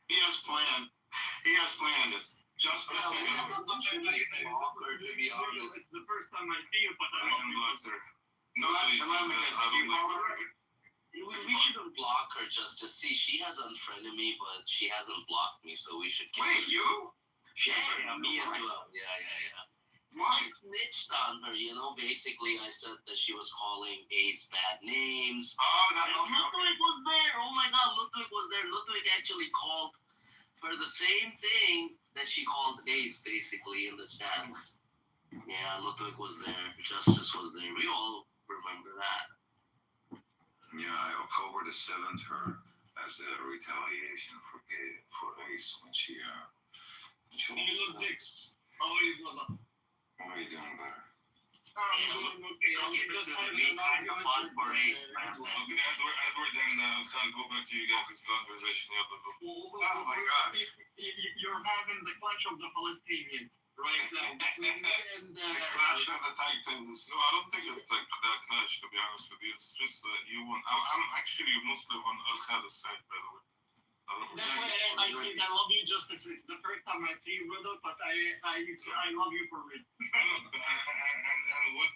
He has planned this. Justice. To be honest. It's the first time I see you, but I unblocked her. We shouldn't block her, Justice. See, she has unfriended me, but she hasn't blocked me, so we should. Wait, you? Yeah, me as well. Yeah. Why? I snitched on her, Basically, I said that she was calling Ace bad names. Oh, that Ludwig was there. Oh my God, Ludwig was there. Ludwig actually called for the same thing that she called Ace, basically, in the chats. Yeah, Ludwig was there. Justice was there. We all remember that. Yeah, October the 7th, her as a retaliation for Ace when she Dix. How are you, brother? How are you doing, better? Okay. Just want to be kind of fun for Ace, man. Okay, Edward and Khan, go back to you guys' conversation. Oh my God. You're having the clash of the Palestinians right now. The clash of the Titans. No, I don't think it's like that clash, to be honest with you. It's just that you want. I'm actually Muslim on Al Khada's side, by the way. That's why I said I love you just as it's the first time I see you, brother, but I love you for real. And what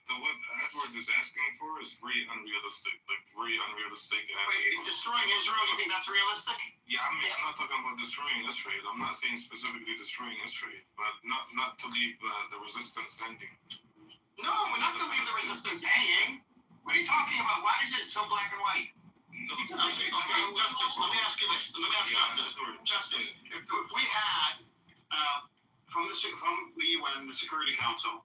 Edward is asking for is very unrealistic. Wait, destroying Israel, you think that's realistic? Yeah, I mean, I'm not talking about destroying Israel. I'm not saying specifically destroying Israel, but not to leave the resistance standing. No, not to leave the resistance hanging. What are you talking about? Why is it so black and white? Okay, Justice, let me ask you this. Justice, if we had, from the UN, the Security Council,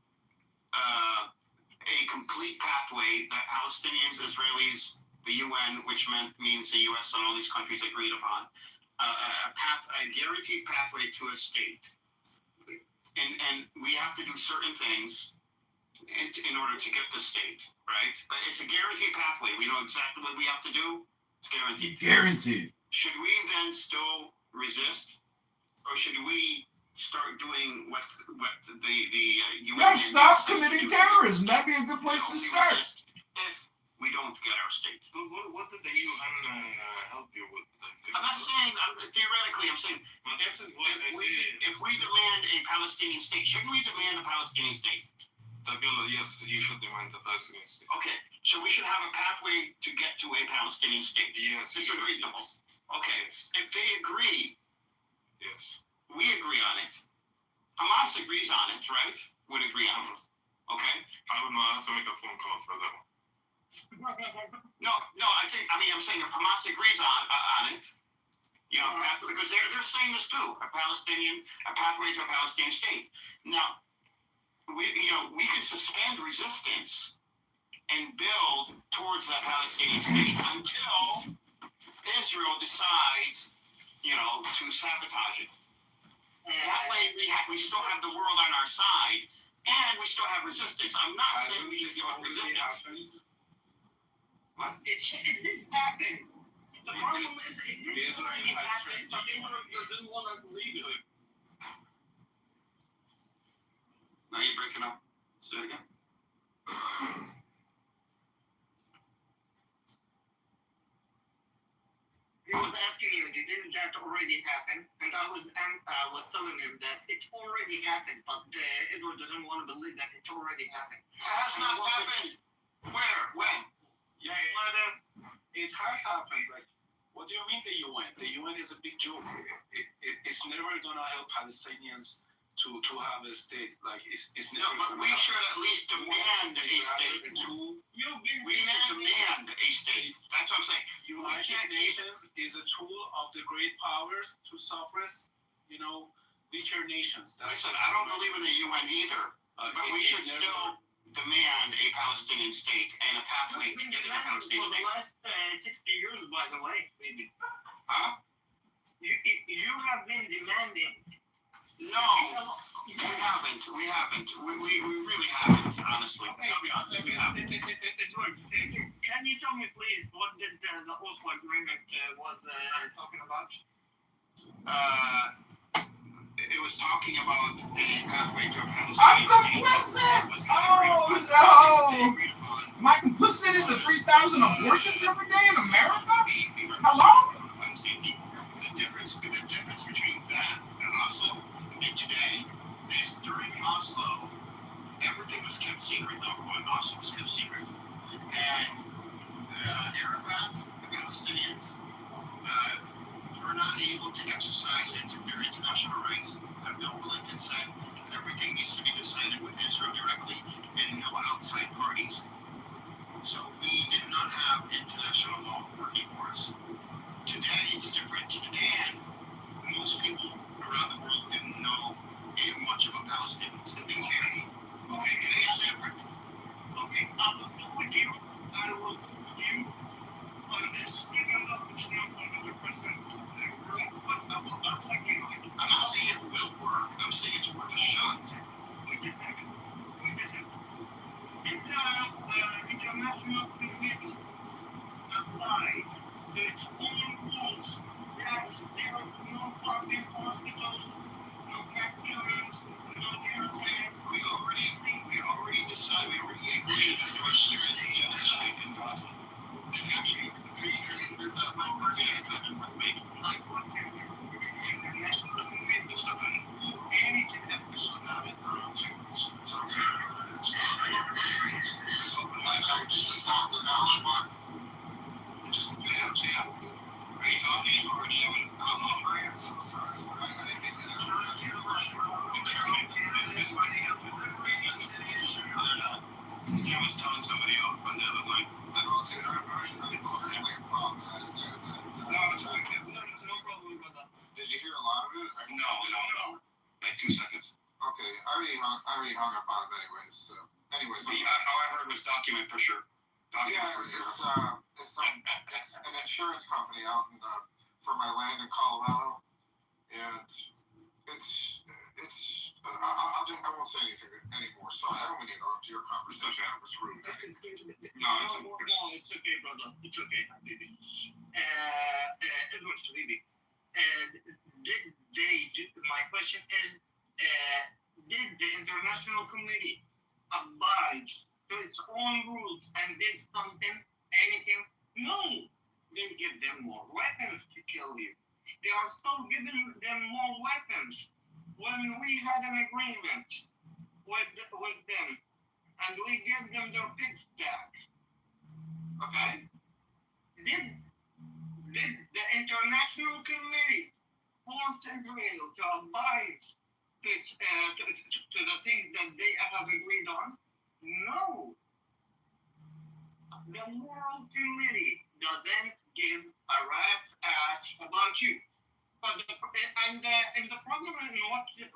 a complete pathway that Palestinians, Israelis, the UN, which means the US and all these countries agreed upon, a guaranteed pathway to a state. And we have to do certain things in order to get the state, right? But it's a guaranteed pathway. We know exactly what we have to do. It's guaranteed. Guaranteed. Should we then still resist, or should we start doing what the UN? Yeah, stop committing terrorism. That'd be a good place to start. If we don't get our state. What did the UN help you with? I'm not saying theoretically. I'm saying if we demand a Palestinian state, shouldn't we demand a Palestinian state? Yes, you should demand a Palestinian state. Okay, so we should have a pathway to get to a Palestinian state. Yes. This is reasonable. Yes. Okay, if they agree, yes, we agree on it. Hamas agrees on it, right? Would agree on it. Okay. I don't know. I have to make a phone call for that one. No. I'm saying if Hamas agrees on it, because they're saying this too, a pathway to a Palestinian state. Now, we can suspend resistance and build towards that Palestinian state until Israel decides, to sabotage it. That way we still have the world on our side, and we still have resistance. I'm not saying we should give up resistance. What? It didn't happen. The problem is it didn't already happen, but Israel doesn't want to believe it. Now you're breaking up. Say it again. He was asking you, didn't that already happen? And I was telling him that it already happened, but Edward doesn't want to believe that it already happened. It has not happened. Where? When? Yeah, it has happened. Like, what do you mean the UN? The UN is a big joke. It's never gonna help Palestinians to have a state. Like, it's never. No, but we should at least demand a state. To That's what I'm saying. United Nations is a tool of the great powers to suppress, weaker nations. Listen, I don't believe in the UN either, but we should still demand a Palestinian state and a pathway to getting a Palestinian state. For the last 60 years, by the way, maybe. Huh? You have been demanding. No, we haven't. We really haven't, honestly. I'll be honest, we haven't. Can you tell me, please, what did the Oslo Agreement was talking about? It was talking about a pathway to a Palestinian I'm state. complicit! Oh no! Am I complicit in the 3,000 abortions every day in America? Hello? The difference between that and Oslo and today is during Oslo, everything was kept secret. Number one, Oslo was kept secret. And Arafat, the Palestinians, were not able to exercise their international rights, have no will and consent. Everything needs to be decided with Israel directly and no outside parties. So we did not have international law working for us. Today it's different, and most people around the world didn't know much about Palestinians. They didn't care. Okay, today it's different. Okay, would you on this, given that it's not 100% I'm not saying it will work. I'm saying it's worth a shot. Wait a second. If the international community applied to its own rules, yes, there are no public hospitals, no factories, no neuroscience. We already decided, we already agreed that there was a genocide in Gaza. And actually, my first answer is that maybe international community anything that goes about it. I was telling somebody else on the other line. Did you hear a lot of it? No. Like 2 seconds. Okay, I already hung up on it anyways. So, anyways, All I heard was document for sure. it's an insurance company out in, for my land in Colorado, and I won't say anything anymore. Sorry, I don't mean to interrupt your conversation. That was rude. No, it's okay, brother. It's okay, baby. Edward, baby. My question is, did the international community abide to its own rules and did anything? No. They give them more weapons to kill you. They are still giving them more weapons. When we had an agreement with them and we give them their pig stack, okay? Did the international community force Israel to abide to the things that they have agreed on? No. The moral committee doesn't give a rat's ass about you. But the problem in what the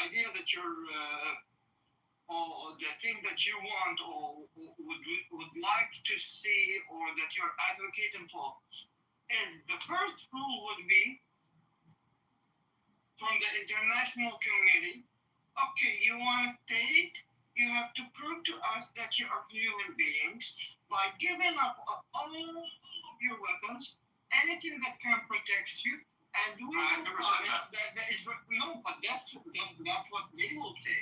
idea that you're or the thing that you want or would like to see or that you're advocating for is the first rule would be from the international community. Okay, you want to take, you have to prove to us that you are human beings by giving up all of your weapons, anything that can protect you, and we will promise that Israel. No, but that's what they will say.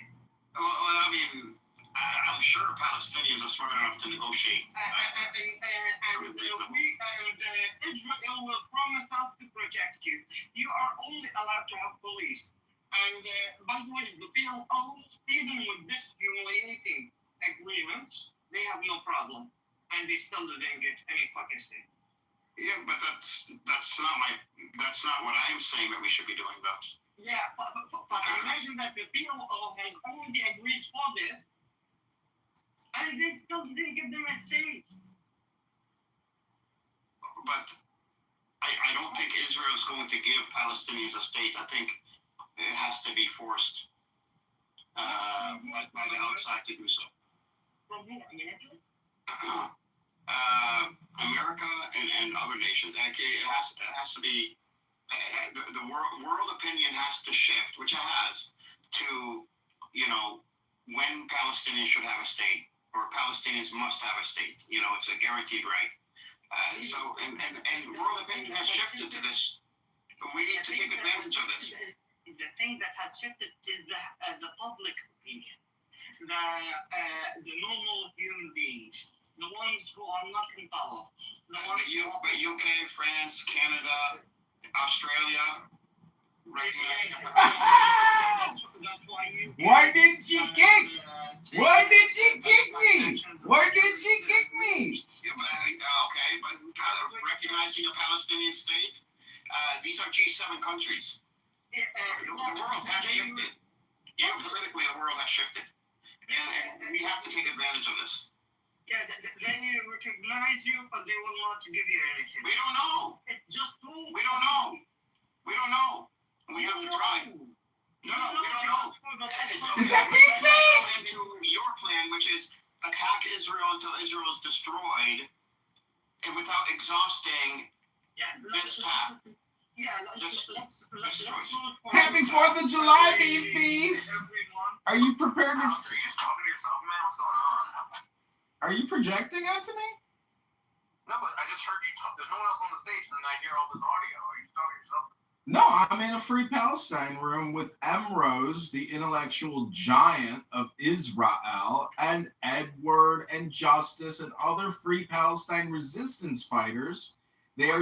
Well, I mean, I'm sure Palestinians are smart enough to negotiate. And Israel will promise us to protect you. You are only allowed to have police. And by the way, the PLO, even with this humiliating agreements, they have no problem, and they still didn't get any fucking state. Yeah, but that's not what I'm saying that we should be doing, though. Yeah, but imagine that the PLO has only agreed for this, and they still didn't give them a state. but I don't think Israel is going to give Palestinians a state. I think it has to be forced by the outside to do so. From who? America and other nations. Like it has to be the world opinion has to shift, which it has, to when Palestinians should have a state or Palestinians must have a state. It's a guaranteed right. And world opinion has shifted to this. We need to take advantage of this. The thing that has shifted is the public opinion. The normal human beings, the ones who are not in power. But UK, France, Canada, Australia. Why did she kick? Why did she kick me? Why did she kick me? Okay, but recognizing a Palestinian state, these are G7 countries. The world has shifted. Geopolitically, the world has shifted. And we have to take advantage of this. Yeah, they recognize you, but they will not give you anything. We don't know. It's just true. We don't know. We don't know. We have to try. No, we don't know. Is that me? Into your plan, which is attack Israel until Israel is destroyed, and without exhausting this path. Happy 4th of July, beef. Are you prepared to? Are you talking to yourself, man? What's going on? Are you projecting onto me? No, but I just heard you talk. There's no one else on the stage, and I hear all this audio. Are you talking to yourself? No, I'm in a Free Palestine room with Rose, the intellectual giant of Israel, and Edward and Justice and other Free Palestine resistance fighters. They are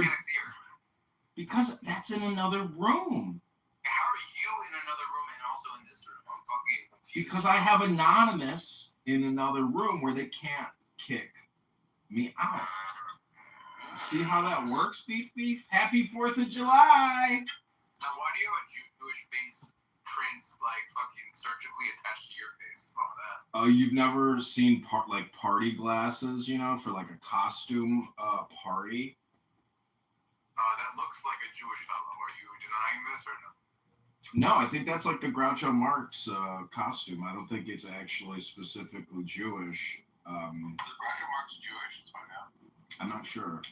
because that's in another room. How are you in another room and also in this room? I'm fucking confused. Because I have Anonymous in another room where they can't kick me out. See how that works, beef? Happy 4th of July! Now, why do you have a Jewish face fucking surgically attached to your face? What's wrong with that? Oh, you've never seen party glasses, for like a costume party? That looks like a Jewish fellow. Are you denying this or no? No, I think that's like the Groucho Marx costume. I don't think it's actually specifically Jewish. Is Groucho Marx Jewish? Let's find out. I'm not sure.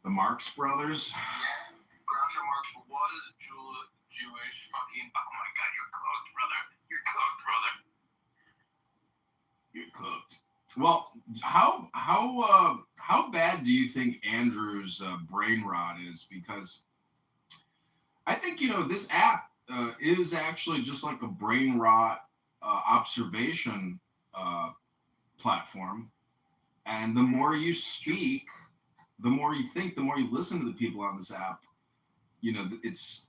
The Marx Brothers? Yeah, Groucho Marx was Jewish. Fucking, oh my God, you're cooked, brother. You're cooked, brother. You're cooked. Well, how bad do you think Andrew's brain rot is? Because I think, this app is actually just like a brain rot observation platform. And the more you speak, the more you think, the more you listen to the people on this app, it's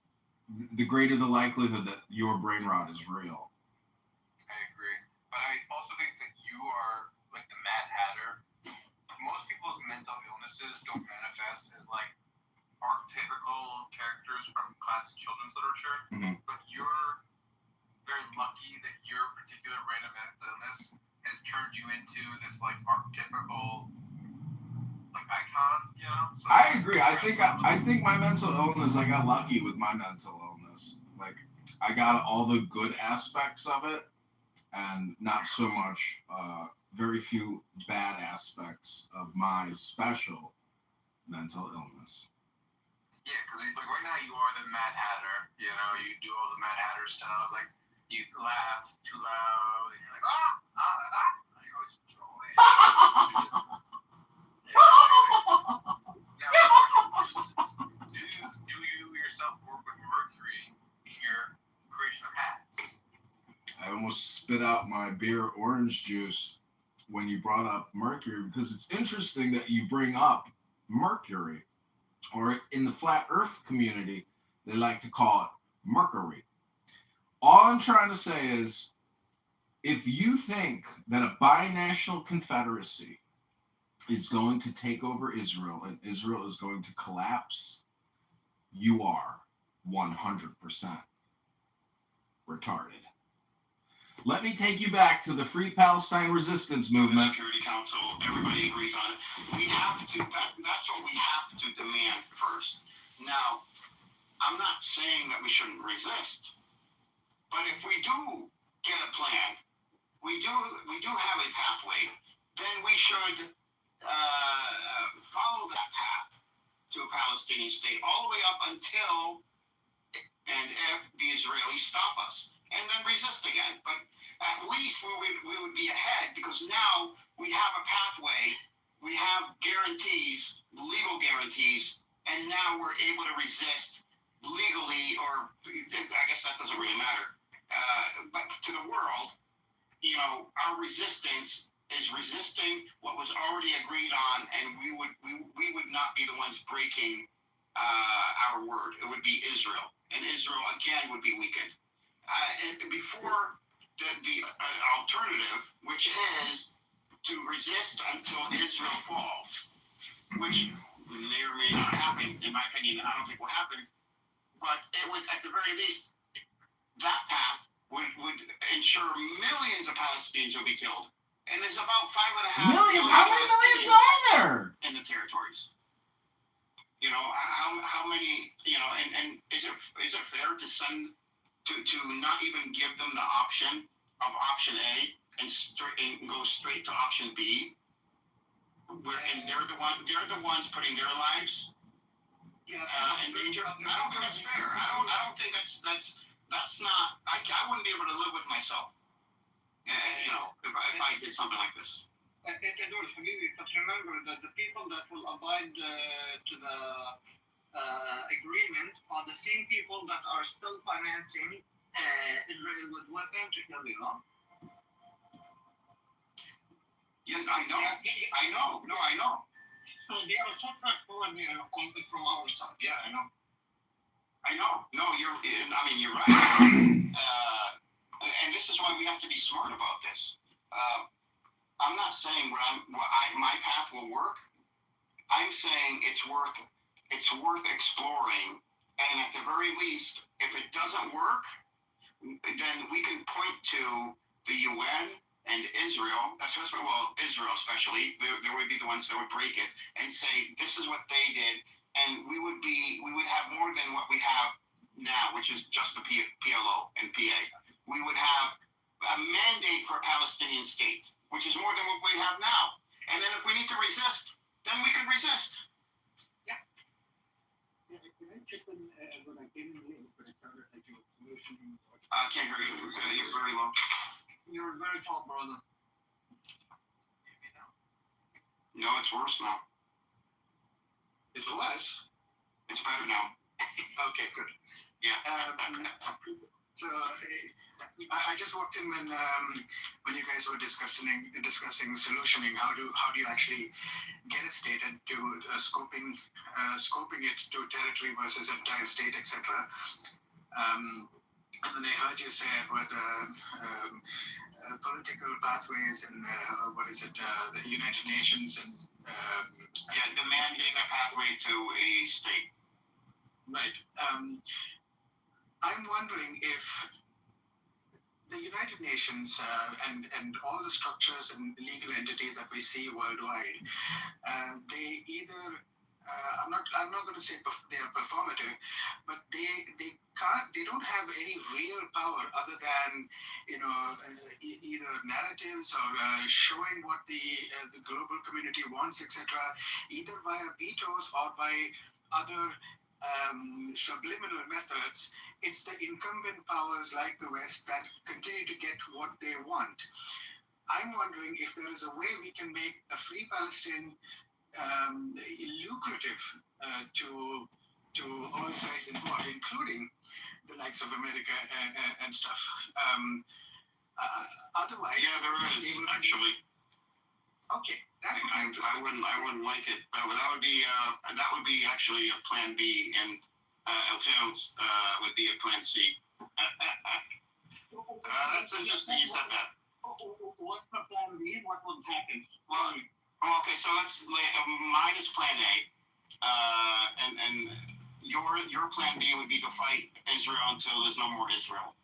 the greater the likelihood that your brain rot is real. I agree. But I also think that you are like the Mad Hatter. Most people's mental illnesses don't manifest as like archetypical characters from classic children's literature. Mm-hmm. But you're very lucky that your particular random mental illness has turned you into this like archetypical icon, So I agree. I think my mental illness, I got lucky with my mental illness. Like I got all the good aspects of it and not so much very few bad aspects of my special mental illness. Yeah, because right now you are the Mad Hatter. You do all the Mad Hatter stuff. Like you laugh too loud, and you're like You always do you yourself work with Mercury in your creation of hats? I almost spit out my beer orange juice when you brought up Mercury, because it's interesting that you bring up Mercury, or in the flat earth community, they like to call it Mercury. All I'm trying to say is, if you think that a binational confederacy is going to take over Israel and Israel is going to collapse, you are 100% retarded. Let me take you back to the Free Palestine Resistance The Movement. Security Council, everybody agrees on it. We have to, that's what we have to demand first. Now, I'm not saying that we shouldn't resist, but if we do get a plan, we do have a pathway, then we should follow that path to a Palestinian state all the way up until and if the Israelis stop us, and then resist again. But at least we would be ahead, because now we have a pathway, we have guarantees, legal guarantees, and now we're able to resist legally, or I guess that doesn't really matter. But to the world, you know, our resistance is resisting what was already agreed on, and we would not be the ones breaking our word. It would be Israel, and Israel again would be weakened. And before the alternative, which is to resist until Israel falls, which may or may not happen. In my opinion, I don't think will happen. But it would, at the very least, that path would ensure millions of Palestinians will be killed. And there's about 5.5 Millions? How many millions are there? In the territories. You know, how many, you know, and is it fair to send, to not even give them the option of option A and go straight to option B? And they're the ones putting their lives in danger. I don't think that's fair. I don't think that's not. I wouldn't be able to live with myself. You know, if I did something like this. But remember that the people that will abide to the agreement are the same people that are still financing Israel with weapons to kill Iran. Yes, I know. No, I know. So they are separate from our side. Yeah, I know. No, you're right. And this is why we have to be smart about this. I'm not saying my path will work. I'm saying it's worth exploring. And at the very least, if it doesn't work, then we can point to the UN and Israel, Israel especially. They would be the ones that would break it and say this is what they did, and we would have more than what we have now, which is just the PLO and PA. We would have a mandate for a Palestinian state, which is more than what we have now. And then if we need to resist, then we can resist. Yeah. Can I check when I came in here, but it sounded like you were solutioning? I can't hear you. You're very low. You're very tall, brother. No, it's worse now. Is it less? It's better now. Okay, good. Yeah. So I just walked in when you guys were discussing solutioning. How do you actually get a state and do scoping it to territory versus entire state, etc. And then I heard you say about political pathways and the United Nations and demanding a pathway to a state. Right. I'm wondering if the United Nations and all the structures and legal entities that we see worldwide, they either I'm not going to say they are performative, but they don't have any real power other than either narratives or showing what the global community wants, etc. Either via vetoes or by other subliminal methods. It's the incumbent powers like the West that continue to get what they want. I'm wondering if there is a way we can make a free Palestine lucrative to all sides involved, including the likes of America and stuff. Otherwise, there is actually. Okay, I wouldn't like it. That would be actually a plan B, and Alphonse would be a plan C. That's interesting. You said that. What's the plan B? What would happen? Well, okay, so let's mine is plan A, and your plan B would be to fight Israel until there's no more Israel.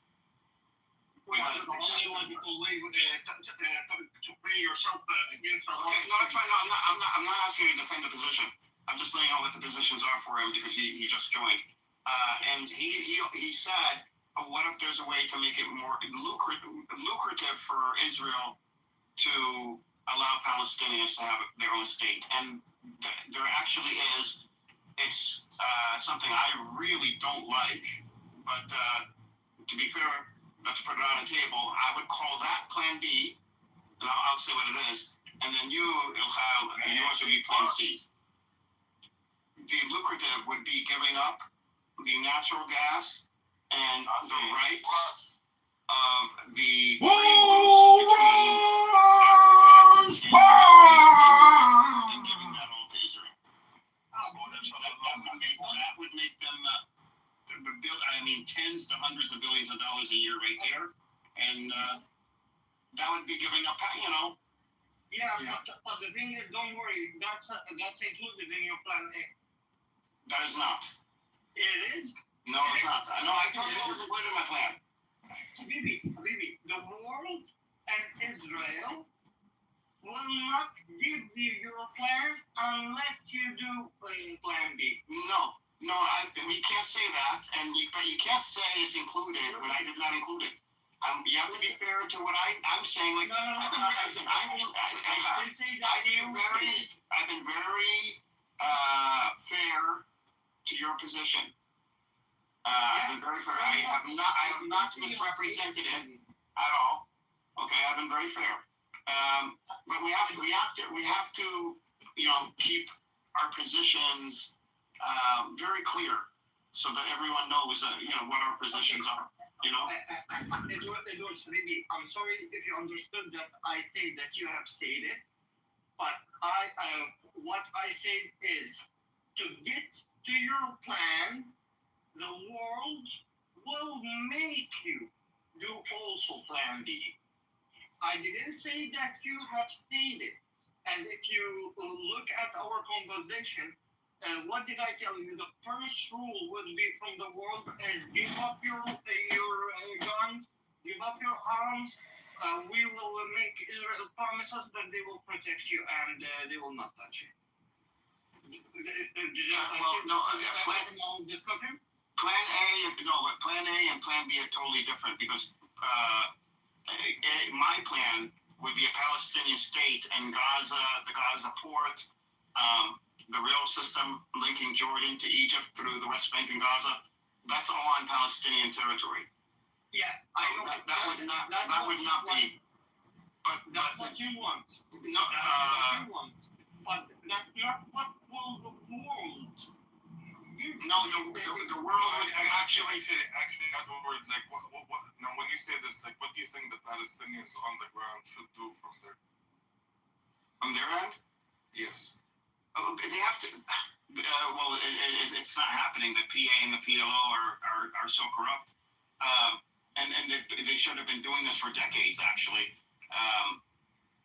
the only one who believe to free yourself against our Okay, no, that's fine. No, I'm not asking you to defend the position. I'm just laying out what the positions are for him because he just joined. And he said, what if there's a way to make it more lucrative for Israel to allow Palestinians to have their own state? And there actually is. It's something I really don't like, but to be fair, let's put it on the table. I would call that Plan B, and I'll say what it is, and then you, Ilham, yours would be Plan C. The lucrative would be giving up the natural gas and the rights of the and giving that all to Israel. That would make them build, tens to hundreds of billions of dollars a year right there. And that would be giving up, Yeah, but the thing is, don't worry, that's included in your Plan A. That is not. It is? No, it's not. No, I told you it was included in my plan. Habibi, the world and Israel will not give you your plans unless you do Plan B. No, we can't say that, but you can't say it's included when I did not include it. You have to be fair to what I'm saying. Like, I've been very fair to your position. I've been very fair. I have not misrepresented it at all. Okay, I've been very fair. But we have to keep our positions very clear so that everyone knows what our positions are. I'm sorry if you understood that I say that you have stated, but what I say is to get to your plan, the world will make you do also Plan B. I didn't say that you have stated, and if you look at our conversation, what did I tell you? The first rule would be from the world: give up your guns, give up your arms. We will make Israel promises that they will protect you and they will not touch you. Plan A and Plan B are totally different because my plan would be a Palestinian state and Gaza, the Gaza port, the rail system linking Jordan to Egypt through the West Bank and Gaza. That's all on Palestinian territory. Yeah, I know. That would not be. But that's what you want. No, that's what you want. But that's not what will the world. No, the world would actually. Actually, in other words, like what? Now, when you say this, like, what do you think the Palestinians on the ground should do from their end? Yes. They have to. It's not happening. The PA and the PLO are so corrupt, and they should have been doing this for decades. Actually,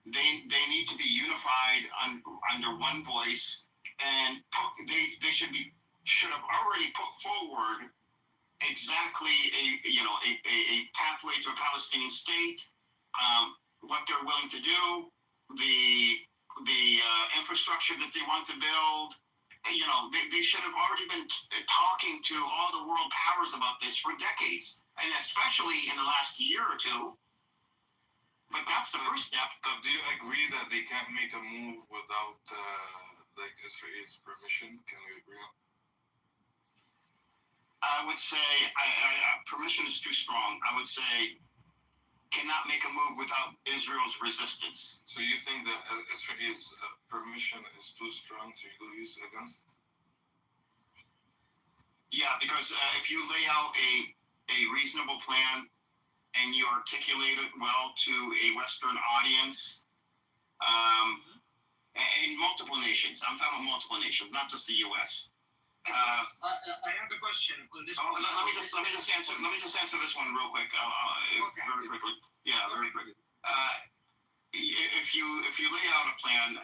they need to be unified under one voice, and they should have already put forward exactly a pathway to a Palestinian state, what they're willing to do, the infrastructure that they want to build. They should have already been talking to all the world powers about this for decades, and especially in the last year or two. But that's the first step. Do you agree that they can't make a move without Israel's permission? Can we agree on? I would say permission is too strong. I would say cannot make a move without Israel's resistance. So you think that Israel's permission is too strong to use against? Yeah, because if you lay out a reasonable plan and you articulate it well to a Western audience, and multiple nations. I'm talking about multiple nations, not just the U.S. I have a question. Let me just answer this one real quick. Very quickly. Yeah, very quickly. If you lay out a plan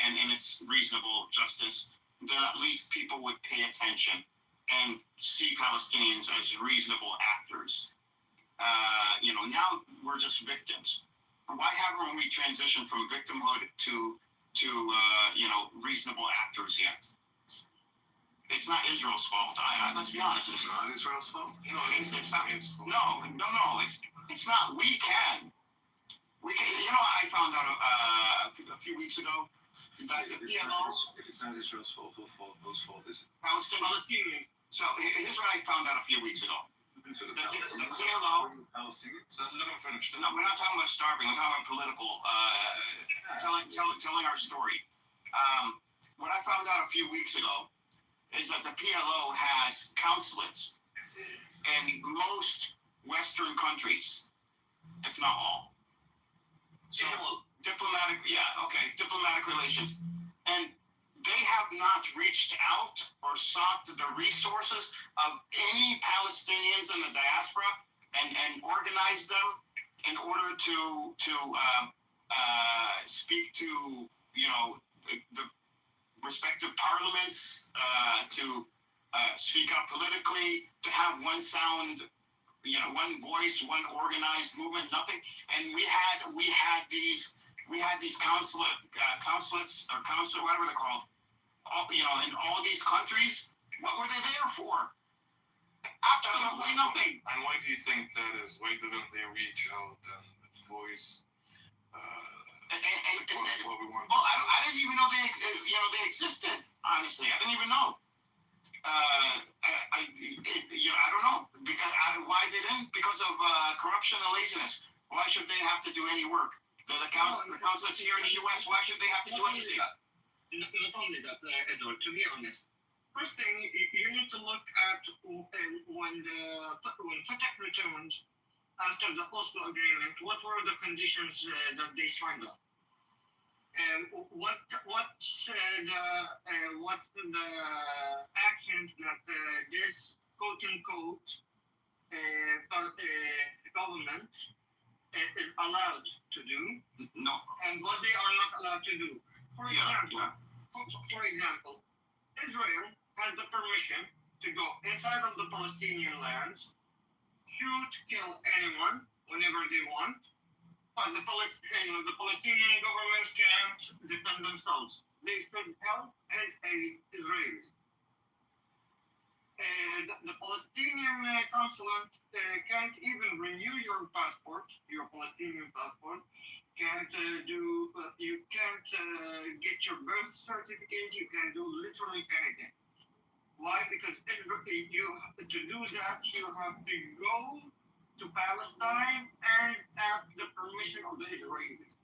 and it's reasonable, Justice, then at least people would pay attention and see Palestinians as reasonable actors. now we're just victims. Why haven't we transitioned from victimhood to reasonable actors yet? It's not Israel's fault. Let's be honest. It's not Israel's fault? No, it's not. No. It's not. We can. I found out a few weeks ago that the PLO. If it's not Israel's fault, whose fault is it? Palestinian. So here's what I found out a few weeks ago. So the PLO. Palestinians? Let him finish. No, we're not talking about starving. We're talking about political. Telling our story. What I found out a few weeks ago is that the PLO has consulates in most Western countries, if not all. So diplomatic relations, and they have not reached out or sought the resources of any Palestinians in the diaspora and organized them in order to speak to the respective parliaments, to speak up politically, to have one sound, one voice, one organized movement. Nothing. And we had these consulates or consulate, whatever they're called, in all these countries. What were they there for? Absolutely nothing. And why do you think that is? Why didn't they reach out and voice what we want? Well, I didn't even know they existed. Honestly, I didn't even know. I don't know. Why they didn't? Because of corruption and laziness. Why should they have to do any work? The consulates here in the U.S. Why should they have to do anything? Not only that, Edward. To be honest, first thing you need to look at when Fatah returned after the Oslo Agreement. What were the conditions that they signed on? What's the actions that this quote unquote government is allowed to do? No. And what they are not allowed to do. For example, Israel has the permission to go inside of the Palestinian lands, shoot, kill anyone whenever they want. But the Palestinian government can't defend themselves. They should help and aid Israelis. The Palestinian consulate can't even renew your passport, your Palestinian passport. You can't get your birth certificate. You can do literally anything. Why? Because to do that, you have to go to Palestine and have the permission of the Israelis.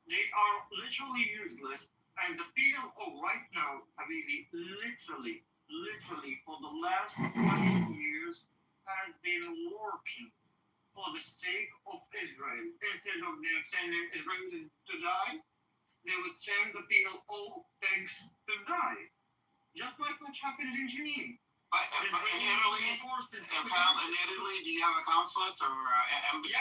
They are literally useless, and the PLO right now, Habibi, literally for the last 20 years has been working for the sake of Israel. Instead of them sending Israelis to die, they would send the PLO pigs to die. Just like what happened in Jenin. In Italy, do you have a consulate or embassy?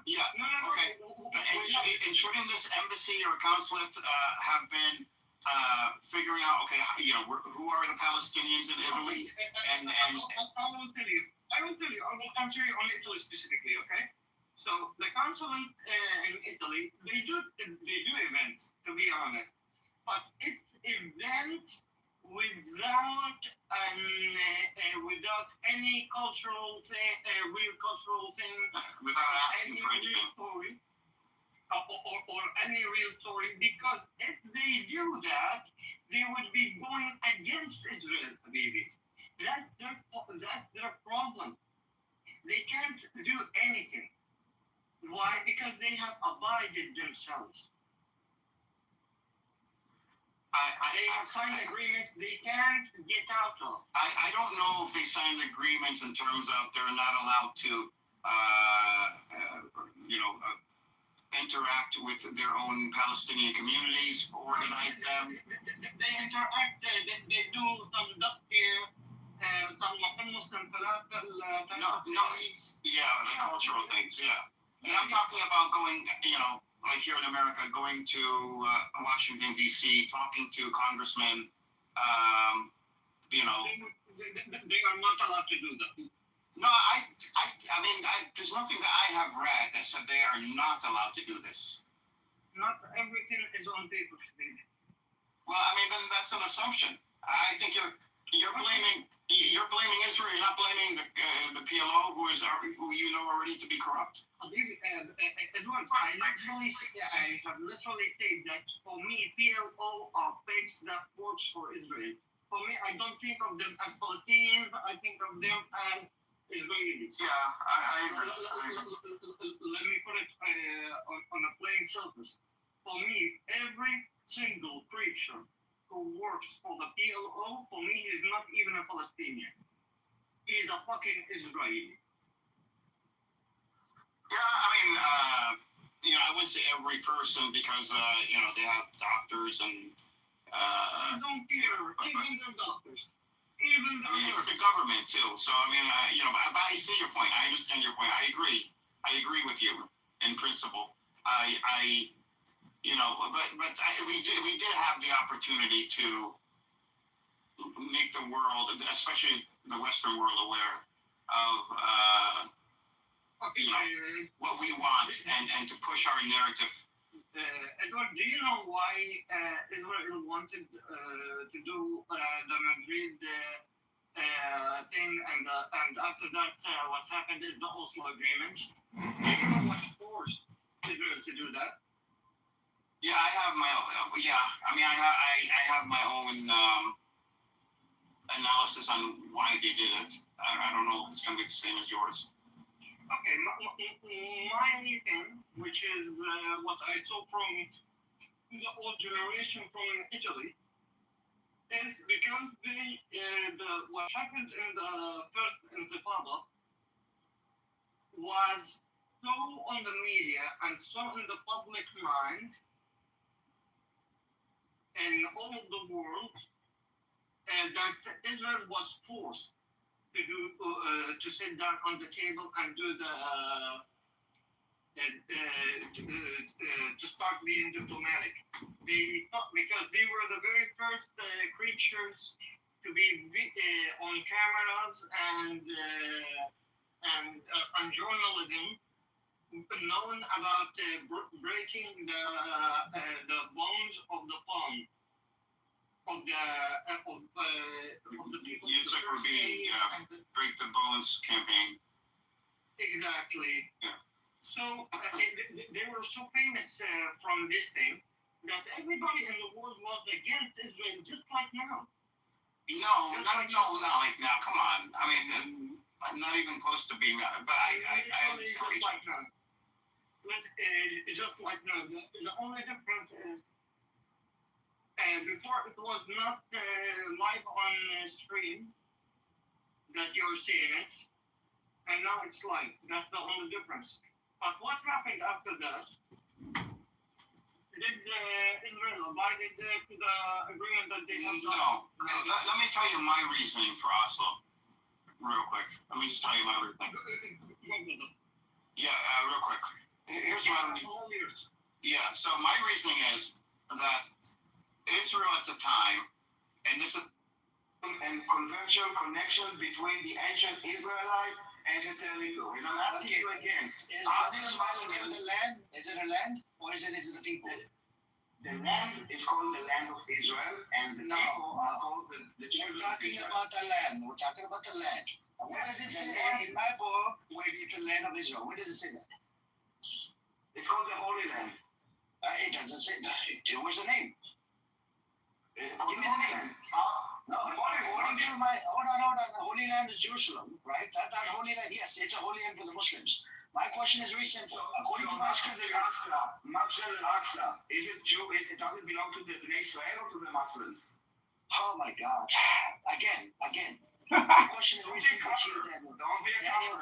Yeah. No. Okay. And shouldn't this embassy or consulate have been figuring out, who are the Palestinians in Italy? And I will tell you. I will answer you on Italy specifically. Okay. So the consulate in Italy, they do events. To be honest, but it's events without any cultural thing, real cultural thing, without asking for real story, or any real story, because if they do that, they would be going against Israel, baby. That's their problem. They can't do anything. Why? Because they have abided themselves. They have signed agreements they can't get out of. I don't know if they signed agreements in terms of they're not allowed to, interact with their own Palestinian communities, organize them. They interact. They do some some Muslim the cultural things. Yeah. And I'm talking about going, like here in America, going to Washington, D.C., talking to congressmen, They are not allowed to do that. No, there's nothing that I have read that said they are not allowed to do this. Not everything is on paper. Well, then that's an assumption. I think you're blaming Israel. You're not blaming the PLO, who you know already to be corrupt. Edward, I have literally said that for me, PLO are fakes that works for Israel. For me, I don't think of them as Palestinians. I think of them as Israelis. Yeah, I agree. Let me put it on a plain surface. For me, every single preacher who works for the PLO, for me, is not even a Palestinian. He's a fucking Israeli. Yeah, I wouldn't say every person because they have doctors and. I don't care. Even the doctors. Even the government too. So but I see your point. I understand your point. I agree. I agree with you in principle. We did have the opportunity to make the world, especially the Western world, aware of what we want and to push our narrative. Edward, do you know why Israel wanted to do the Madrid thing, and after that, what happened is the Oslo Agreement? Do you know what forced Israel to do that? Yeah, I have my own. I have my own analysis on why they did it. I don't know if it's going to be the same as yours. Okay, my thing, which is what I saw from the old generation from Italy, is because what happened in the first Intifada was so on the media and so in the public mind and all of the world that Israel was forced to sit down on the table and do to start being diplomatic. They thought, because they were the very first creatures to be on cameras and on journalism, known about breaking the bones of the palm. Of the people. Yitzhak Rabin, Break the Bones campaign. Exactly. Yeah. So they were so famous from this thing that everybody in the world was against Israel, just like now. No, come on. I'm not even close to being that, but I just like now. Just like now. The only difference is before it was not live on stream that you're seeing it, and now it's live. That's the only difference. But what happened after that? Did Israel abide to the agreement that they have done? No. Let me tell you my reasoning for Oslo, real quick. Let me just tell you my reasoning. Yeah, real quick. Here's my reasoning. Yeah, so my reasoning is that Israel at the time, and this is and conventional connection between the ancient Israelite and the territory. And I'm asking you again, Is it a land or is it the people? The land is called the land of Israel, and the people are called the children of Israel. We're talking about the land. Where does it say in my book where it's the land of Israel? Where does it say that? It's called the Holy Land. It doesn't say that. Where's the name? Give me the name. No, according to my hold on. Holy Land is Jerusalem, right? That Holy Land, yes, it's a Holy Land for the Muslims. My question is very simple. According to my scripture, Masjid al-Aqsa, is it Jew? It doesn't belong to the Bnei Israel or to the Muslims? Oh my God! Again. My question is very simple to you, Daniel. Don't be a Daniel,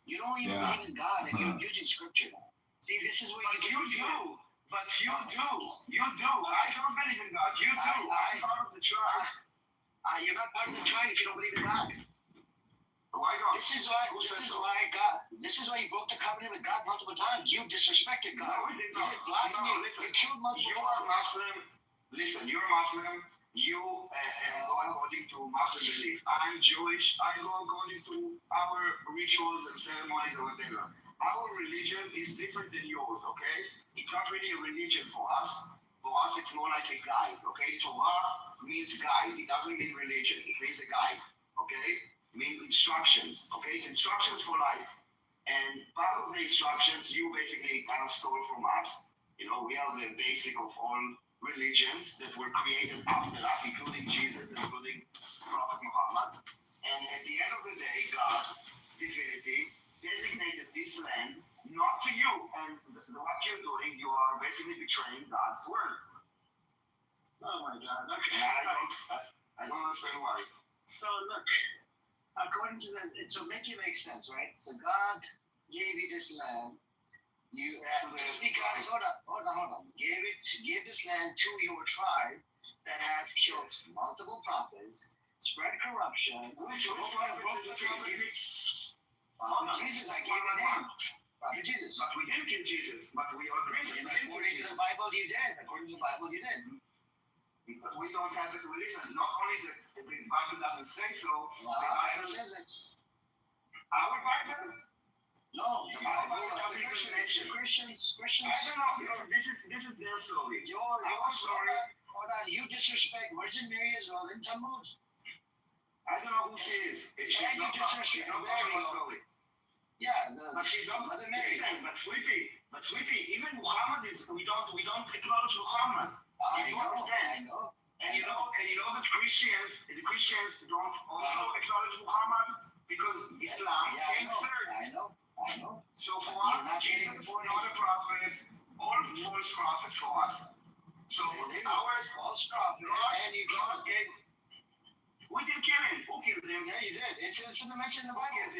you don't even believe in God, and you're using scripture now. See, this is what you do. But you do. I don't believe in God. You do. I'm part of the tribe. You're not part of the tribe if you don't believe in God. Why not? This is why you broke the covenant with God multiple times. You disrespected God. No, we did not. You killed multiple You are Muslim. Listen, you're Muslim. You go according to Muslim belief. I'm Jewish. I go according to our rituals and ceremonies or whatever. Our religion is different than yours, okay? It's not really a religion for us. For us, it's more like a guide, okay? Torah means guide. It doesn't mean religion. It means a guide, okay? It means instructions, okay? It's instructions for life. And part of the instructions you basically kind of stole from us. You know, we are the basic of all religions that were created after us, including Jesus, including Prophet Muhammad. And at the end of the day, God, divinity, designated this land not to you. And what you're doing, you are basically betraying God's word. Oh my God. Okay. I don't understand why. So look, according to so make it make sense, right? So God gave you this land. You just because hold on. Gave this land to your tribe that has killed multiple prophets, spread corruption. Jesus, I gave you name. Prophet Jesus. But we didn't kill Jesus. But we agreed. According to the Bible, you did. According to the Bible, you did. But we don't have it. Listen, not only the Bible doesn't say so. The Bible says it. Our Bible. No, the Bible of the Christians. I don't know. This is their story. Your story. Hold on. You disrespect Virgin Mary as well in Talmud. I don't know who she is. And you disrespect Mary. Yeah, but she don't. Mother Mary. But sweetie, even Muhammad is. We don't acknowledge Muhammad. You understand? I know. And you know that the Christians don't also acknowledge Muhammad because Islam came third. I know. So for us, Jesus is not a prophet. All false prophets for us. So our false prophet, and you God gave. We didn't kill him. Who killed him? Yeah, you did. It's mentioned in the Bible.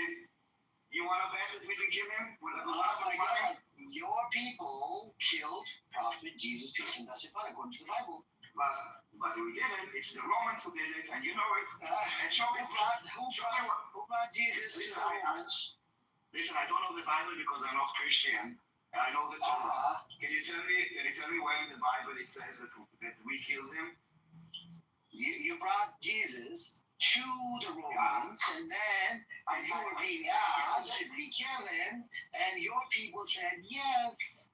You want to bet that we didn't kill him? Oh my God! Your people killed Prophet Jesus, peace and blessing according to the Bible. But we didn't. It's the Romans who did it, and you know it. And show me who brought Jesus to the Romans. Listen, I don't know the Bible because I'm not Christian. I know the Torah. Can you tell me where in the Bible it says that we killed him? You brought Jesus to the Romans, and then you were being asked, should we kill him? And your people said yes.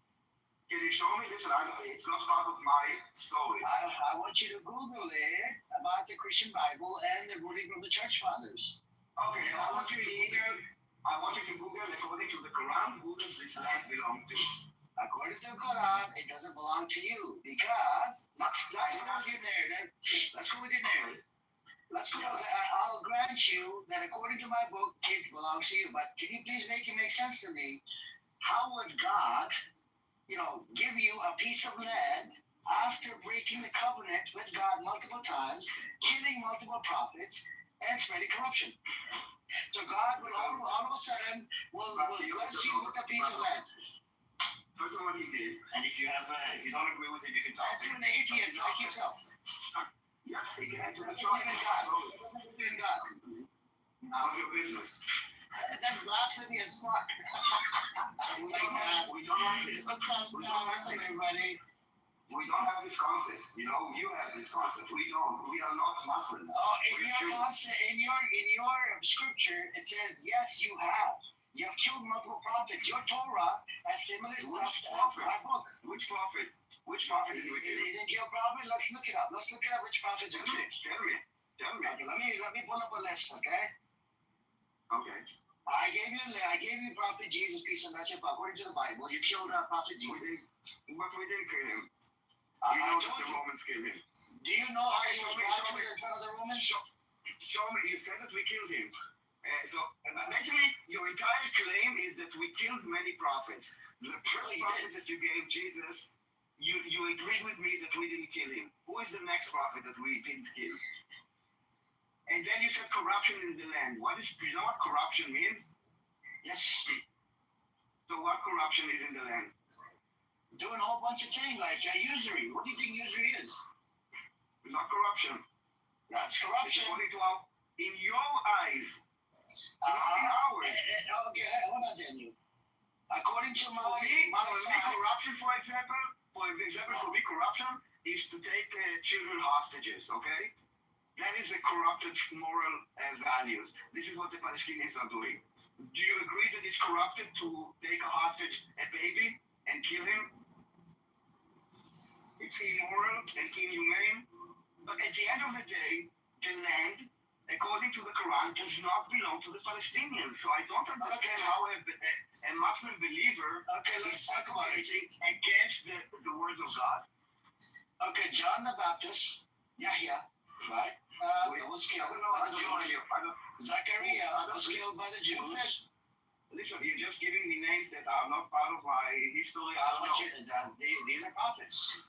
Can you show me? Listen, it's not part of my story. I want you to Google it about the Christian Bible and the ruling of the church fathers. Okay, I want you to Google according to the Quran, who does this land belong to? According to the Quran, it doesn't belong to you because let's go with your narrative. I'll grant you that according to my book, it belongs to you. But can you please make it make sense to me? How would God, give you a piece of land after breaking the covenant with God multiple times, killing multiple prophets, and spreading corruption? So God will all of a sudden will bless you with a piece of land. First of all, he did, and if you don't agree with it, you can talk to an atheist like yourself. Yes, he can. Even God. None of your business. That's blasphemy as fuck. We don't have this. Everybody. We don't have this concept. You have this concept. We don't. We are not Muslims. In your scripture, it says yes, you have. You have killed multiple prophets. Your Torah has similar stuff to my book. Which prophet? Which prophet did we kill? They didn't kill prophet. Let's look it up. Which prophets are killed. Tell me. Okay, let me pull up a list. Okay. Okay. I gave you Prophet Jesus, peace and blessing. According to the Bible, you killed Prophet Jesus. But we didn't kill him. You know that the Romans killed him. Do you know how he was brought to the front of the Romans? Show me. You said that we killed him. So basically, your entire claim is that we killed many prophets. The first prophet that you gave Jesus, you agreed with me that we didn't kill him. Who is the next prophet that we didn't kill? And then you said corruption in the land. Do you know what corruption means? Yes. So what corruption is in the land? Doing a whole bunch of things like usury. What do you think usury is? Not corruption. That's corruption. In your eyes. Not in ours. Okay, hold on, Daniel. According to my corruption, for example, corruption is to take children hostages, okay? That is a corrupted moral values. This is what the Palestinians are doing. Do you agree that it's corrupted to take a hostage a baby and kill him? It's immoral and inhumane. But at the end of the day, the land, according to the Quran, does not belong to the Palestinians. So I don't understand how a Muslim believer is advocating against the words of God. Okay, John the Baptist, Yahya, right? Was killed by the Jews. Zachariah was killed by the Jews. Listen, you're just giving me names that are not part of my history. These are prophets.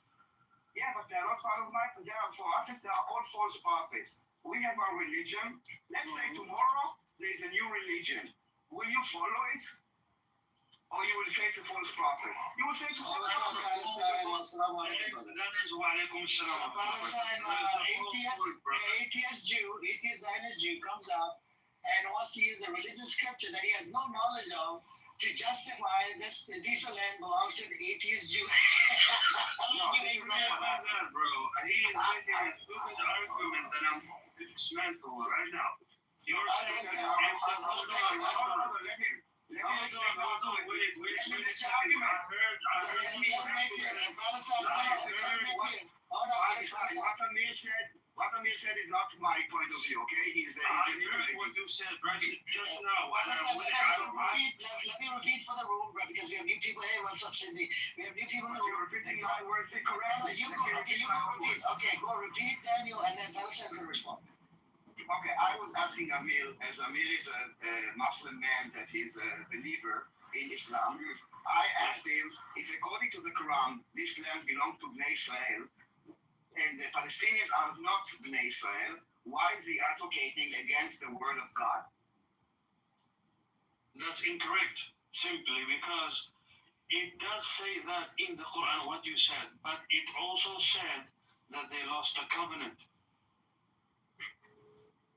Yeah, but they're not part of my. They are for us. They are all false prophets. We have our religion. Let's say tomorrow there is a new religion. Will you follow it? Or you will face a false prophet? You will say to Palestine, atheist Zionist Jew comes out and wants to use a religious scripture that he has no knowledge of to justify this piece of land belongs to the atheist Jew. No, this is not that, bro. He is making a stupid argument that I'm dismantling right now. You're saying that What Amir said is not my point of view, okay? I heard what you said right just now. Let me repeat for the room, bro, because we have new people. Hey, what's up, Cindy? We have new people in the room. You're repeating my words incorrectly. You go repeat. Okay, go repeat, Daniel, and then Palestine will respond. Okay, I was asking Amir, as Amir is a Muslim man that he's a believer in Islam, I asked him if according to the Quran, this land belonged to Bnei Israel, and the Palestinians are not Bnei Israel, why is he advocating against the word of God? That's incorrect, simply because it does say that in the Quran, what you said, but it also said that they lost a covenant.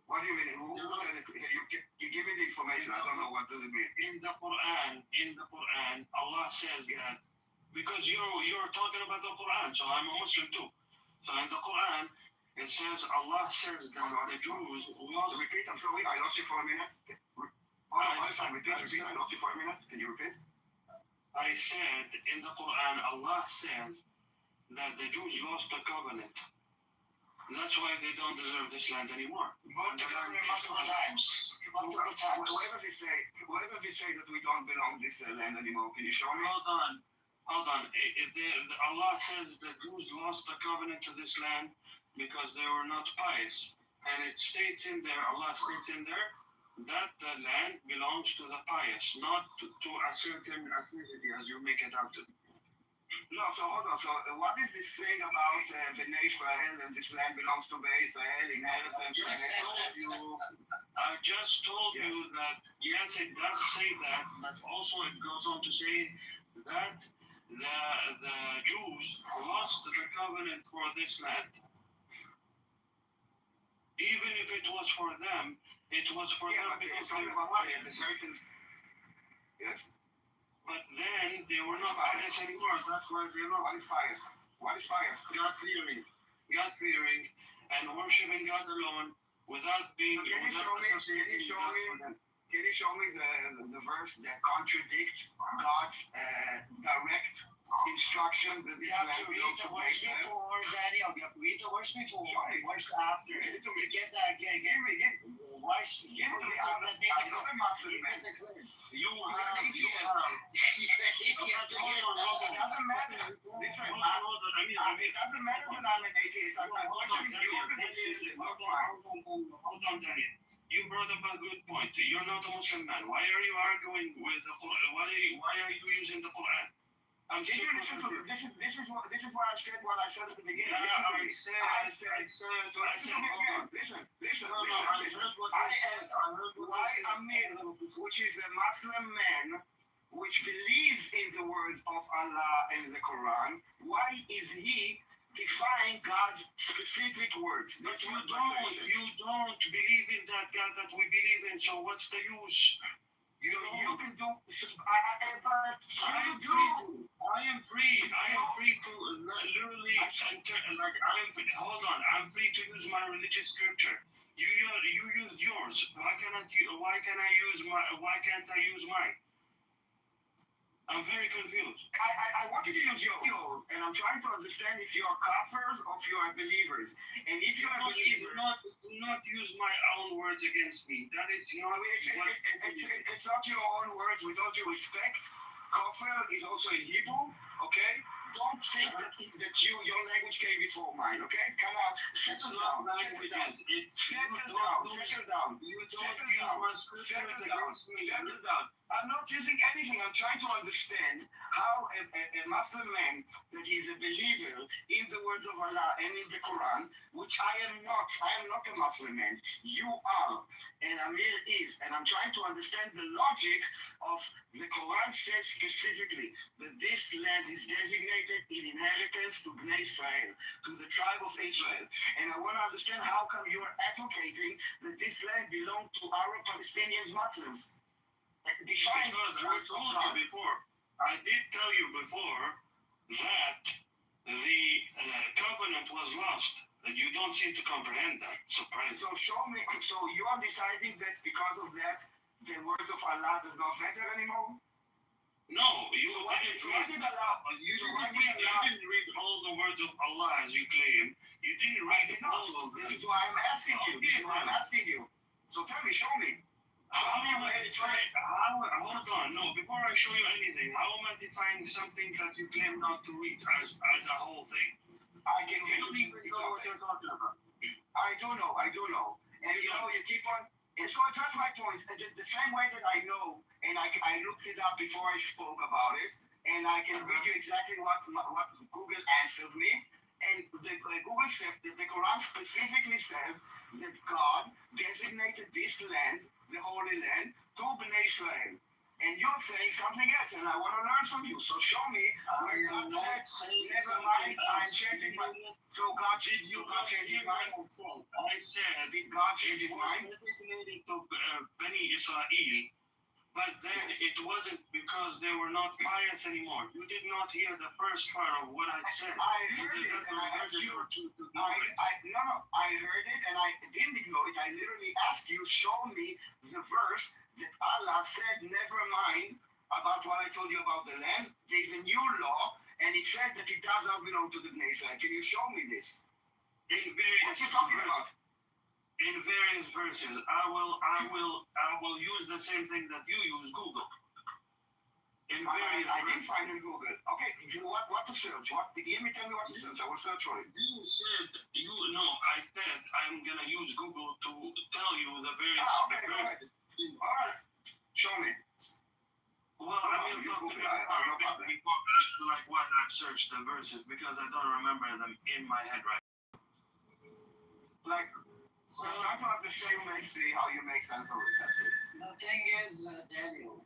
What do you mean? Who said it? You give me the information. I don't know what does it mean. In the Quran, Allah says that because you're talking about the Quran, so I'm a Muslim too. So in the Quran, it says Allah says that the Jews lost. Repeat. I'm sorry, I lost you for a minute. Repeat. I lost you for a minute. Can you repeat? I said in the Quran, Allah says that the Jews lost the covenant. That's why they don't deserve this land anymore. Multiple times. Where does it say that we don't belong this land anymore? Can you show me? Hold on. Allah says the Jews lost the covenant to this land because they were not pious. And it states in there, Allah states in there, that the land belongs to the pious, not to a certain ethnicity as you make it out to be. No, so hold on. So what is this thing about Bnei Israel and this land belongs to Bnei Israel, inheritance? I just told you that, yes, it does say that, but also it goes on to say that the Jews lost the covenant for this land. Even if it was for them, it was for them because they were pious. Yes. But then they were not pious anymore. That's why they lost. What is pious? What is pious? God fearing, and worshiping God alone without being. Can you show me the verse that contradicts God's direct instruction that this land belongs to Daniel, you have to read the verse before, verse after. You get that again. Verse. You have. It doesn't matter that I'm an atheist. I'm worshiping the organization. Hold on, Daniel. You brought up a good point. You're not a Muslim man. Why are you arguing with the Quran? Why are you using the Quran? Did you listen to me? This is what I said. What I said at the beginning. Yeah, listen to me again. Listen. I asked why Amir, which is a Muslim man, which believes in the words of Allah and the Quran, why is he defying God's specific words? But you don't believe in that God that we believe in. So what's the use? You can do. I am free to literally like hold on, I'm free to use my religious scripture. You used yours. Why can't I use mine? I'm very confused. I want you to use yours, and I'm trying to understand if you are kafirs or if you are believers. And if you are a believer, do not use my own words against me. That is not. It's not your own words. With all due respect, kafir is also in Hebrew. Okay. Don't think that your language came before mine, okay? Kind of settle down. I'm not using anything. I'm trying to understand how a Muslim man that is a believer in the words of Allah and in the Quran, which I am not. I am not a Muslim man. You are, and Amir is, and I'm trying to understand the logic of the Quran says specifically that this land is designated in inheritance to Bnei Israel, to the tribe of Israel. And I want to understand how come you are advocating that this land belongs to Arab Palestinians Muslims. Define the words of God. I did tell you before that the covenant was lost. You don't seem to comprehend that. Surprising. So show me. So you are deciding that because of that, the words of Allah does not matter anymore? No, you didn't read all the words of Allah as you claim. You didn't read all of them. This is why I'm asking you. So tell me, show me. Show me where it says. Hold on, no. Before I show you anything, how am I defining something that you claim not to read as a whole thing? I can read it. You know what you're talking about. I do know. And you know, you keep on. And so that's my point. The same way that I know, and I looked it up before I spoke about it, and I can read you exactly what Google answered me. And Google said that the Quran specifically says that God designated this land, the Holy Land, to Bnei Israel. And you're saying something else, and I want to learn from you. So show me where God said, never mind, I'm changing my mind. So God change his mind? I said, did God change his mind? Designated to Bnei Israel, but then it wasn't because they were not pious anymore. You did not hear the first part of what I said. I heard it, and I asked you. I heard it, and I didn't ignore it. I literally asked you, show me the verse that Allah said, never mind about what I told you about the land. There's a new law, and it says that it does not belong to the Bnei Israel. Can you show me this? What you talking about? In various verses, I will use the same thing that you use, Google. I didn't find in Google. Okay, what to search? Give me, tell me what to search. I will search for it. I said I'm gonna use Google to tell you the various. Okay, go ahead. All right, show me. Well, I mean, like what I searched the verses because I don't remember them in my head right. Like, I'm trying to understand how you make sense of it. That's it. The thing is, Daniel.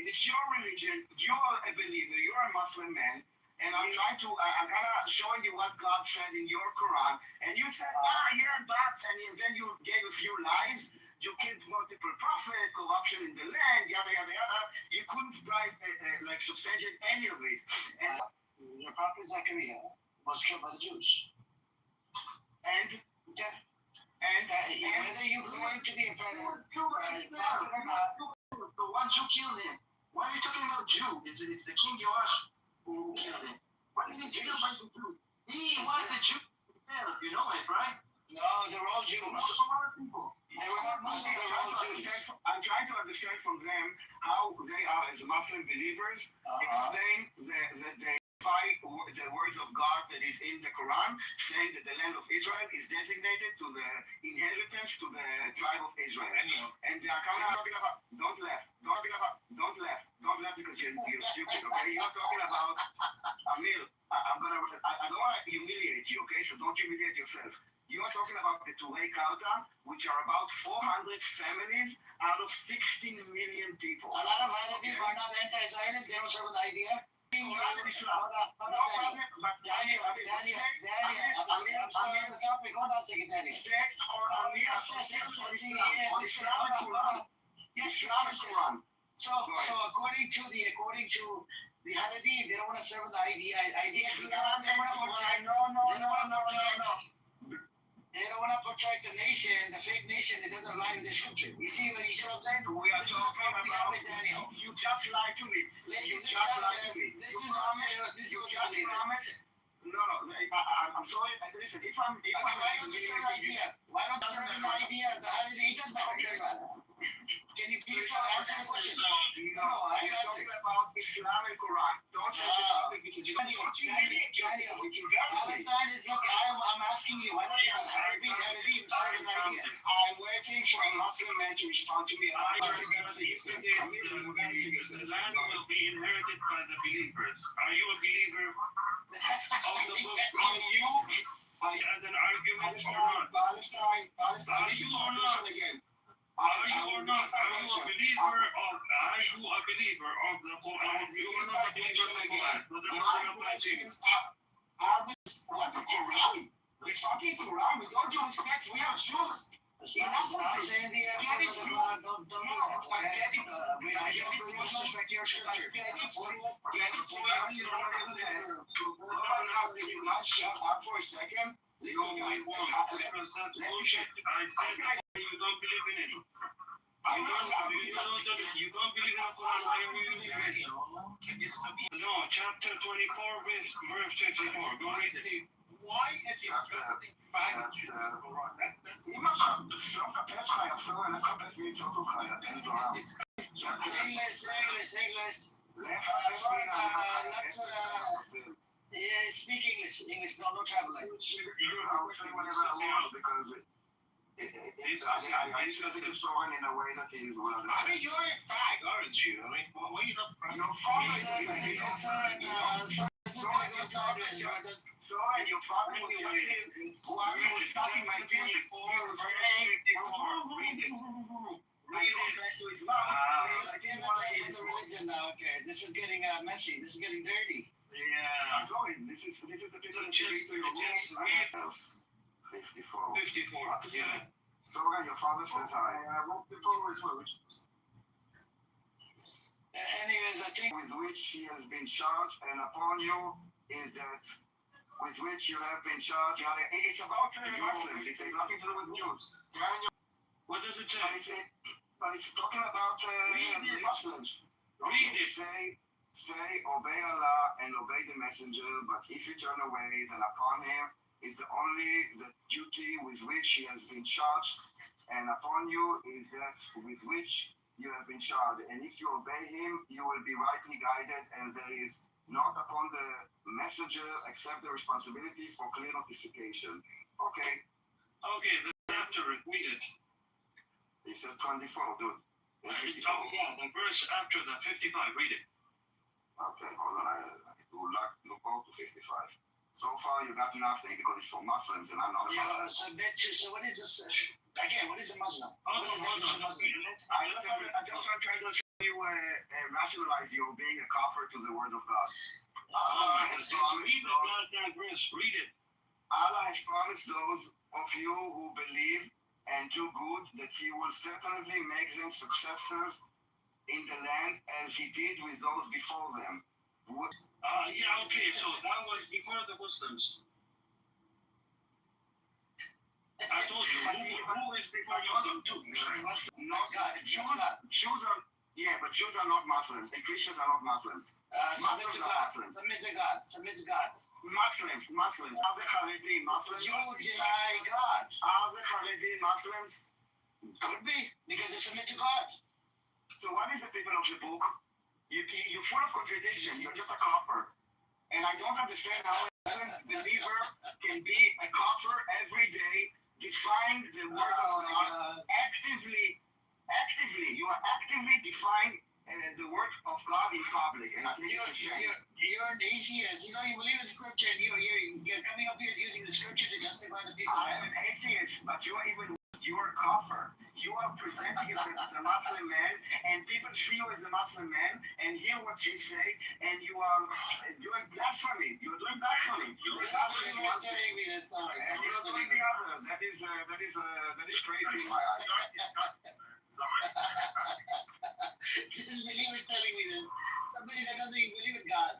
It's your religion. You're a believer. You're a Muslim man. And I'm trying to, I'm kind of showing you what God said in your Quran. And you said, but, and then you gave a few lies. You killed multiple prophets, corruption in the land, yada, yada, yada. You couldn't substantiate any of it. And your prophet Zechariah was killed by the Jews. And whether you claim to be a prophet or not, but once you killed him, why are you talking about Jew? It's the King Yoash who killed him. Why did he kill the Jew? He was the Jew. You know it, right? No, they're all Jews. They were not Muslims. I'm trying to understand from them how they are as Muslim believers. Explain the words of God that is in the Quran, saying that the land of Israel is designated to the inheritance to the tribe of Israel. And they are kind of talking about, don't laugh because you're stupid, okay? You're talking about, Amir, I don't want to humiliate you, okay? So don't humiliate yourself. You are talking about the Turei Karta, which are about 400 families out of 16 million people. A lot of Hanafi are not anti-Zionist. They don't serve with the idea. No problem, but Daniel, I'm the topic. Hold on a second, Danny. So according to The Haredi, they don't want to serve the idea. Islam, They want to protect. no. They don't want to protect the nation, the fake nation that doesn't align with the scripture. You see what I'm saying? We are talking about Daniel. You just lied to me. You just lied to me. This You is promised. You just promised. No. I'm sorry. Listen, if I'm why don't you serve the idea? Why don't you serve the idea? The Haredi, it doesn't matter. Can you please answer the question? No, we are talking about Islam and Quran. Don't change the topic because you're teaching me. Palestine is look. I'm asking you. Why don't you Haredi serve an idea? I'm waiting for a Muslim man to respond to me. The land will be inherited by the believers. Are you a believer of the book? Are you As an argument or not? Palestine. This is my question again. Are you or not? Are you a believer of the Quran? You are not a believer of the Quran. So then we're not fighting. What the Quran? We're talking Quran. With all due respect, we are Jews. Shut up for a second. No, I won't. Because that's bullshit. I said that you don't believe in it. You don't believe in the Quran. Why are you using it? No, chapter 24, verse 54. Go read it. Why is it English. Speak English. No travel language. I will say whatever I want because I speak the story in a way that he is well understood. I mean, you're a fag, aren't you? I mean, why are you not proud? Your father your father was talking my kid. Okay, this is getting messy. This is getting dirty. Yeah. Sorry, this is the people that you Just to your room. 54. 54. Yeah. So your father says hi. Anyways, I think with which he has been charged, and upon you is that with which you have been charged. It's about Muslims. It has nothing to do with news. What does it say? But it's talking about Muslims. Okay, say, obey Allah and obey the messenger, but if you turn away, then upon him is the duty with which he has been charged, and upon you is that with which you have been charged. And if you obey him, you will be rightly guided, and there is not upon the messenger except the responsibility for clear notification. Okay. Okay, then after it, read it. He said 24, dude. Oh, yeah, the verse after the 55, read it. Okay, hold on. I look out to 55. So far, you got nothing because it's for Muslims, and I'm not a Muslim. So what is this? Again, what is a Muslim? I'm just trying to show you rationalize you being a kafir to the word of God. Allah has promised those. Read it. Allah has promised those of you who believe and do good that He will certainly make them successors in the land as He did with those before them. Yeah, okay, so that was before the Muslims. I told you, who is before Muslims? Jews are not Muslims, and Christians are not Muslims. Muslims are Muslims. Submit to God. Muslims. Are the Haredi Muslims? You deny God. Are the Haredi Muslims? Could be, because they submit to God. So what is the people of the book? You're full of contradiction. You're just a kafir. And I don't understand how a believer can be a kafir every day, defying the word of God, actively, you are actively defying the word of God in public. And I think it's a shame. You're an atheist. You don't even believe in scripture. And you're coming up here using the scripture to justify the piece of I'm an atheist, but you're a kafir. You are presenting yourself as a Muslim man, and people see you as a Muslim man and hear what you say, and you are doing blasphemy. You're doing blasphemy. You're saying me this. And you're doing the other. That is crazy in my eyes. This believer's telling me this. somebody that doesn't even believe in God.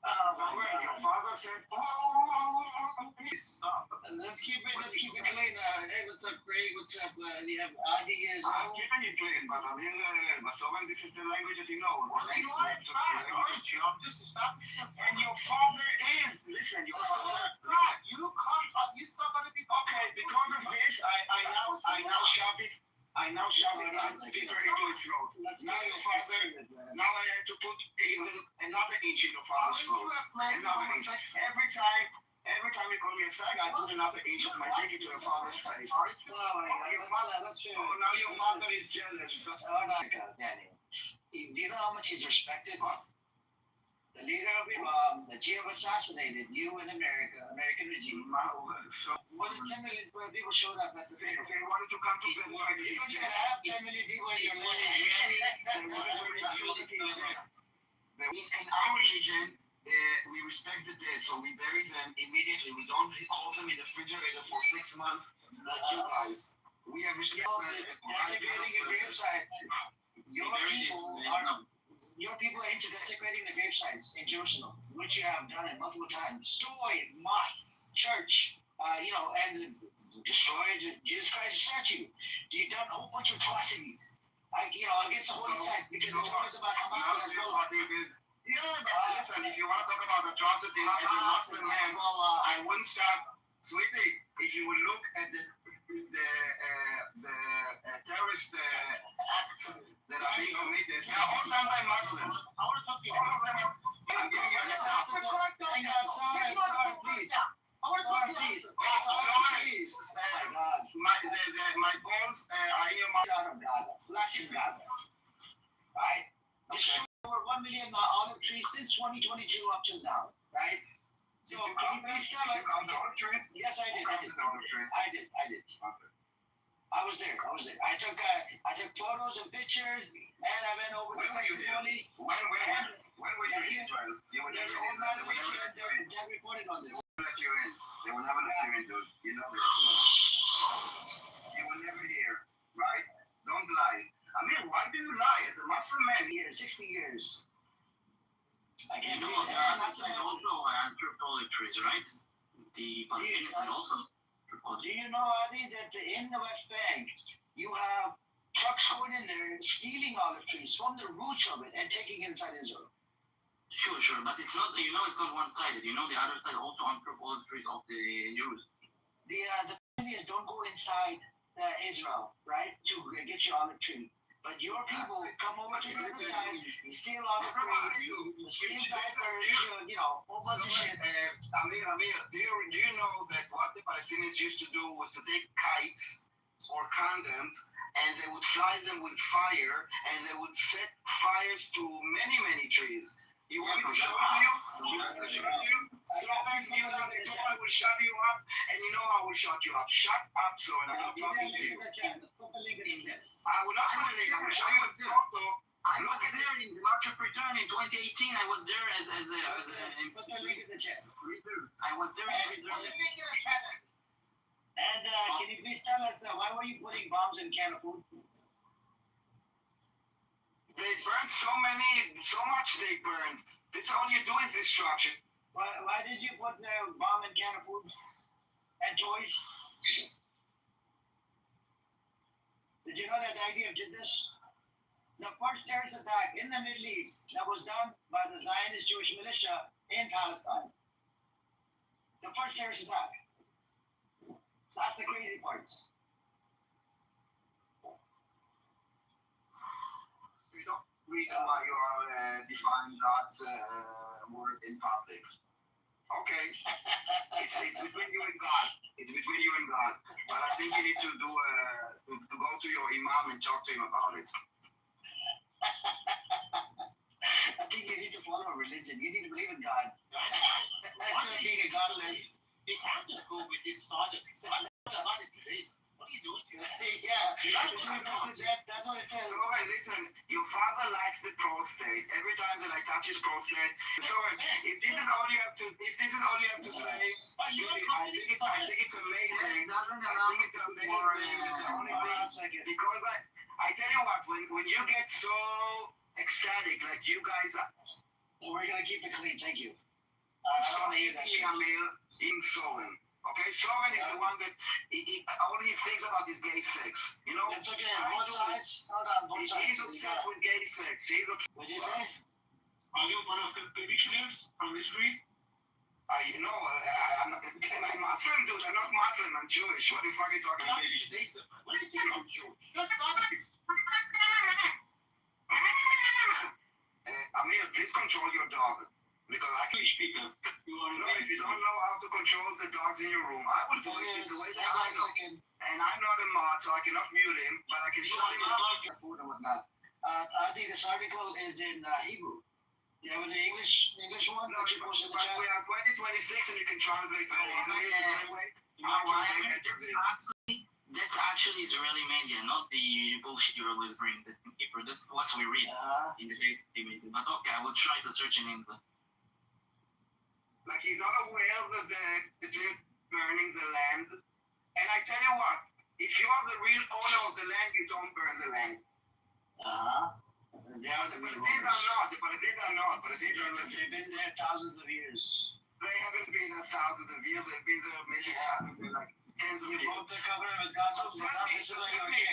Your father said, Stop. Let's keep it clean. Hey, what's up, Craig? What's up? You have Adi here as I'm well. keeping it clean, but I mean, but so when this is the language that he knows. Just stop. And your father is, listen, your father. You suck other people. Okay, because of this, I now shove it bigger into his throat. Now your father, now I have to put even another inch in your father's throat. Another inch. Every time you call me a fag, I put another inch of my dick into your father's face. Oh my God, Now your mother is jealous. Oh my God, Danny. Do you know how much he's respected? The leader of Iran, the G of assassinated you in American regime. So, More than 10 million people showed up at the they wanted to come to the war. You don't even have 10 million people in your land. In our religion, we respect the dead, so we bury them immediately. We don't hold them in the refrigerator for 6 months like you guys. We have respect for desecrating a gravesite. Your people are into desecrating the gravesites in Jerusalem, which you have done it multiple times. Destroyed mosques, church, and destroyed Jesus Christ's statue. You've done a whole bunch of atrocities, against the holy sites because it's always about Hamas and Hezbollah. Listen, if you want to talk about atrocities as a Muslim man, I wouldn't stop. Sweetie, if you would look at the terrorist acts that are being committed, they are all done by Muslims. I want to talk to you. All of them are. I'm giving you an example. Hang on, sorry, please. I want to talk to you. Please. My balls are in your mouth. Out of Gaza, flash in Gaza. Right? Destroyed over 1 million olive trees since 2022 up till now. Right? So, can you please tell us? Yes, I did. I did. I was there. I took photos and pictures, and I went over the testimony. When were you in Israel? You were There's never an organization that reported on this. let you in. They will never let you in, dude. You know this. You were never here, right? Don't lie. I mean, why do you lie? As a Muslim man here, 60 years. I can't there are also anthropologists, right? The Palestinians also. Do you know, Adi, that in the West Bank, you have trucks going in there, stealing olive trees from the roots of it and taking it inside Israel? Sure, but it's not, it's not one-sided. The other side also anthropologists of the Jews. The Palestinians don't go inside Israel, right, to get your olive tree. But your people come over to the other side, steal olive trees, steal diapers, whole bunch of shit. Amir, do you know that what the Palestinians used to do was to take kites or condoms and they would fly them with fire and they would set fires to many, many trees. You want me to show it to you? So I will shut you up, and you know I will shut you up. Shut up, so and I'm not talking to you. I will not put a link. I will show you a photo. I was there in the March of Return in 2018. I was there as Put the link in the chat. I was there as a And can you please tell us why were you putting bombs in can of food? They burned so much they burned. That's all you do is destruction. Why did you put the bomb in can of food and toys? Did you know that IDF did this? The first terrorist attack in the Middle East that was done by the Zionist Jewish militia in Palestine. The first terrorist attack. That's the crazy part. Reason why you are defying God's word in public. Okay, it's between you and God. It's between you and God. But I think you need to do to go to your imam and talk to him about it. I think you need to follow a religion. You need to believe in God. Not being a godless. They can't just go with this side of it. What are you doing to That's what it says. So, listen, your father likes the prostate. Every time that I touch his prostate. So, if this is all you have to say, I think it's amazing. Because I tell you what, when you get so ecstatic like you guys are. We're gonna keep it clean. Thank you. So in Soren. Okay, Soren is the one that all he thinks about is gay sex. You know? It's okay. Both sides. Hold on, both sides. He's obsessed with gay sex. He's obsessed. What did you say? Are you one of the commissioners from the street? I'm Muslim, dude. I'm not Muslim. I'm Jewish. What the fuck are you talking about? What is he about Jewish? Just honest. Amir, please control your dog. Because I can speak up. If you don't know how to control the dogs in your room, I will do it the way that I know. And I'm not a mod, so I cannot mute him, but I can shut him up. Food and whatnot. I think this article is in Hebrew. Do you have an English one? No, we are 2026 and you can translate very easily the same way. That's actually Israeli media, not the bullshit you always bring. That's what we read in the media. But okay, I will try to search in English. Like he's not aware that it's burning the land. And I tell you what, if you are the real owner of the land, you don't burn the land. Yeah, the Palestinians are not. The Palestinians are not. They've been there thousands of years. They haven't been there thousands of years. They've been there maybe like tens of years. Both the government got So tell me,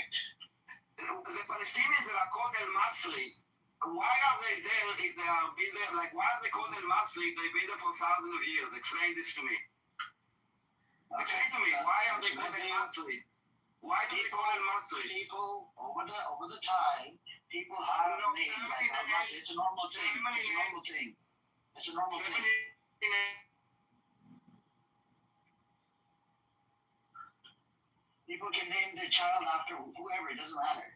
the Palestinians that are called El Masri, why are they there if they are been there? Like, why are they called El Masri if they've been there for thousands of years? Explain this to me. Explain to me, why are they called El Masri? Why do they call El Masri? People, over the time, people have names like El Masri. It's a normal thing. It's a normal thing. It's a normal thing. People can name their child after whoever, it doesn't matter.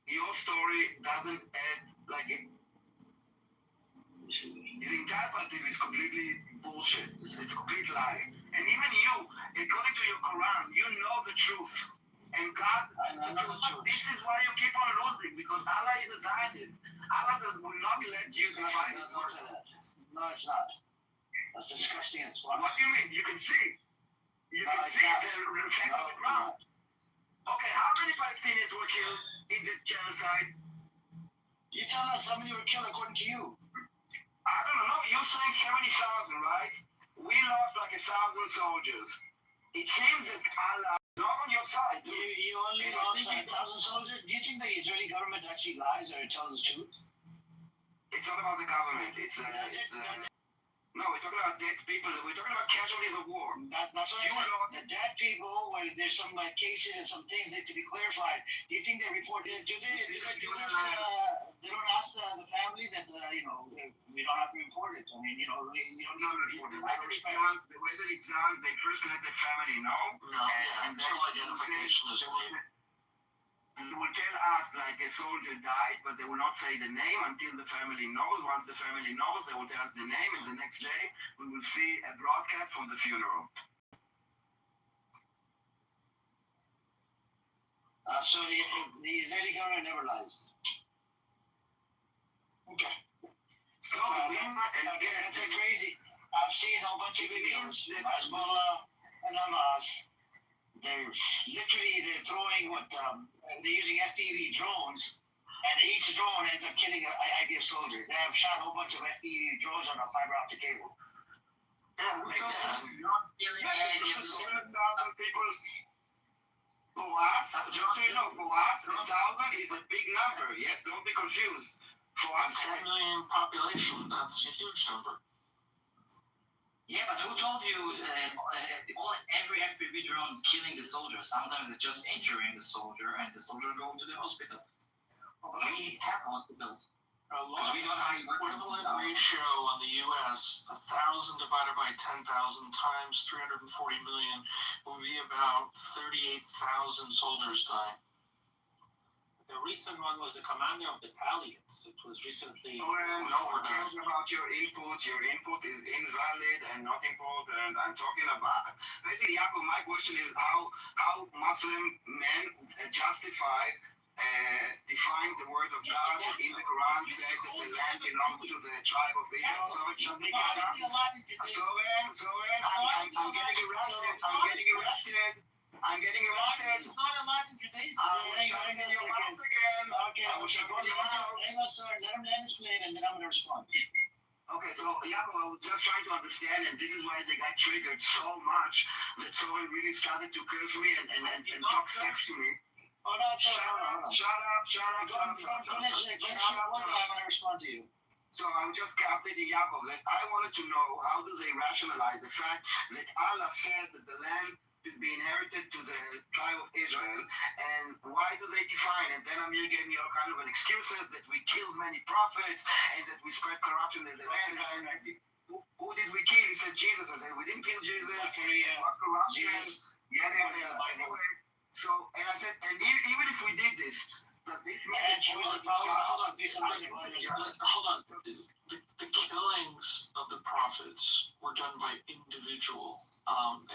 Your story doesn't add like it. The entire narrative is completely bullshit. It's a complete lie. And even you, according to your Quran, you know the truth. And God, this is why you keep on losing, because Allah is decided. Allah will not let you define His words. No, it's not. That's disgusting as fuck. What do you mean? You can see. You can see the effects on the ground. Okay, how many Palestinians were killed in this genocide? You tell us how many were killed according to you. I don't know. You're saying 70,000, right? We lost like 1,000 soldiers. It seems that Allah is not on your side. You only lost 1,000 soldiers? Do you think the Israeli government actually lies or tells the truth? It's not about the government. No, we're talking about dead people. We're talking about casualties of war. That's what I'm saying. The dead people, where there's some cases and some things need to be clarified. Do you think they reported? Do they do this? They don't ask the family that we don't have to report it. I mean, you don't need to report it. The way that it's done, they first let the family know. No, and until identification is made. They will tell us like a soldier died, but they will not say the name until the family knows. Once the family knows, they will tell us the name, and the next day we will see a broadcast from the funeral. So the Israeli government never lies. Okay. So that's crazy. I've seen a whole bunch of videos. Hezbollah and Hamas. They're throwing they're using FPV drones, and each drone ends up killing an IDF soldier. They have shot a whole bunch of FPV drones on a fiber optic cable. People. For us, just so you know, for us, 1,000 is a big number. Yes, don't be confused. For us, 10 million population, that's a huge number. Yeah, but who told you every FPV drone is killing the soldier? Sometimes it's just injuring the soldier, and the soldier going to the hospital. We have hospitals. A lot equivalent ratio on the U.S. 1,000 divided by 10,000 times 340 million will be about 38,000 soldiers dying. The recent one was the commander of battalions. It was recently. No, we're talking about your input. Your input is invalid and not important. I'm talking about basically, Yaakov. My question is how Muslim men justify define the word of God in the Quran says that the land belongs to the tribe of Israel. So it's something like that. I'm getting arrested. I'm getting interrupted. It's not allowed in Judaism. I was shouting in your mouth again. Okay, I was shouting in your mouth. hang on, sir. Let him land his plane, and then I'm gonna respond. Okay, so Jacob, I was just trying to understand, and this is why they got triggered so much that someone really started to curse me and talk sex to me. Oh no, sir. Shut up. Finish your point. I'm gonna respond to you. So I was just updating Jacob that I wanted to know how do they rationalize the fact that Allah said that the land to be inherited to the tribe of Israel, and why do they define it? Then Amir gave me all kind of an excuses that we killed many prophets and that we spread corruption in the land. And who did we kill? He said Jesus. I said we didn't kill Jesus. Corruption. Anyway. So, and I said, and even if we did this, does this mean that Hold on. The killings of the prophets were done by individual.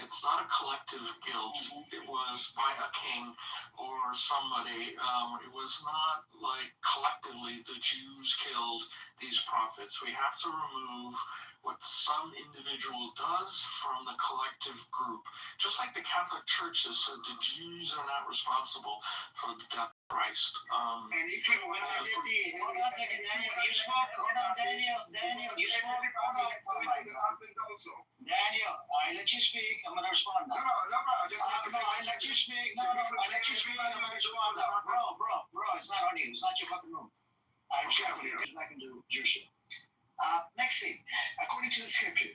It's not a collective guilt. It was by a king or somebody. It was not like collectively the Jews killed these prophets. We have to remove what some individual does from the collective group. Just like the Catholic Church has said the Jews are not responsible for the death of Christ. And if you want to get the, hold on a second, Daniel, you spoke, hold on, Daniel, you spoke, hold on, oh my God. Daniel, I let you speak, I'm gonna respond now. No, I let you speak, I let you speak, I'm gonna respond now. Bro, it's not on you, it's not your fucking room. I'm sure it's not gonna do Jerusalem. Next thing, according to the scripture,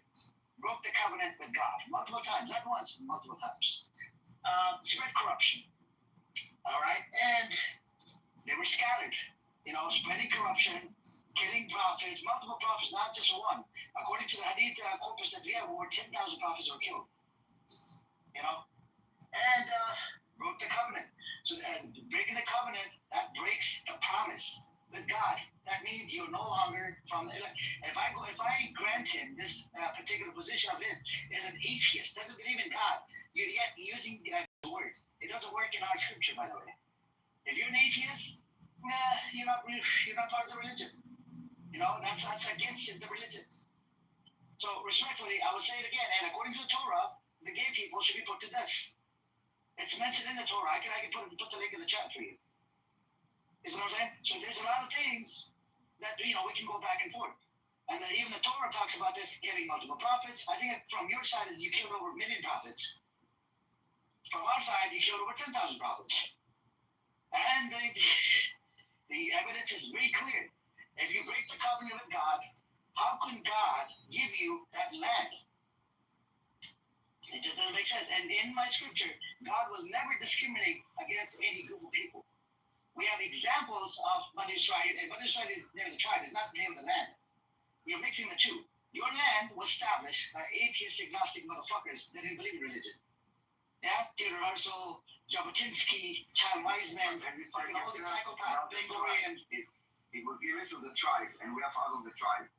broke the covenant with God multiple times, not once, multiple times. Spread corruption. All right, and they were scattered, spreading corruption, killing prophets, multiple prophets, not just one. According to the Hadith corpus that we have, over 10,000 prophets were killed. And broke the covenant. So breaking the covenant, that breaks the promise with God. That means you're no longer from the elect. If I grant him this particular position of him as an atheist, doesn't believe in God, you're yet using the word. It doesn't work in our scripture, by the way. If you're an atheist, you're not part of the religion. That's against the religion. So respectfully, I will say it again. And according to the Torah, the gay people should be put to death. It's mentioned in the Torah. I can put the link in the chat for you. You see what I'm saying? So there's a lot of things that we can go back and forth. And then even the Torah talks about this, killing multiple prophets. I think from your side is you killed over 1 million prophets. From our side, you killed over 10,000 prophets. And the evidence is very clear. If you break the covenant with God, how can God give you that land? It just doesn't make sense. And in my scripture, God will never discriminate against any group of people. We have examples of Bani Israel, and Bani Israel is the name of the tribe, it's not the name of the land. You're mixing the two. Your land was established by atheist, agnostic motherfuckers that didn't believe in religion. Yeah, Theodore Herzl, Jabotinsky, Child Wiseman, fucking all these psychopaths, Ben Gurion. It was given to the tribe, and we are part of the tribe.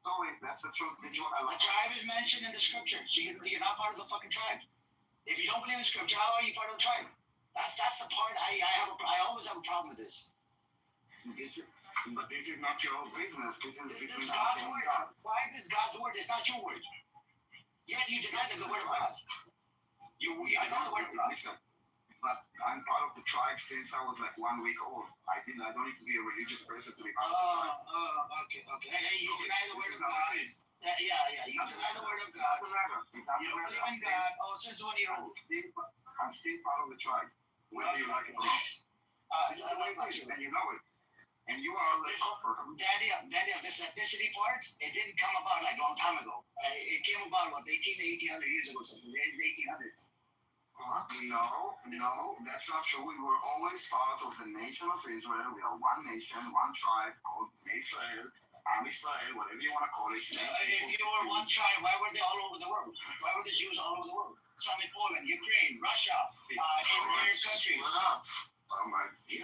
So that's the truth. The tribe is mentioned in the scripture, so you're not part of the fucking tribe. If you don't believe in scripture, how are you part of the tribe? That's the part I always have a problem with this. But this is not your own business. This is between God's word. Tribe is God's word. It's not your word. Yet you deny the word of God. I know the word of God. Listen, but I'm part of the tribe since I was like 1 week old. I don't need to be a religious person to be part of the tribe. Okay. Hey, you deny the word of God. Yeah. You deny the word of God. Doesn't matter. You don't believe in God. Since 1 year old. I'm still part of the tribe. Whether you like it or not. This is the way it is, and you know it. And you are the sufferer. Daniel, this ethnicity part, it didn't come about like a long time ago. It came about, 1800 years ago, something, in the 1800s. What? No, that's not true. We were always part of the nation of Israel. We are one nation, one tribe called Israel, Am Israel, whatever you want to call it. If you were one tribe, why were they all over the world? Why were the Jews all over the world? Some in Poland, Ukraine, Russia, in various countries. We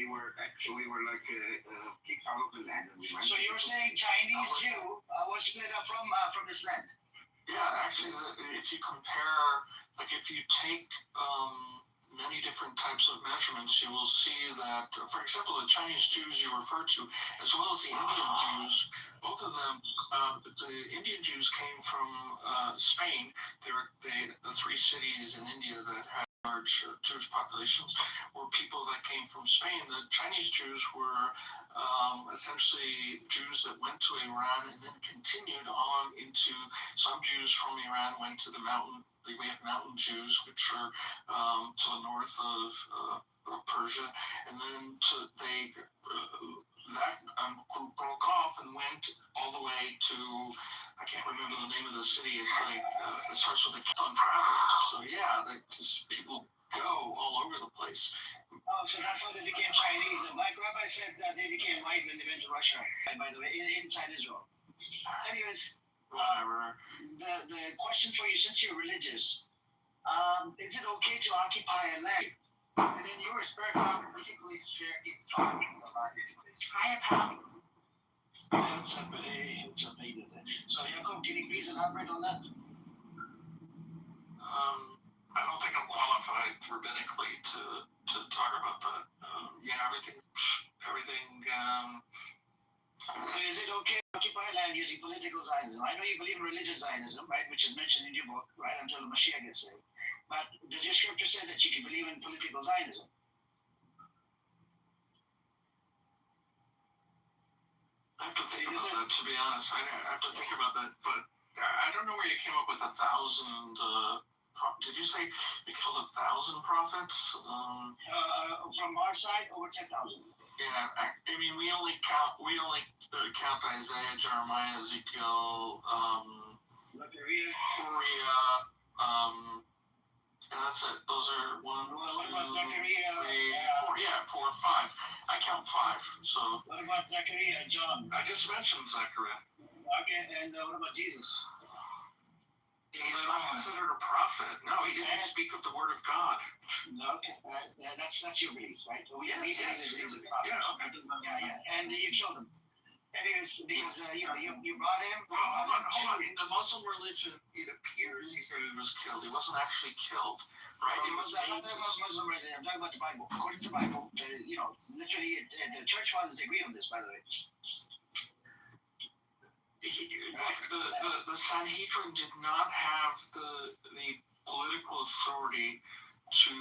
were like kicked out of the land. So you're saying Chinese Jew was split up from this land? Yeah, actually, if you compare, like if you take many different types of measurements, you will see that, for example, the Chinese Jews you refer to, as well as the Indian Jews, both of them, the Indian Jews came from Spain. They were the 3 cities in India that had large Jewish populations were people that came from Spain. The Chinese Jews were essentially Jews that went to Iran and then continued on into, some Jews from Iran went to the mountain. We have mountain Jews, which are to the north of Persia, and then that group broke off and went all the way to, I can't remember the name of the city. It's like it starts with a on travel. So yeah, people go all over the place. Oh, so that's how they became Chinese. And my rabbi said that they became white when they went to Russia, by the way, inside Israel. Anyways, whatever. The question for you, since you're religious, is it okay to occupy a land? And in your spare time, would you please share his thoughts about education? Hiya, pal. It's a big thing. So, Jacob, can you please elaborate on that? I don't think I'm qualified rabbinically to talk about that. Everything. So, is it okay to occupy land using political Zionism? I know you believe in religious Zionism, right, which is mentioned in your book, right, until the Mashiach gets saved. But does your scripture say that you can believe in political Zionism? I have to think about that, to be honest. I have to think about that, but I don't know where you came up with 1,000. Did you say we killed 1,000 prophets? From our side, over 10,000. Yeah, I mean, we only count Isaiah, Jeremiah, Ezekiel, Zechariah, and that's it. Those are 1, 2, 3, 4. Yeah, 4 or 5. I count 5. So. What about Zechariah and John? I just mentioned Zechariah. Okay, and what about Jesus? He's not considered a prophet. No, he didn't speak of the word of God. Okay, that's your belief, right? We believe he's a prophet. Yeah, okay. Yeah, and you killed him. Anyways, because you brought him. Hold on. In the Muslim religion, it appears he was killed. He wasn't actually killed, right? It was made to. Muslim religion. I'm talking about the Bible. According to the Bible, literally, the church fathers agree on this, by the way. The Sanhedrin did not have the political authority to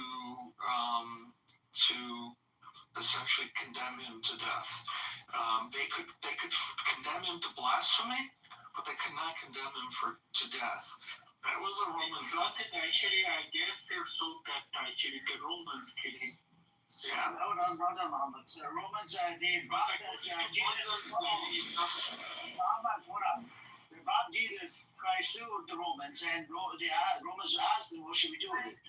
essentially condemn him to death. They could condemn him to blasphemy, but they could not condemn him to death. That was a Roman thing. Actually, I guess they're so that actually the Romans killed him. Yeah. Hold on, brother Muhammad. The Romans, they brought Jesus Christ to the Romans, and the Romans asked them, what should we do with it?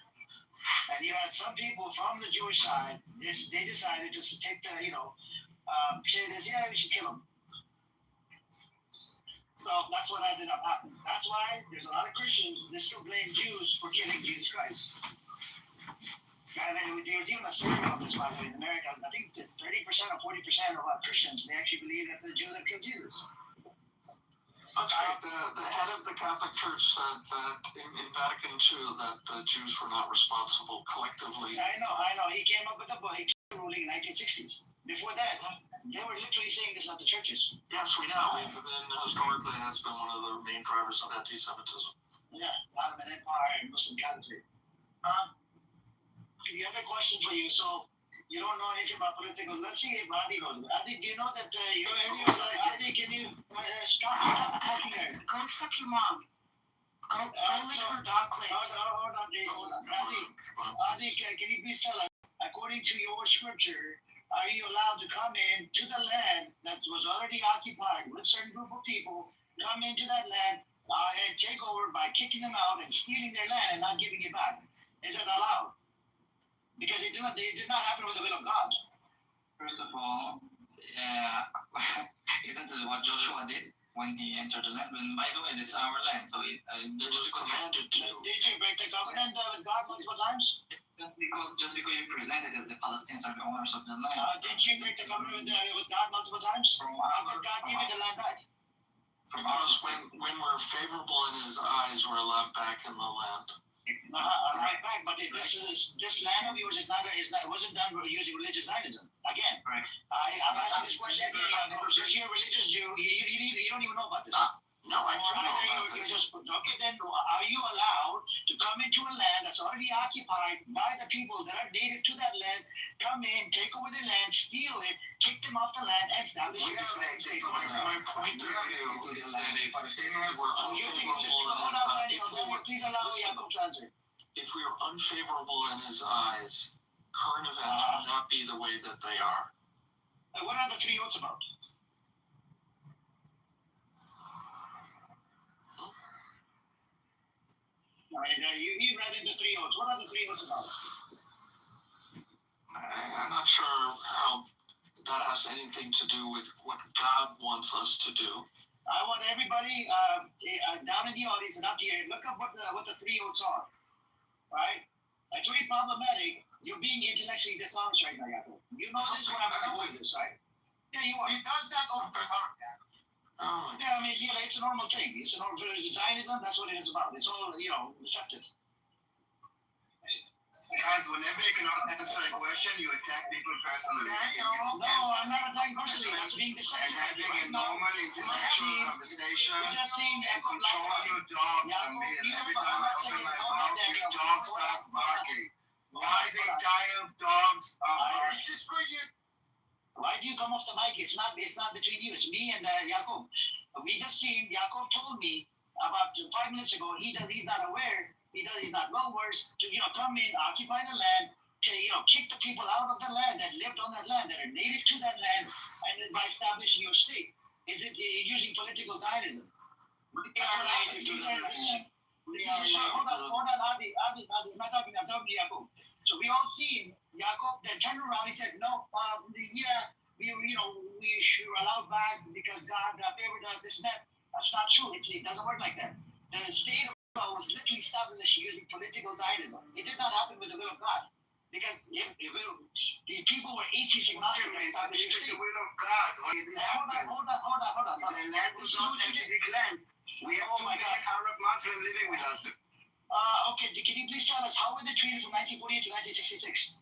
And you had some people from the Jewish side, they decided to take the, say this, yeah, we should kill him. So that's what ended up happening. That's why there's a lot of Christians that still blame Jews for killing Jesus Christ. And then there's even a survey on this, by the way, in America. I think it's 30% or 40% of Christians, they actually believe that the Jews have killed Jesus. That's right. The head of the Catholic Church said that in Vatican II that the Jews were not responsible collectively. I know. He came up with a book. He came ruling in the 1960s. Before that, they were literally saying this at the churches. Yes, we know. Historically, that's been one of the main drivers of anti-Semitism. Yeah, Ottoman Empire and Muslim Catholic. The other question for you, so you don't know anything about political. Let's see if Adi knows. Adi, do you know that Adi, can you stop talking there? Go suck your mom. Go lick her dog clit. Hold on. Adi, can you please tell us, according to your scripture, are you allowed to come in to the land that was already occupied with a certain group of people, come into that land and take over by kicking them out and stealing their land and not giving it back? Is that allowed? Because it did not happen with the will of God. First of all, isn't it what Joshua did when he entered the land? And by the way, it's our land, so it was commanded to. Did you break the covenant with God multiple times? Just because you present it as the Palestinians are the owners of the land. Did you break the covenant with God multiple times? How did God give you the land back? Because when we're favorable in His eyes, we're allowed back in the land. Right back, but this land of yours wasn't done using religious Zionism. Again, I'm asking this question again. Since you're a religious Jew, you don't even know about this. No, I don't know about You this. just okay. Then are you allowed to come into a land that's already occupied by the people that are native to that land? Come in, take over the land, steal it, kick them off the land, and establish a state. My point of view is that if if we were unfavorable in his eyes, current events would not be the way that they are. What are the 3 oaths about? You read into 3 oaths. What are the 3 oaths about? I'm not sure how that has anything to do with what God wants us to do. I want everybody down in the audience and up here, look up what the 3 oaths are. Right? It's really problematic. You're being intellectually dishonest right now, Yaakov. You know this is what I'm going to do with this, right? Yeah, you are. He does that all the time. Oh. Yeah, I mean, it's a normal thing. It's a normal Zionism. That's what it is about. It's all, deceptive. Guys, whenever you cannot answer a question, you attack people personally. No, I'm not attacking personally. That's being deceptive. And having a normal intellectual conversation You just seen and control your dog. I mean, every time I open my mouth, your dog starts barking. Why the entire dogs are barking? Why do you come off the mic? It's not between you. It's me and Yaakov. We just seen Yaakov told me about 5 minutes ago. He's not aware. He's not well versed to come in, occupy the land, to kick the people out of the land that lived on that land, that are native to that land, and then by establishing your state. Is it using political Zionism? That's what I introduced. This is a show. Hold on, Adi. I'm talking to Yaakov. So we all seen Yaakov then turned around. He said, "No, we were allowed back because God favored us. This and that." That's not true. It doesn't work like that. The state of Israel was literally established using political Zionism. It did not happen with the will of God. Because if the people were atheist agnostic and established a state. The will of God. Hold on. The land was not Arabic land. We have 2 million Arab Muslims living with us. Okay, can you please tell us how were they treated from 1948 to 1966?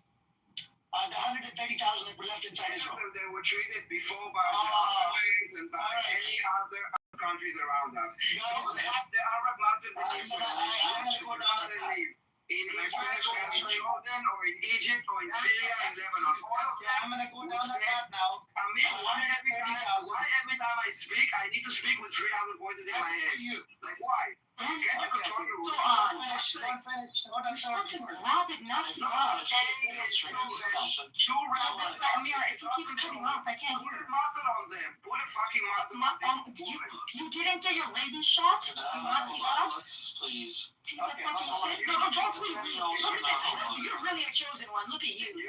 The 130,000 that were left inside Israel. They were treated before by the Ottomans and by any other countries around us. Ask the Arab Muslims in Israel or in Jordan or in Egypt or in Syria and Lebanon. I'm going to go down that path now. Why every time I speak, I need to speak with 3 other voices in my head? Like, why? Can you control your words? Fucking rabid Nazi love. Amira, if he keeps cutting off, I can't hear. Put a muzzle on them. Put a fucking muzzle on them. You didn't get your rabies shot? Nazi love? Let's please. Piece of fucking shit. No, don't please. Look at that. You're really a chosen one. Look at you.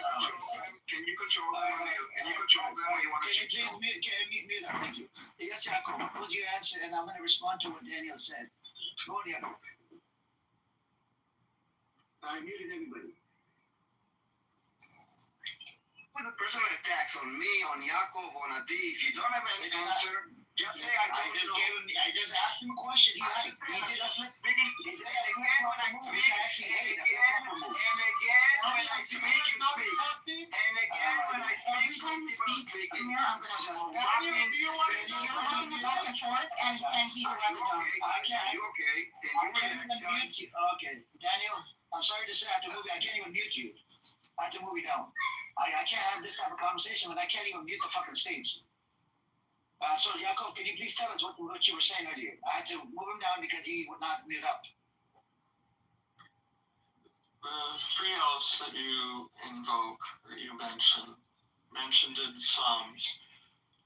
Can you control them? Can you control them when you want to shoot them? Mute up. Thank you. Yes, Yaakov, what was your answer? And I'm going to respond to what Daniel said. Go on, Yaakov. I muted everybody. When the person attacks on me, on Yaakov, on Adi, if you don't have any answer, just say I don't know. I just asked him a question. He did just speaking. And again, when I speak, you speak. And again, when I speak, every time he speaks, Amira, I'm gonna just you're having a back and forth, and he's a rabid dog. Okay, Daniel, I'm sorry to say I have to move you. I can't even mute you. I have to move you down. I can't have this type of conversation when I can't even mute the fucking stage. So, Yaakov, can you please tell us what you were saying earlier? I had to move him down because he would not mute up. The 3 oaths that you invoke, that you mentioned in Psalms,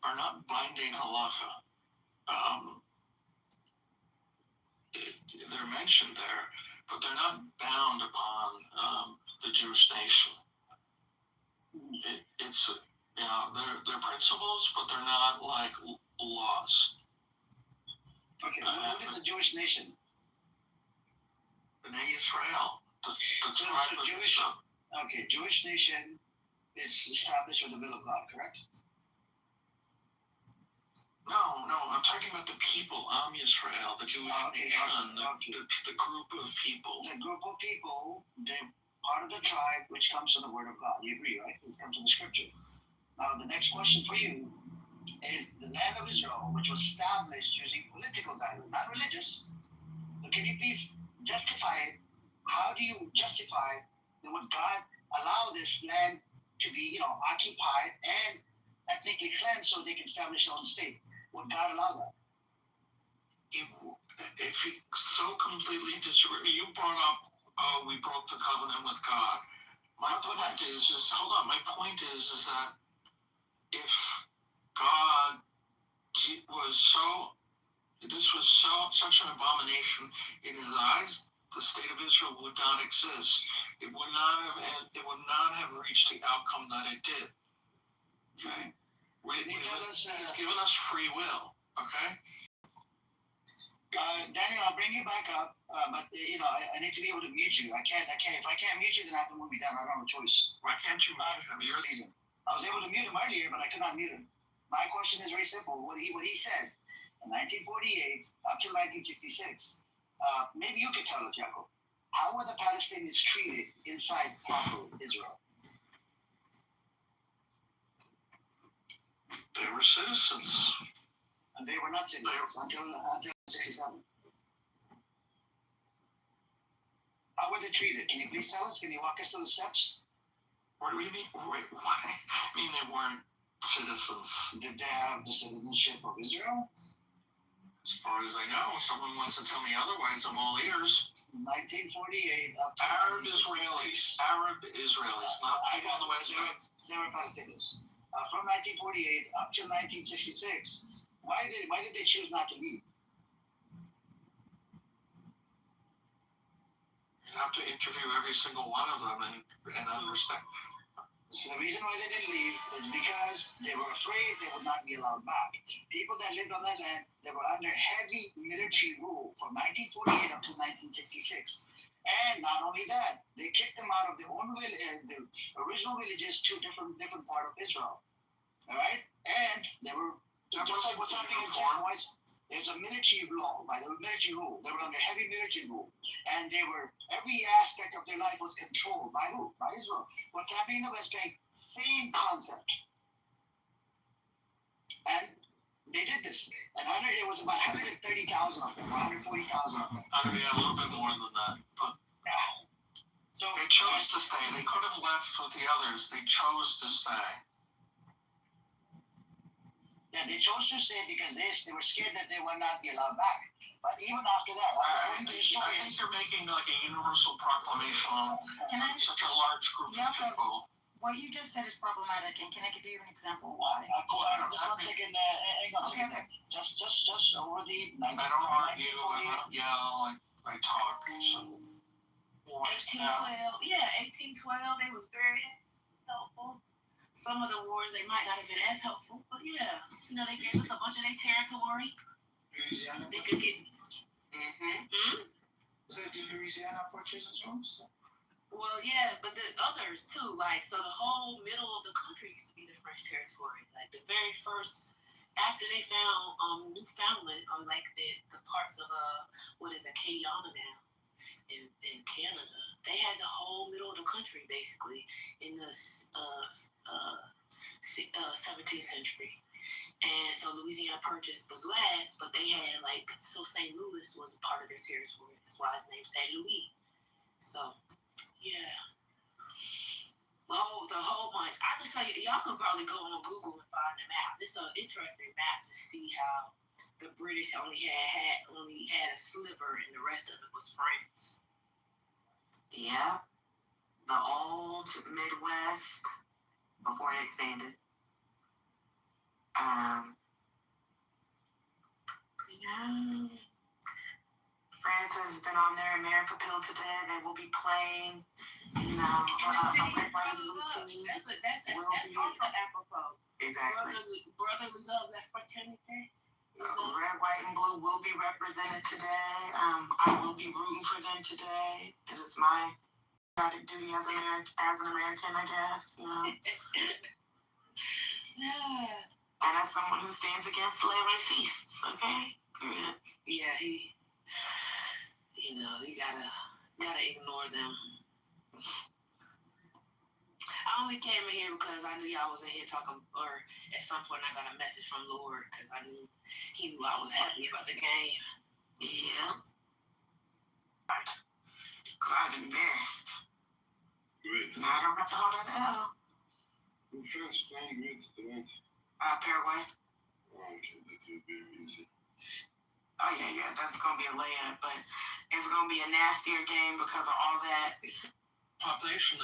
are not binding halacha. They're mentioned there, but they're not bound upon the Jewish nation. It's they're principles, but they're not like laws. Okay, what is the Jewish nation? Bnei Israel, the tribe of Israel. Okay, Jewish nation is established with the will of God, correct? No, I'm talking about the people, Am Yisrael, the Jewish nation, the group of people. The group of people, they're part of the tribe which comes from the word of God. You agree, right? It comes from the scripture. Now, the next question for you is the land of Israel, which was established using political titles, not religious. So can you please justify it? How do you justify that would God allow this land to be, occupied and ethnically cleansed so they can establish their own state? Would God allow that? If he so completely disagree, you brought up, we broke the covenant with God. My point is hold on. My point is that if God this was such an abomination in his eyes, the state of Israel would not exist. It would not have reached the outcome that it did. Okay? He's given us free will. Okay? Daniel, I'll bring you back up, but I need to be able to mute you. I can't. If I can't mute you, then I have to move you down. I don't have a choice. Why can't you mute him? You're reason. I was able to mute him earlier, but I could not mute him. My question is very simple. What he said in 1948 up to 1966. Maybe you can tell us, Jacob. How were the Palestinians treated inside proper Israel? They were citizens. And they were not citizens until 67. How were they treated? Can you please tell us? Can you walk us through the steps? What do you mean? Wait, what? I mean they weren't citizens. Did they have the citizenship of Israel? As far as I know, someone wants to tell me otherwise, I'm all ears. 1948 up to Arab Israelis, not people on the West Bank. They were Palestinians. From 1948 up to 1966, why did they choose not to leave? You have to interview every single one of them and understand. So the reason why they didn't leave is because they were afraid they would not be allowed back. People that lived on that land, they were under heavy military rule from 1948 up to 1966. And not only that, they kicked them out of their own the original villages to different part of Israel. All right, and they were just like what's happening in Texas. There's a military law, by the military rule. They were under heavy military rule, and every aspect of their life was controlled by who? By Israel. What's happening in the West Bank? Same concept. And they did this. And it was about 130,000 of them, or 140,000 of them. Yeah, a little bit more than that, but so they chose to stay. They could have left with the others. They chose to stay. Yeah, they chose to stay because they were scared that they would not be allowed back. But even after that, I think you're making like a universal proclamation on such a large group of people. What you just said is problematic, and can I give you an example why? Just 1 second, hang on a second. Just over the... I don't argue, I don't yell, I talk. So. 1812, yeah, 1812, they was very helpful. Some of the wars, they might not have been as helpful, but yeah, they gave us a bunch of their territory. Louisiana. They could get. So do Louisiana purchase as well? Well, yeah, but the others too, so the whole middle of the country used to be the French territory. Like the very first, after they found Newfoundland, or the parts of Acadiana now in Canada, they had the whole middle of the country basically in the 17th century. And so Louisiana Purchase was last, but they had St. Louis was a part of their territory. That's why it's named St. Louis. So, yeah. The whole bunch. I can tell you, y'all could probably go on Google and find the map. It's an interesting map to see how the British only had a sliver and the rest of it was France. Yeah. The old Midwest before it expanded. France has been on their America pill today. They will be playing, That's also apropos. Exactly. Brotherly love, that fraternity. Red, white, and blue will be represented today. I will be rooting for them today. It is my patriotic duty as an American, I guess. And as someone who stands against slavery feasts, okay? Yeah, you gotta ignore them. I I only came in here because I knew y'all was in here talking, or at some point I got a message from Lord because I knew he knew I was happy about the game. Yeah. Glad you missed. Good. Now I don't have to hold that L. Who France playing with tonight? Paraguay. Oh, okay, that will be easy. Oh yeah, that's gonna be a layup, but it's gonna be a nastier game because of all that population.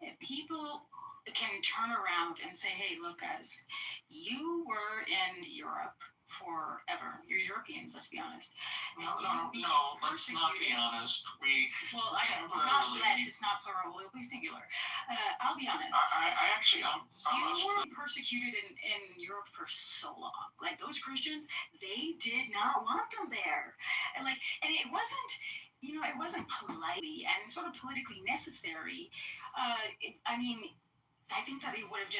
If people can turn around and say, hey, look, guys, you were in Europe forever. You're Europeans, let's be honest. No, let's not be honest. We Well, not let's, it's not plural, it'll be singular. I'll be honest. I actually, you were persecuted in Europe for so long. Like, those Christians, they did not want them there. And it wasn't, it wasn't politely and sort of politically necessary. I think that they would have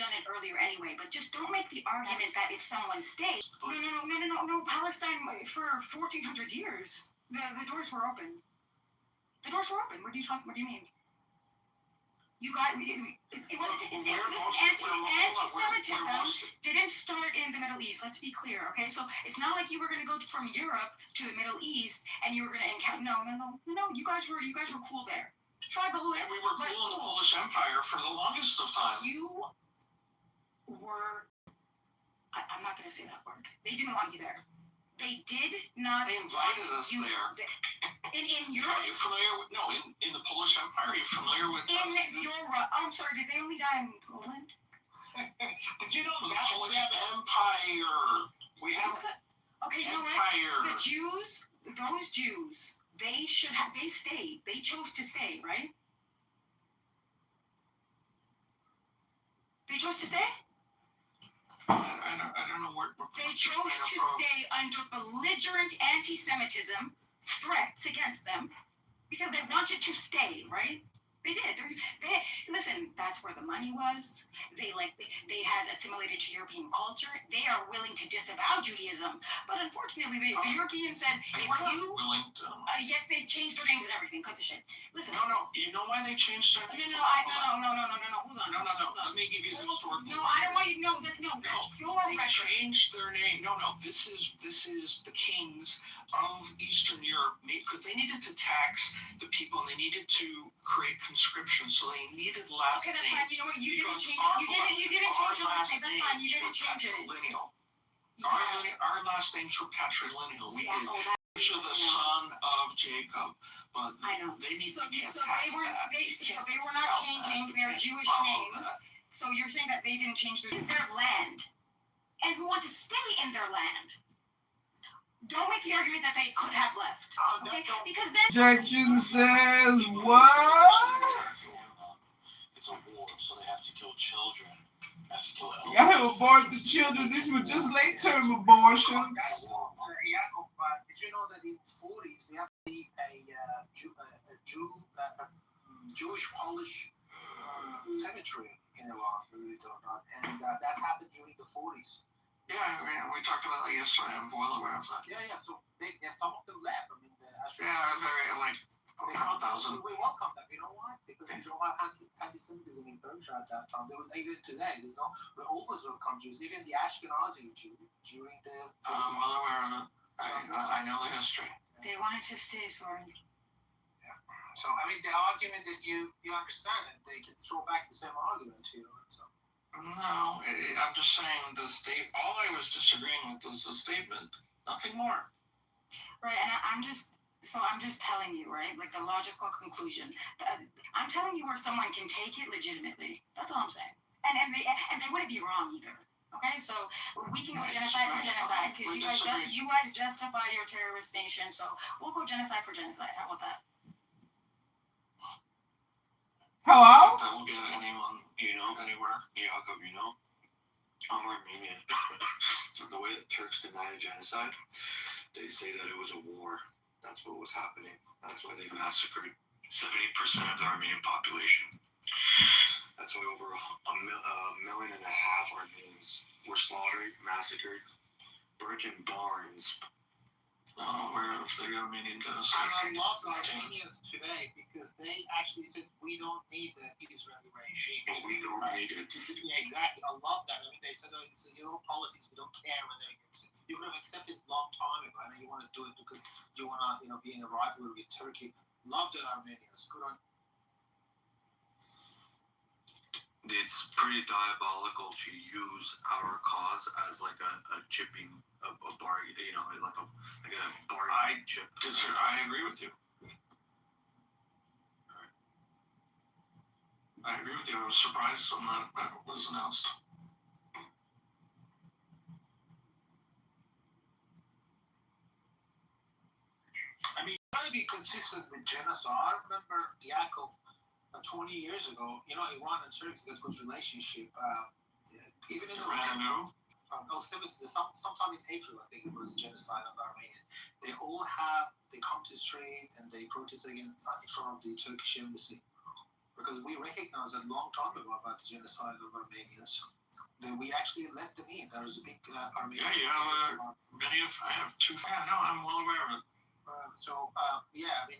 done it earlier anyway, but just don't make the argument that if someone stayed. No. Palestine, for 1,400 years, the doors were open. The doors were open. What do you mean? You got anti-Semitism didn't start in the Middle East. Let's be clear, okay? So it's not like you were going to go from Europe to the Middle East and you were going to encounter. No. You guys were cool there. Tribalists. And we were cool in the Polish Empire for the longest of time. You were. I'm not going to say that word. They didn't want you there. They did not. They invited us there. In Europe? Are you familiar with? No, in the Polish Empire. Are you familiar with? In Europe. I'm sorry. Did they only die in Poland? Did you know the Polish Empire? We have. Okay, you know what? The Jews. Those Jews. They stayed. They chose to stay, right? They chose to stay? I don't know where. They chose to stay under belligerent anti-Semitism, threats against them, because they wanted to stay, right? They did. Listen, that's where the money was. They had assimilated to European culture. They are willing to disavow Judaism, but unfortunately, the Europeans said, if you willing to. Yes, they changed their names and everything. Cut the shit. Listen. No. You know why they changed their names? No. Hold on. No. Let me give you the historical. No, I don't want you. No. That's your They changed their name. No. This is the kings of Eastern Europe because they needed to tax the people and they needed to create conscription, so they needed last names. Okay, that's fine. You know what? You didn't change your last name. That's fine. You didn't change it. Our last names were patrilineal. We did. You're the son of Jacob, but I know. They need to tax that. They were not changing their Jewish names. So you're saying that they didn't change their land, and who want to stay in their land. Don't make the argument that they could have left, okay? Because then Objection says what? It's a war, so they have to kill children. They have to kill You gotta abort the children. These were just late-term abortions. Did you know that in the 40s we have a Jewish Polish cemetery in Iran, believe it or not, and that happened during the 40s. Yeah, we talked about that yesterday. I'm well aware of that. Yeah. So some of them left. I mean, very a couple thousand. We welcome them. You know why? Because you know anti-Semitism in Persia at that time. They were even today. We always welcome Jews, even the Ashkenazi Jew during the. I'm well aware of it. I know the history. They wanted to stay, sorry. Yeah. So I mean, the argument that you understand, and they can throw back the same argument to you. So. No, I'm just saying all I was disagreeing with was the statement, nothing more. Right, and I'm just telling you, right, like the logical conclusion. I'm telling you where someone can take it legitimately. That's all I'm saying. And they wouldn't be wrong either. Okay, so we can go genocide for genocide because you guys justify your terrorist nation. So we'll go genocide for genocide. How about that? Hello? That will get anyone, anywhere. Jacob, I'm Armenian. So the way that Turks deny genocide, they say that it was a war. That's what was happening. That's why they massacred 70% of the Armenian population. That's why over a million and a half Armenians were slaughtered, massacred, burnt in barns. I'm aware of the Armenian genocide. I love the Armenians today because they actually said we don't need the Israeli regime. But we don't need it. Yeah, exactly. I love that. I mean, they said, it's your politics. We don't care whether you would have accepted long time ago. I know you want to do it because you want to, be in a rivalry with Turkey. Love the Armenians. Good on. It's pretty diabolical to use our cause as like a chipping, a bargain, like a bargain chip. I agree with you. I agree with you. I was surprised when that was announced. I mean, you got to be consistent with genocide. I remember Yakov 20 years ago. Iran and Turkey got a good relationship. Even in the sometime in April, I think it was genocide of Armenia. They come to the street and they protest again in front of the Turkish embassy because we recognized a long time ago about the genocide of Armenians. That we actually let them in. There was a big Armenian. I have two. Yeah, no, I'm well aware of it.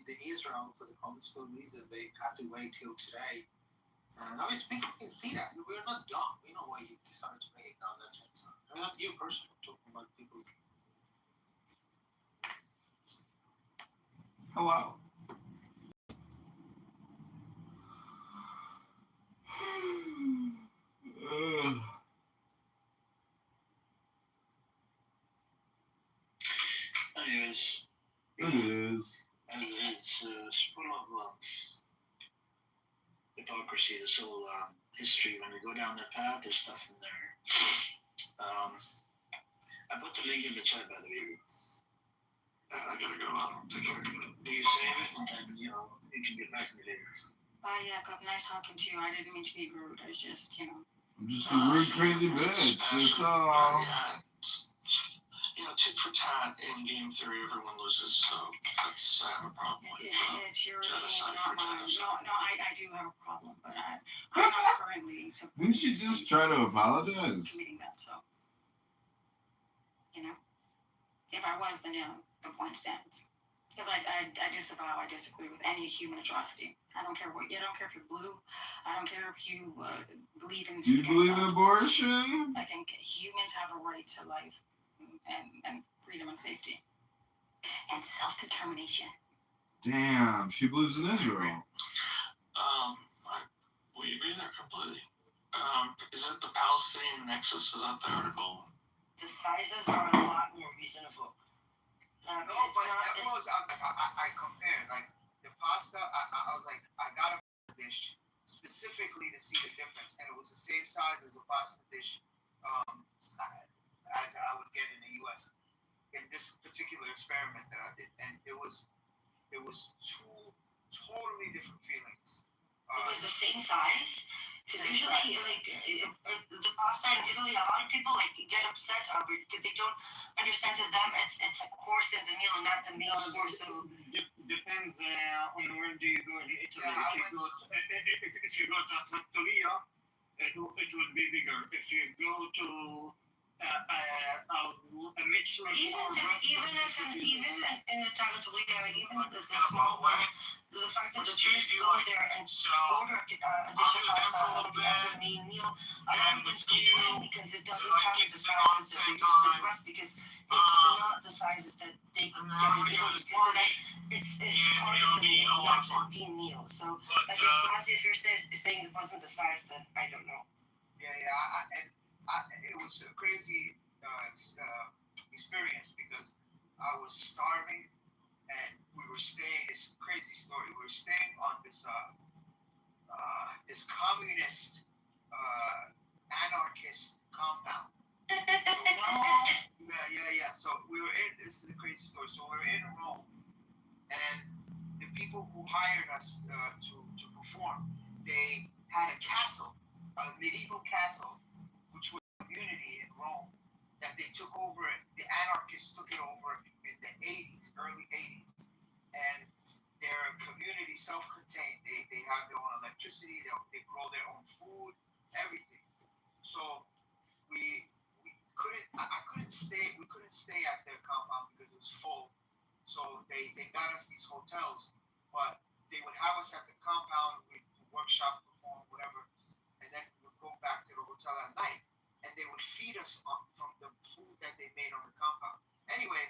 The Israel, for the political reason, they had to wait till today. And I mean, people can see that. We're not dumb. We know why you decided to make it down that time. I mean, not you personally, I'm talking about people. Hello. It's full of hypocrisy, this whole history. When we go down that path, there's stuff in there. I put the link in the chat, by the way. I gotta go on. Do you save it? And then, you can get back to me later. Bye, Jacob. Nice talking to you. I didn't mean to be rude. I was just, I'm just a rude, crazy bitch. It's tit for tat in game theory, everyone loses. So that's I have a problem with. It's your genocide not for mine. genocide. No, I do have a problem, but I'm not currently. Didn't she just try to apologize? Committing that, so if I was, then the point stands. Because I disagree with any human atrocity. I don't care I don't care if you're blue. I don't care if you believe in. Do you believe in abortion? I think humans have a right to life and freedom and safety and self-determination. Damn, she believes in Israel. We agree there completely. Is it the Palestinian Nexus? Is that the article? The sizes are a lot more reasonable. I compared like the pasta. I was like, I got a dish specifically to see the difference, and it was the same size as a pasta dish as I would get in the U.S. in this particular experiment that I did, and it was two totally different feelings. It was the same size. Because usually, the pasta in Italy, a lot of people get upset over it because they don't understand. To them, it's a course in the meal, and not the meal course. So depends on where do you go in Italy. If you go to Trattoria, it would be bigger. If you go to a Michelin even in a Trattoria, even the small ones, the fact that the tourists go there and order a dish of pasta as a main meal, a lot of them complain because it doesn't come in the sizes that they request because it's not the sizes that they get in Italy. It's part of the meal, not the meal. So, if you're saying it wasn't the size, then I don't know. It was a crazy experience because I was starving and we were staying. It's a crazy story. We were staying on this communist anarchist compound. So we were in. This is a crazy story. So we were in Rome, and the people who hired us to perform, they had a castle, a medieval castle, which was a community in Rome that they took over. The anarchists took it over in the 80s, early 80s, and their community self-contained. They have their own electricity. They grow their own food, everything. So we couldn't. I couldn't stay. We couldn't stay at their compound because it was full. So they got us these hotels, but they would have us at the compound, we'd workshop, perform, whatever, and then we would go back to the hotel at night, and they would feed us from the food that they made on the compound. Anyway,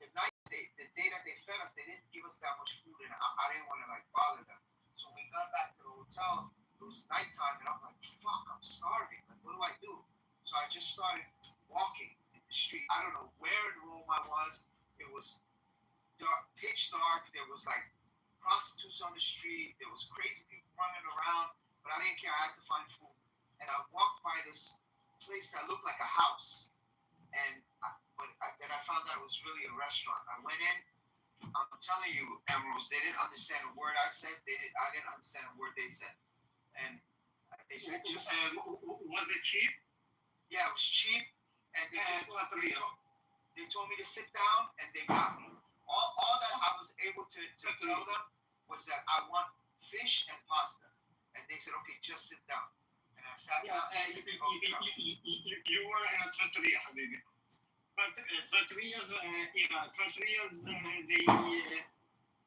the day that they fed us, they didn't give us that much food, and I didn't want to like bother them. So we got back to the hotel. It was nighttime, and I'm like, fuck, I'm starving. Like, what do I do? So I just started walking in the street. I don't know where in Rome I was. It was dark, pitch dark. There was like prostitutes on the street. There was crazy people running around, but I didn't care. I had to find food. And I walked by this place that looked like a house, and then I found out it was really a restaurant. I went in. I'm telling you, Emeralds, they didn't understand a word I said. I didn't understand a word they said. And they said just. Was it cheap? Yeah, it was cheap, and they told me to sit down, and they got me. All that I was able to tell them was that I want fish and pasta, and they said, okay, just sit down. And I sat down. You were in a trattoria, Habibi. But trattorias,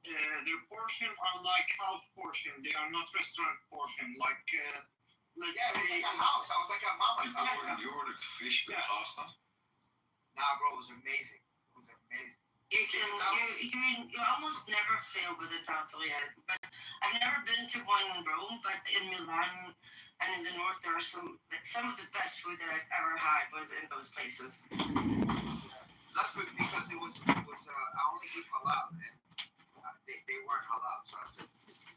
their portion are like house portion. They are not restaurant portion. Like, it was like a house. I was like a mama's house. You ordered fish with pasta? Nah, bro, it was amazing. It was amazing. You almost never fail with a trattoria. But I've never been to one in Rome, but in Milan and in the north, there are some of the best food that I've ever had was in those places. That's good because it was I only eat halal, and they weren't halal, so I said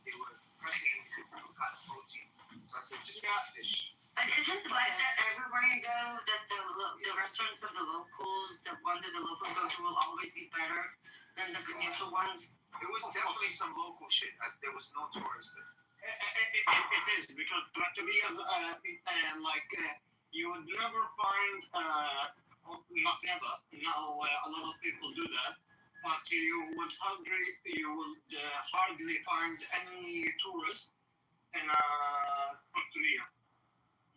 they were pressing into some kind of protein. So I said just eat fish. And isn't it like that everywhere you go, that the restaurants of the locals, the one that the locals go to will always be better than the commercial ones? It was definitely some local shit. There was no tourists there. It is, because trattorias, you would never find, not never, now a lot of people do that, but you would hardly find any tourist in a trattoria.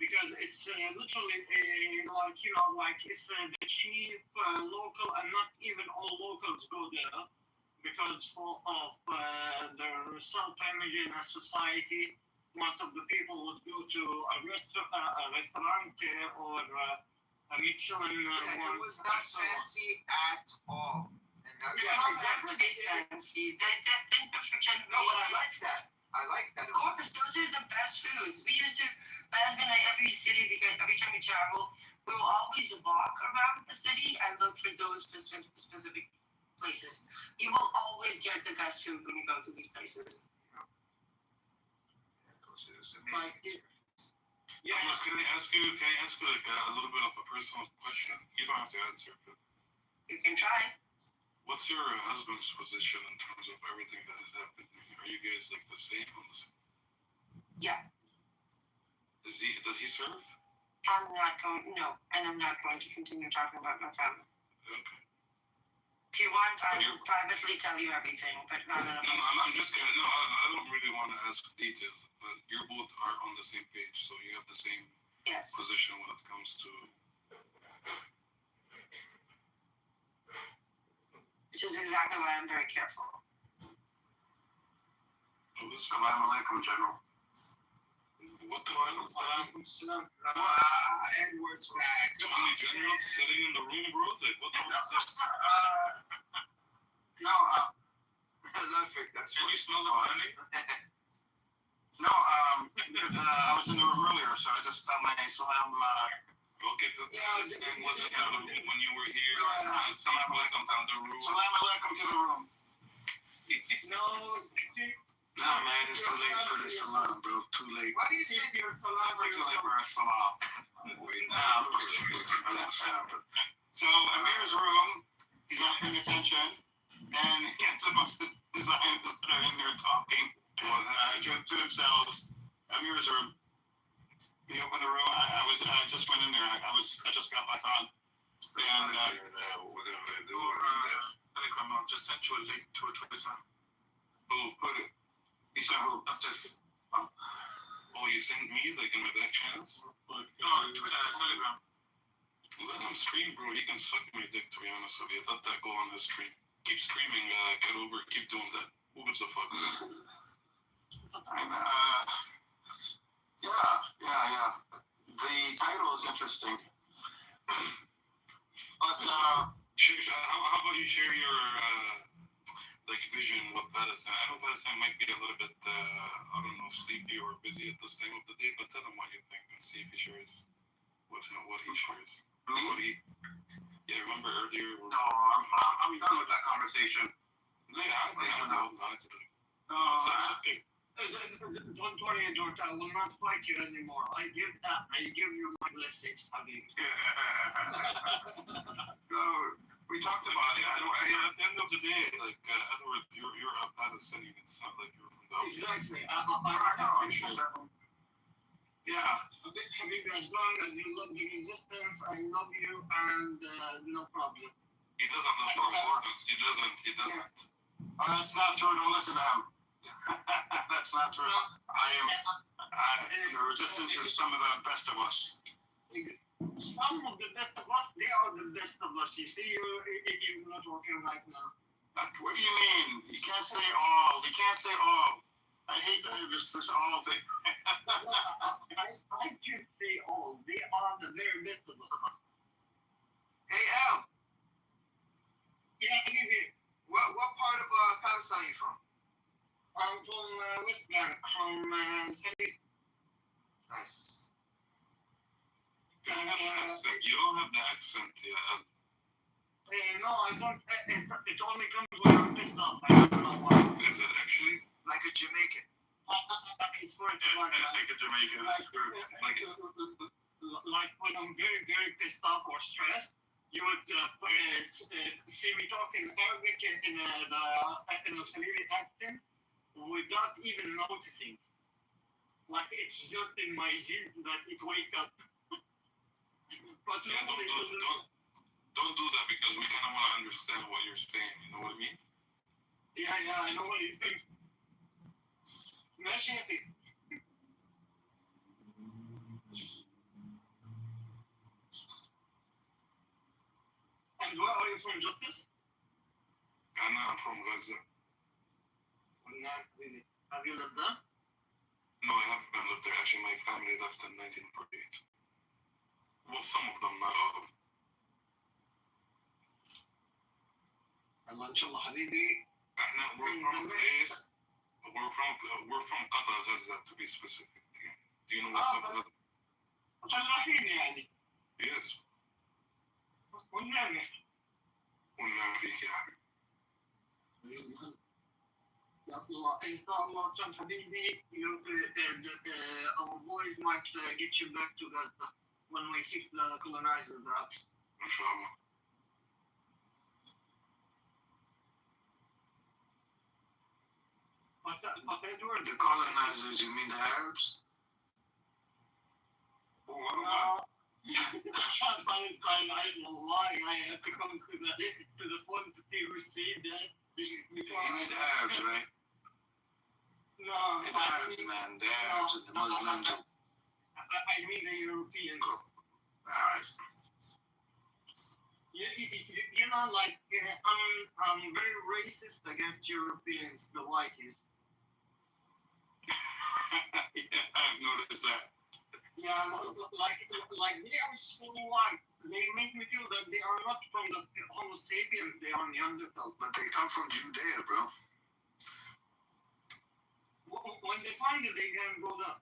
Because it's literally it's the cheap local, and not even all locals go there because of their self-image in a society. Most of the people would go to a restaurant or a Michelin. It was not fancy at all. And that would be fancy. No, but I like that. I like that. Of course, those are the best foods. We used to, my husband and I, every city, because every time we travel, we will always walk around the city and look for those specific places. You will always get the best food when you go to these places. Can I ask you like a little bit of a personal question? You don't have to answer, but you can try. What's your husband's position in terms of everything that has happened? Are you guys like the same on the same? Yeah. Does he serve? I'm not going to continue talking about my family. Okay. If you want, I will privately tell you everything, but not in a No, I'm just kidding. No, I don't really want to ask details, but you both are on the same page, so you have the same position when it comes to. Which is exactly why I'm very careful. Assalamu alaikum, General. What the hell? Edward's back. How many generals sitting in the room, bro? Like, what the hell is this? No, that's Can you smell the honey? No, because I was in the room earlier, so I just thought my salam. Okay, this thing wasn't in the room when you were here. Salam wasn't in the room. Salam alaikum to the room. No, man, it's too late for the salam, bro. Too late. Why do you say you're salam? Too late for a salam. So Amir's room, he's not paying attention, and some of the designers that are in there talking to themselves. Amir's room. He opened the room. I just went in there. I just got back on. And we're gonna do it. Just sent you a link to a Twitter. Who put it? He said who? That's this. Oh, you sent me like in my back channels? No, Telegram. Let him stream, bro. He can suck my dick, to be honest with you. Let that go on his stream. Keep screaming, Kitover. Keep doing that. Who gives a fuck? And, yeah. The title is interesting. But, how about you share your vision with Palestine? I know Palestine might be a little bit, I don't know, sleepy or busy at this time of the day, but tell him what you think and see if he shares what he shares. Yeah, remember earlier? No, I'm done with that conversation. Yeah, I know. It's okay. Don't worry, George. I will not fight you anymore. I give you my blessings, Habib. No, we talked about it. At the end of the day, Edward, you're a Palestinian. It's not like you're from the outside. Exactly. Yeah. Habib, as long as you love the resistance, I love you, and no problem. He doesn't love the resistance. He doesn't. That's not true. Don't listen to him. That's not true. The resistance is some of the best of us. Some of the best of us, they are the best of us. You see, you're not working right now. What do you mean? You can't say all. You can't say all. I hate this all thing. I can't say all. They are the very best of us. Hey, Al. Yeah, I give you. What part of Palestine are you from? I'm from West Bank, from Khalid. Nice. You don't have the accent, yeah. No, I don't. It only comes when I'm pissed off. I don't know why. Is it actually? Like a Jamaican. I swear to God. Like a Jamaican. Like when I'm very, very pissed off or stressed, you would see me talking Arabic in a Khalili accent without even noticing. Like it's just in my genes that it wakes up. But yeah, don't do that because we kind of want to understand what you're saying. You know what I mean? Yeah, I know what you're saying. ماشي. And where are you from, Justice? I'm from Gaza. Really? Have you lived there? No, I haven't lived there. Actually, my family left in 1948. Well, some of them, not all of them. الله ان شاء الله حبيبي. We're from Qatar, Gaza, to be specific. Do you know what Qatar? فلاحين يعني. Yes. والنعمة. والنعم فيك يا حبيبي. يا الله إن شاء الله كان حبيبي our boys might get you back to Gaza when we kick the colonizers out. إن شاء الله. The colonizers, you mean the Arabs? No. I have to come to the phone to see who said that. You mean the Arabs, right? No. The Arabs, man. The Arabs and the Muslims. I mean the Europeans. Alright. You know, like, I'm very racist against Europeans, the whiteys. Yeah, I've noticed that. Yeah, like they are so white. They make me feel that they are not from the Homo sapiens, they are Neanderthals. But they come from Judea, bro. When they find it, they can go down.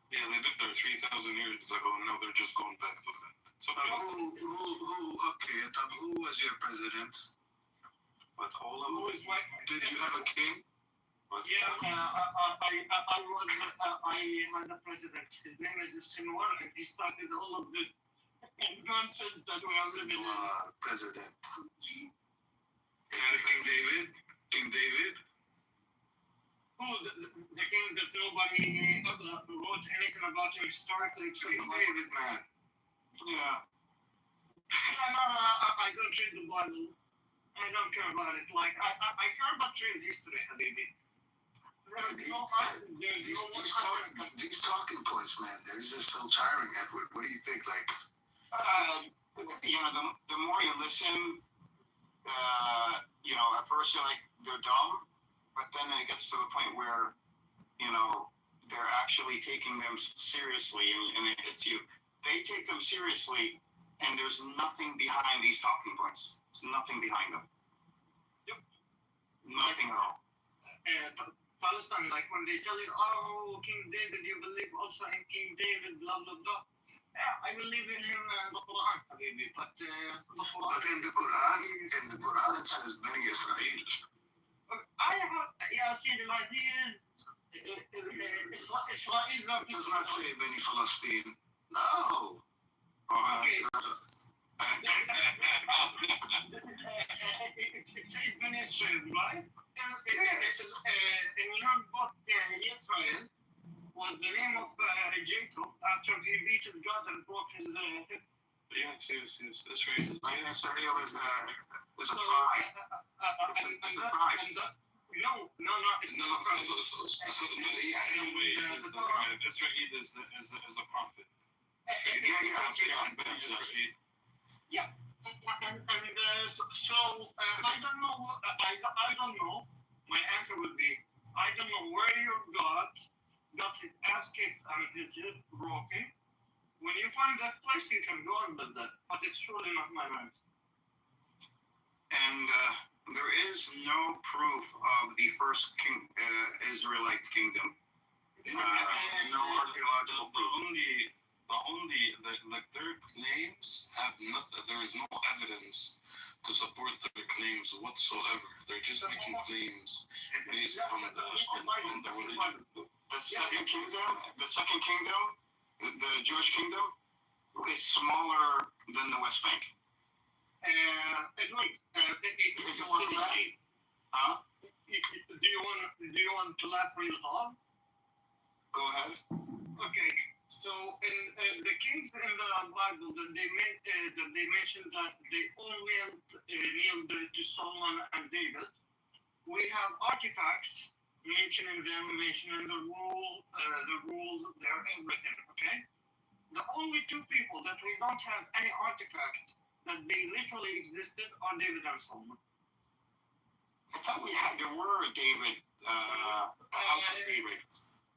Yeah, they lived there 3,000 years ago, and now they're just going back to that. So who was your president? But all of them. Did you have a king? Yeah, I had a president. His name is Sinwar, and he started all of this nonsense that we are living in. President. King David? King David? Who, the king that nobody wrote anything about historically except King David, man. Yeah. I don't read the Bible. I don't care about it. Like, I care about real history, Habibi. These talking points, man, they're just so tiring, Edward. What do you think? Like, You know, the more you listen, you know, at first you're like, they're dumb, but then it gets to the point where, you know, they're actually taking them seriously, and it hits you. They take them seriously, and there's nothing behind these talking points. There's nothing behind them. Yep. Nothing at all. Palestine, like when they tell you, oh, King David, you believe also in King David, blah, blah, blah. Yeah, I believe in him and the Quran, habibi, but the Quran... But in the Quran it says Bani Israel. I have, yeah, see, the idea Israel... It does not say Bani Palestine. No. Okay. It says Bani Israel, right? Yes. In your book, Israel was the name of Jacob after he beat God and broke his hip. Yes. That's racist. Bani Israel is a tribe. No, it's not a tribe. Israel is a prophet. Yeah. And so I don't know. My answer would be, I don't know where your God got his ass kicked and his hip broken. When you find that place, you can go and build that. But it's surely not my mind. And there is no proof of the first Israelite kingdom. No archaeological proof. Their claims have nothing. There is no evidence to support their claims whatsoever. They're just making claims based on the religion. The second kingdom, the Jewish kingdom, is smaller than the West Bank. Edwin, It's a city-state. Huh? Do you want to laugh real hard? Go ahead. Okay. So in the kings in the Bible, they mentioned that they all kneeled to Solomon and David. We have artifacts mentioning the rules, their everything. Okay. The only two people that we don't have any artifacts that they literally existed are David and Solomon. I thought there were David, the house of David.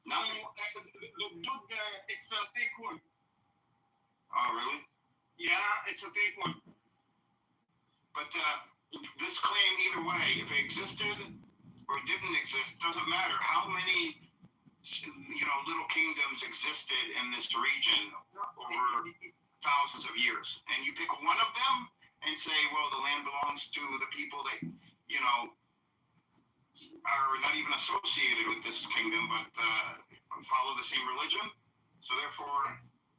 Nothing. Dude, it's a fake one. Oh, really? Yeah, it's a fake one. But this claim, either way, if it existed or didn't exist, doesn't matter. How many, little kingdoms existed in this region over thousands of years? And you pick one of them and say, well, the land belongs to the people that, are not even associated with this kingdom, but follow the same religion. So therefore,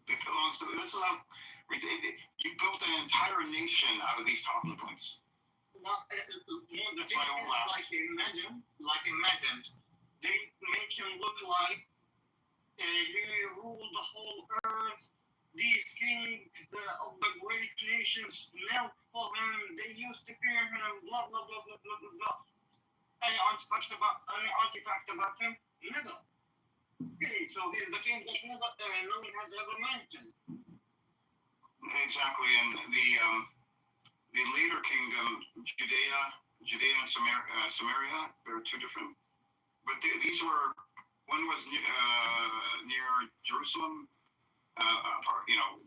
it belongs to this. You built an entire nation out of these talking points. That's why I laugh. Imagine, they make him look like he ruled the whole earth. These kings of the great nations knelt for him. They used to fear him. Blah blah blah blah blah blah blah. Any artifact about him? Never. Okay, so he's the king that no one has ever mentioned. Exactly, and the later kingdom, Judea and Samaria, they're two different. But these were, one was near Jerusalem,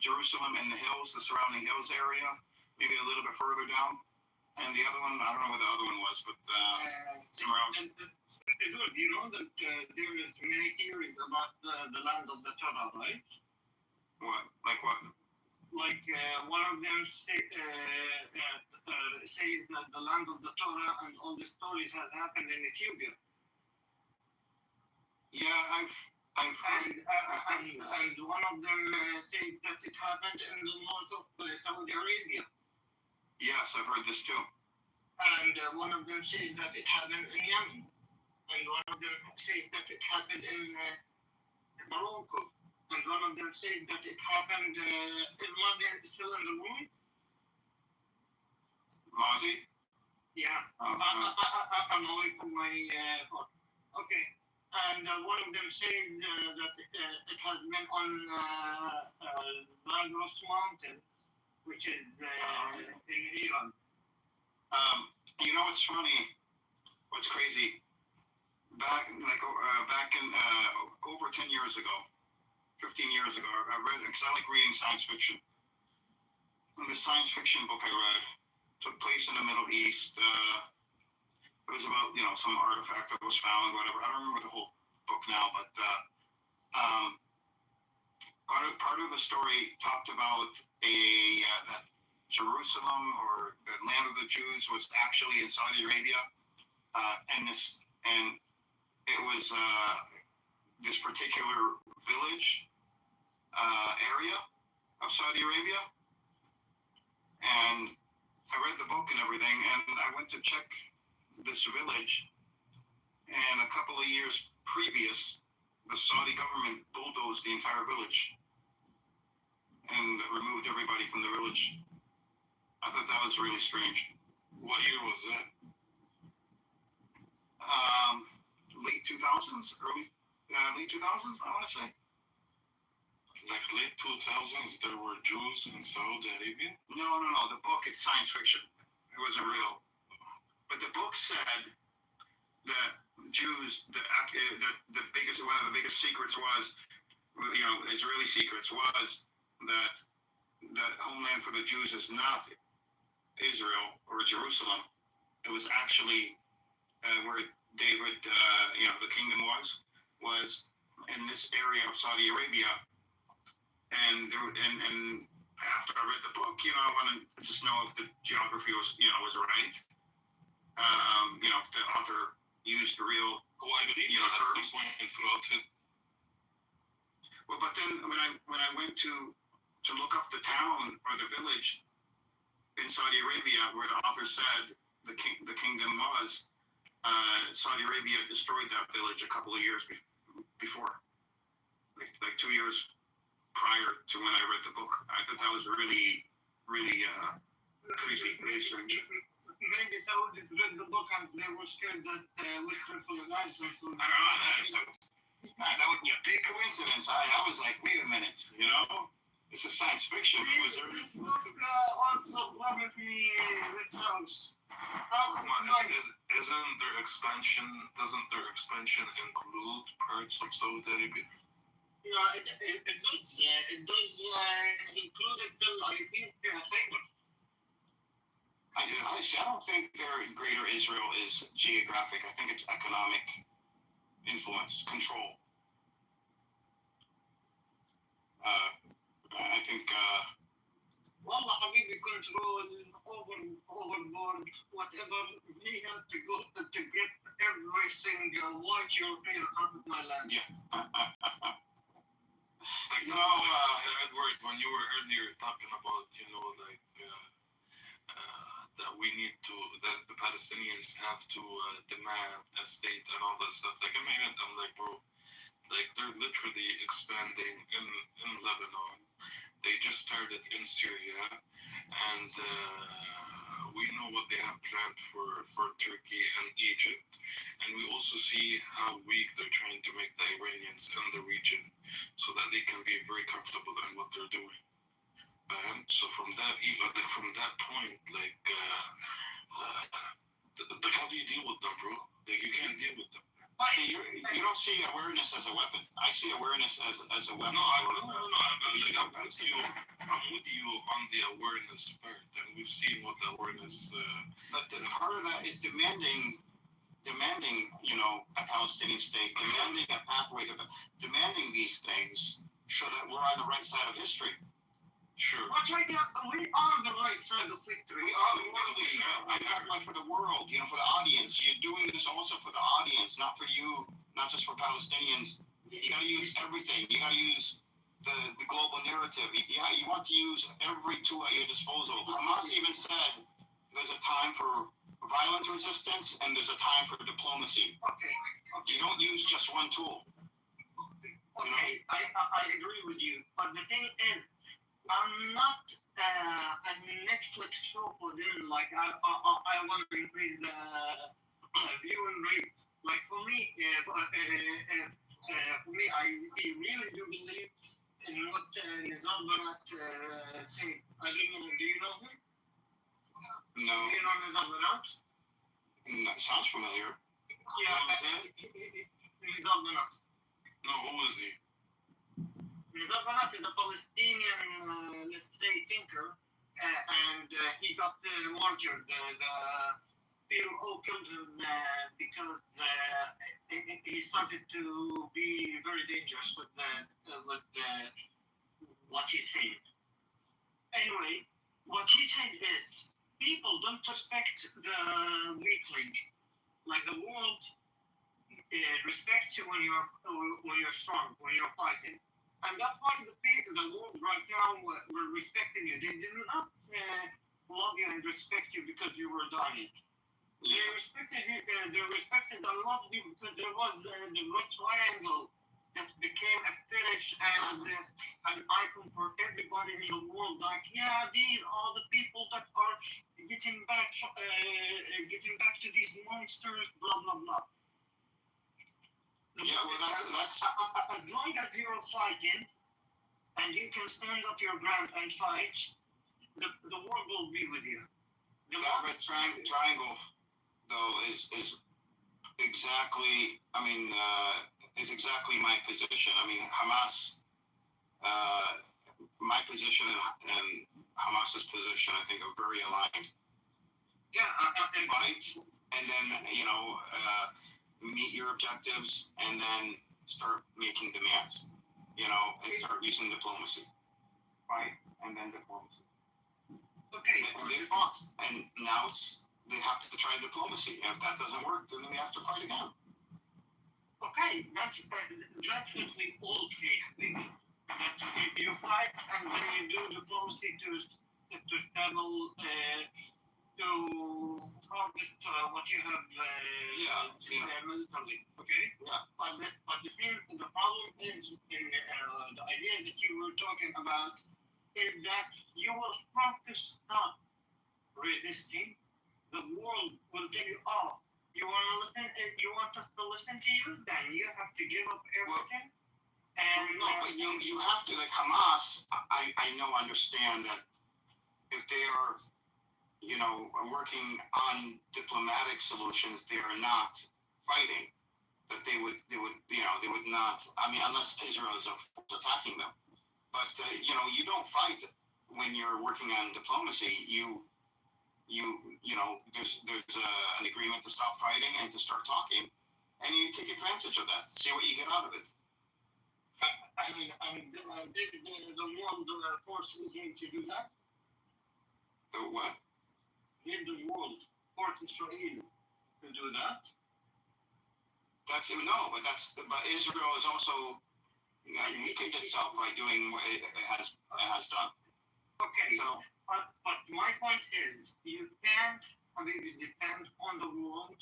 Jerusalem and the hills, the surrounding hills area, maybe a little bit further down. And the other one, I don't know where the other one was, but somewhere else. Good, you know that there is many theories about the land of the Torah, right? What? Like what? Like one of them says that the land of the Torah and all the stories has happened in Ethiopia. Yeah, I've heard. And one of them says that it happened in the north of Saudi Arabia. Yes, I've heard this too. And one of them says that it happened in Yemen. And one of them says that it happened in Morocco. And one of them says that it happened in London, still in the room. Mozzie? Yeah. I'm away from my phone. Okay. And one of them says that it has been on Lagos Mountain. which is in Iran. You know what's funny? What's crazy? Back in over 10 years ago, 15 years ago, I read, because I like reading science fiction. And the science fiction book I read took place in the Middle East. It was about, some artifact that was found, whatever. I don't remember the whole book now, but part of the story talked about that Jerusalem, or the land of the Jews, was actually in Saudi Arabia, and it was this particular village area of Saudi Arabia, and I read the book and everything, and I went to check this village, and a couple of years previous, the Saudi government bulldozed the entire village and removed everybody from the village. I thought that was really strange. What year was that? Late 2000s, late 2000s, I want to say. Like late 2000s, there were Jews in Saudi Arabia? No. The book, it's science fiction. It wasn't real. But the book said that Jews, one of the biggest secrets was, Israeli secrets was that the homeland for the Jews is not Israel or Jerusalem. It was actually where David, the kingdom was in this area of Saudi Arabia. And after I read the book, I want to just know if the geography was right. If the author used the real, I believe terms. Throughout his. Well, but then when I went to look up the town or the village in Saudi Arabia where the author said the kingdom was, Saudi Arabia destroyed that village a couple of years before, like 2 years prior to when I read the book. I thought that was really, really creepy, really strange. Maybe Saudis read the book and they were scared that Western colonizers would... I don't know, that would be a big coincidence. I was like, wait a minute, this is science fiction. This book also probably returns. Doesn't their expansion include parts of Saudi Arabia? It does include it till, I think, Khaybar. I don't think Greater Israel is geographic. I think it's economic influence, control. I think... Wallah, Habibi, control, overboard, whatever he has to go to get every single white European out of my land. Yeah. Edward, when you were earlier talking about, that the Palestinians have to demand a state and all that stuff. Like, in my head, I'm like, bro, they're literally expanding in Lebanon. They just started in Syria, and we know what they have planned for Turkey and Egypt. And we also see how weak they're trying to make the Iranians in the region so that they can be very comfortable in what they're doing. So from that point, how do you deal with them, bro? You can't deal with them. You don't see awareness as a weapon. I see awareness as a weapon. I'm with you on the awareness part, and we've seen what the awareness. But part of that is demanding, a Palestinian state, demanding a pathway demanding these things, so that we're on the right side of history. Sure. We are the right side of history. We are the world. I'm talking about for the world, for the audience. You're doing this also for the audience, not for you, not just for Palestinians. You got to use everything. You got to use the global narrative. You want to use every tool at your disposal. Hamas even said there's a time for violent resistance and there's a time for diplomacy. Okay. You don't use just one tool. Okay, I agree with you. But the thing is, I'm not a Netflix show for them. Like, I want to increase the viewing rate. Like, for me, I really do believe what Nizam Banat say. I don't know. Do you know him? No. Do you know Nizam Banat? Sounds familiar. Yeah, Nizam Banat. No, who is he? Nizam Banat is a Palestinian, let's say, thinker, and he got martyred. The people killed him because he started to be very dangerous with what he said. Anyway, what he said is people don't respect the weakling. Like the world respects you when you're strong, when you're fighting, and that's why the world right now we're respecting you. They do not love you and respect you because you were dying. They respected you. They respected and loved you because there was the red triangle that became a fetish and an icon for everybody in the world. Like, yeah, these are the people that are getting back to these monsters. Blah blah blah. Yeah, well, that's as long as you're fighting and you can stand up your ground and fight, the world will be with you. That red triangle, though, is exactly. I mean, is exactly my position. I mean, Hamas, my position and Hamas's position, I think, are very aligned. Yeah, right. And then meet your objectives, and then start making demands. And start using diplomacy. Right, and then diplomacy. Okay. They fought, and now they have to try diplomacy. And if that doesn't work, then we have to fight again. Okay, that's what we all say. That you fight and then you do diplomacy to stable, to harvest what you have militarily. Okay. Yeah. But the problem is in the idea that you were talking about is that you will have to stop resisting. The world will tell you, oh, you want to listen? You want us to listen to you? Then you have to give up everything. But you have to, like Hamas. I understand that if they are, working on diplomatic solutions, they are not fighting. That they would not. I mean, unless Israel is attacking them. But you don't fight when you're working on diplomacy. There's an agreement to stop fighting and to start talking, and you take advantage of that. See what you get out of it. Did the world force Israel to do that? The what? Did the world force Israel to do that? But Israel is also weakened itself by doing what it has done. Okay. So, but my point is, you can't depend on the world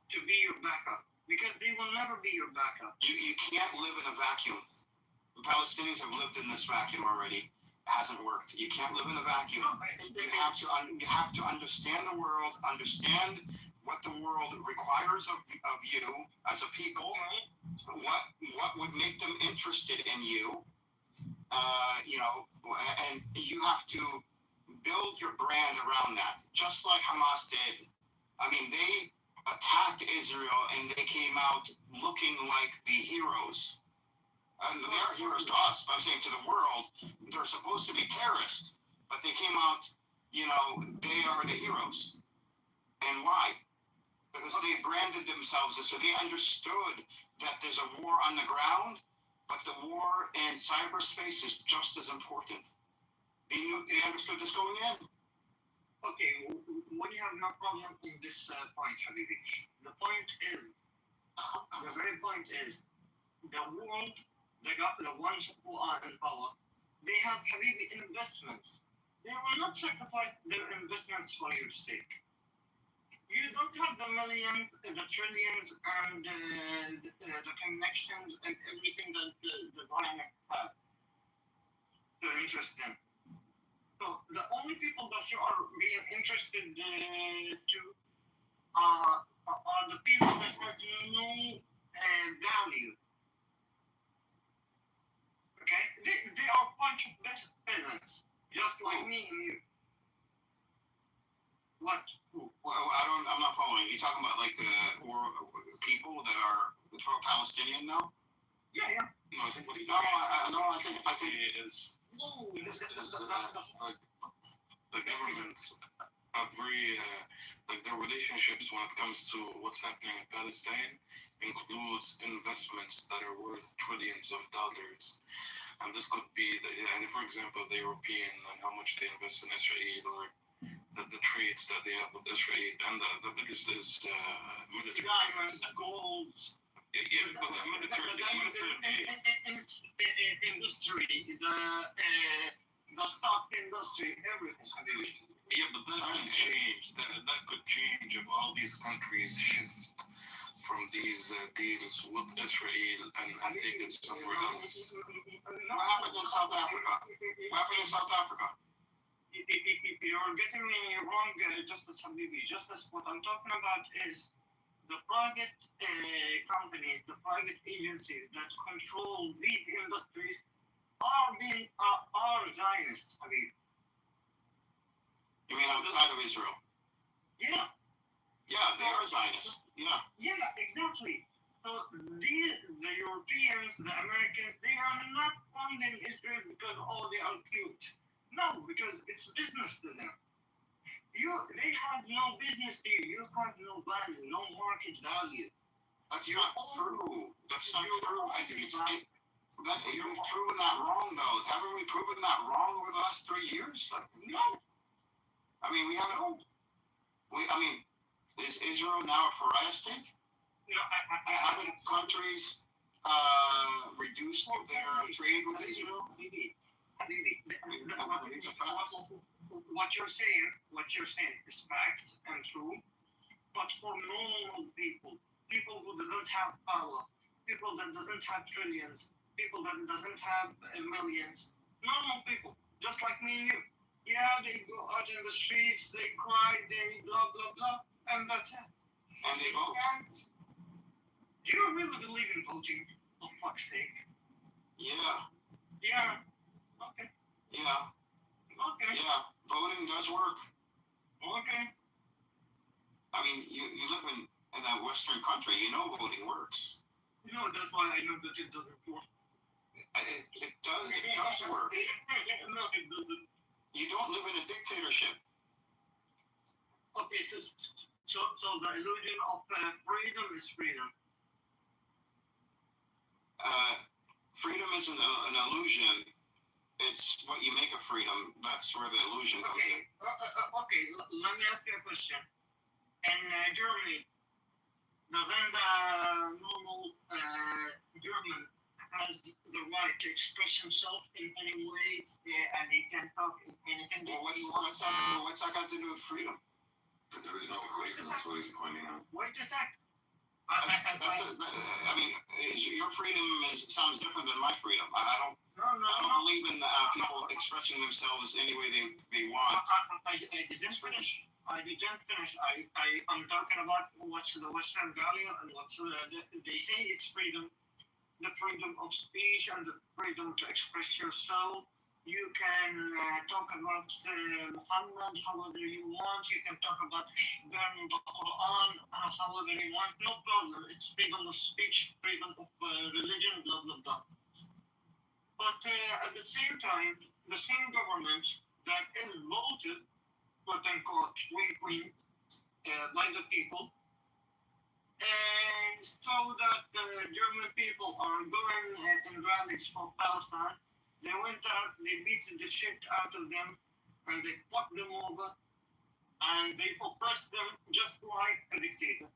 to be your backup, because they will never be your backup. You can't live in a vacuum. The Palestinians have lived in this vacuum already. It hasn't worked. You can't live in a vacuum. You have to understand the world, understand what the world requires of you as a people, what would make them interested in you, and you have to build your brand around that, just like Hamas did. I mean, they attacked Israel and they came out looking like the heroes. And they are heroes to us, but I'm saying to the world, they're supposed to be terrorists, but they came out, they are the heroes. And why? Because they branded themselves as, so they understood that there's a war on the ground, but the war in cyberspace is just as important. They understood this going in. Okay, we have no problem in this point, Habibi. The very point is, the world, the ones who are in power, they have, Habibi, investments. They will not sacrifice their investments for your sake. You don't have the millions, the trillions, and the connections and everything that the Zionists have to interest them. So the only people that you are being interested to are the people that have no value. Okay. Okay, they are a bunch of peasants, just like me and you. What? Well, I'm not following. You talking about like the people that are pro-Palestinian now? Yeah. No, I think what he I think is the governments like their relationships when it comes to what's happening in Palestine includes investments that are worth trillions of dollars. And this could be, for example, the European and how much they invest in Israel, or the trades that they have with Israel. And the biggest is military. Diamonds, gold. Yeah, but the military industry, the stock industry, everything. Yeah, but that could change. That could change if all these countries shift from these deals with Israel and take it somewhere else. What happened in South Africa? You're getting me wrong, Justice Habibi. Justice, what I'm talking about is the private companies, the private agencies that control these industries are Zionists, Habib. You mean outside of Israel? Yeah. Yeah, they are Zionists. Yeah. Yeah, exactly. So the Europeans, the Americans, they are not funding Israel because they are cute. No, because it's business to them. They have no business to you. You have no value, no market value. That's not true. That's not true. I think you've proven that wrong, though. Haven't we proven that wrong over the last 3 years? No. I mean, we haven't. Is Israel now a pariah state? No, haven't countries reduced their trade with Israel? What you're saying is fact and true, but for normal people who doesn't have power, people that doesn't have trillions, people that doesn't have millions, normal people, just like me and you. Yeah, they go out in the streets, they cry, they blah blah blah, and that's it. And they vote. Do you really believe in voting? For fuck's sake. Yeah. Yeah. Okay. Yeah. Okay. Yeah. Voting does work. Okay. I mean, you live in a Western country, you know voting works. No, that's why I know that it doesn't work. It does work. No, it doesn't. You don't live in a dictatorship. Okay, so the illusion of freedom is freedom. Freedom isn't an illusion. It's what you make of freedom. That's where the illusion comes in. Okay. Let me ask you a question. In Germany, doesn't the normal German has the right to express himself in any way, and he can talk in anything? Well, what's that got to do with freedom? But there is no freedom. That's what he's pointing out. Wait a sec. I mean, your freedom sounds different than my freedom. I don't believe in people expressing themselves any way they want. I didn't finish. I'm talking about what's the Western value and what's they say it's freedom, the freedom of speech and the freedom to express yourself. You can talk about Muhammad however you want. You can talk about burning the Quran however you want. No problem. It's freedom of speech, freedom of religion, blah, blah, blah. But at the same time, the same government that is voted, quote unquote, wink, by the people, and so that the German people are going in rallies for Palestine. They went out, they beat the shit out of them, and they fucked them over, and they oppressed them just like a dictator.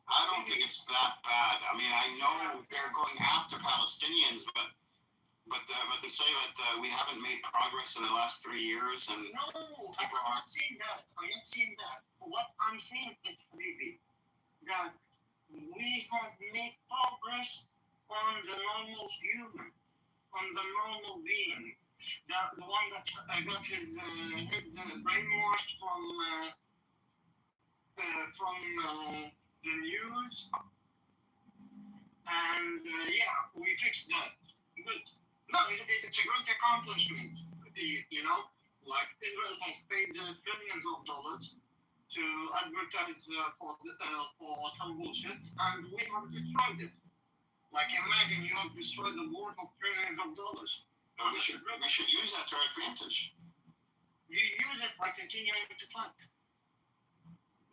I don't think it's that bad. I mean, I know they're going after Palestinians, but to say that we haven't made progress in the last 3 years and no, I'm not saying that. What I'm saying is, maybe, that we have made progress on the normal human. On the normal being, the one that got his head brainwashed from the news, and we fixed that. Good. No, it's a great accomplishment. You know, like Israel has paid trillions of dollars to advertise for some bullshit, and we have destroyed it. Like imagine you have destroyed the worth of trillions of dollars. No, we should use that to our advantage. You use it by continuing to fight.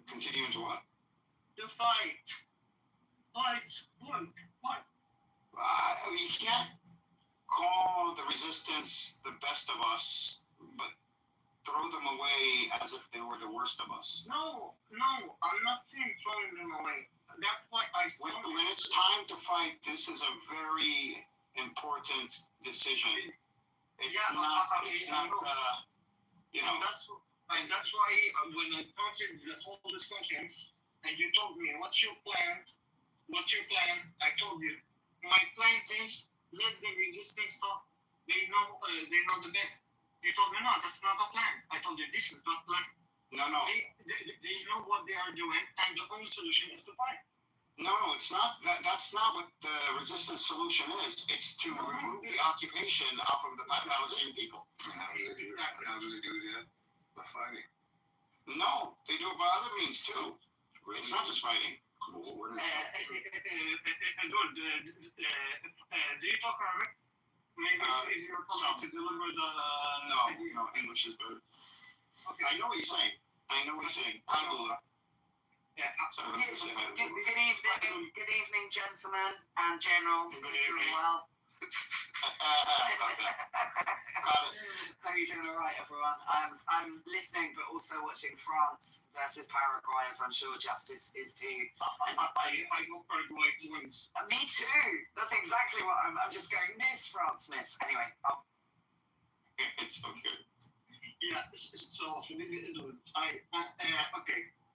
Continuing to what? To fight. Fight. We can't call the resistance the best of us, but throw them away as if they were the worst of us. No, I'm not saying throwing them away. That's why when it's time to fight, this is a very important decision. It's not, you know. And that's why when I started the whole discussion, and you told me, what's your plan? I told you, my plan is let the resistance stop. They know the best. You told me, no, that's not a plan. I told you, this is not plan. No. They know what they are doing, and the only solution is to fight. No, it's not. That's not what the resistance solution is. It's to remove the occupation off of the Palestinian people. And how do they do that? How do they do that? By fighting. No, they do it by other means too. It's not just fighting. Cool. What is Edward, do you talk Arabic? Maybe it's easier for me to deliver the. No, English is better. Okay. I know what he's saying. Alhamdulillah. Yeah. Good evening, gentlemen and General. Good evening. Well. How are you doing? All right, everyone. I'm listening, but also watching France versus Paraguay, as I'm sure Justice is too. I hope Paraguay wins. Me too. That's exactly what I'm just going, miss France, miss. Anyway. It's okay. Yeah, so okay.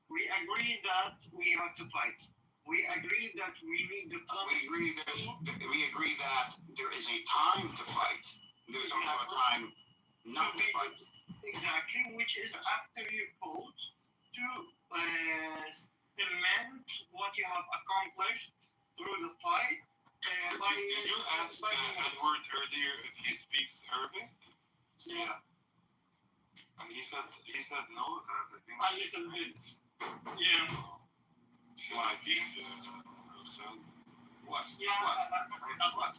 We agree that we have to fight. We agree that we need the plan. We agree that there is a time to fight. There's also a time not to fight. Exactly, which is after you vote to cement what you have accomplished through the fight. Did you ask Edward earlier if he speaks Arabic? Yeah. And he said no. A little bit. Yeah. Should I be? What? Yeah. What?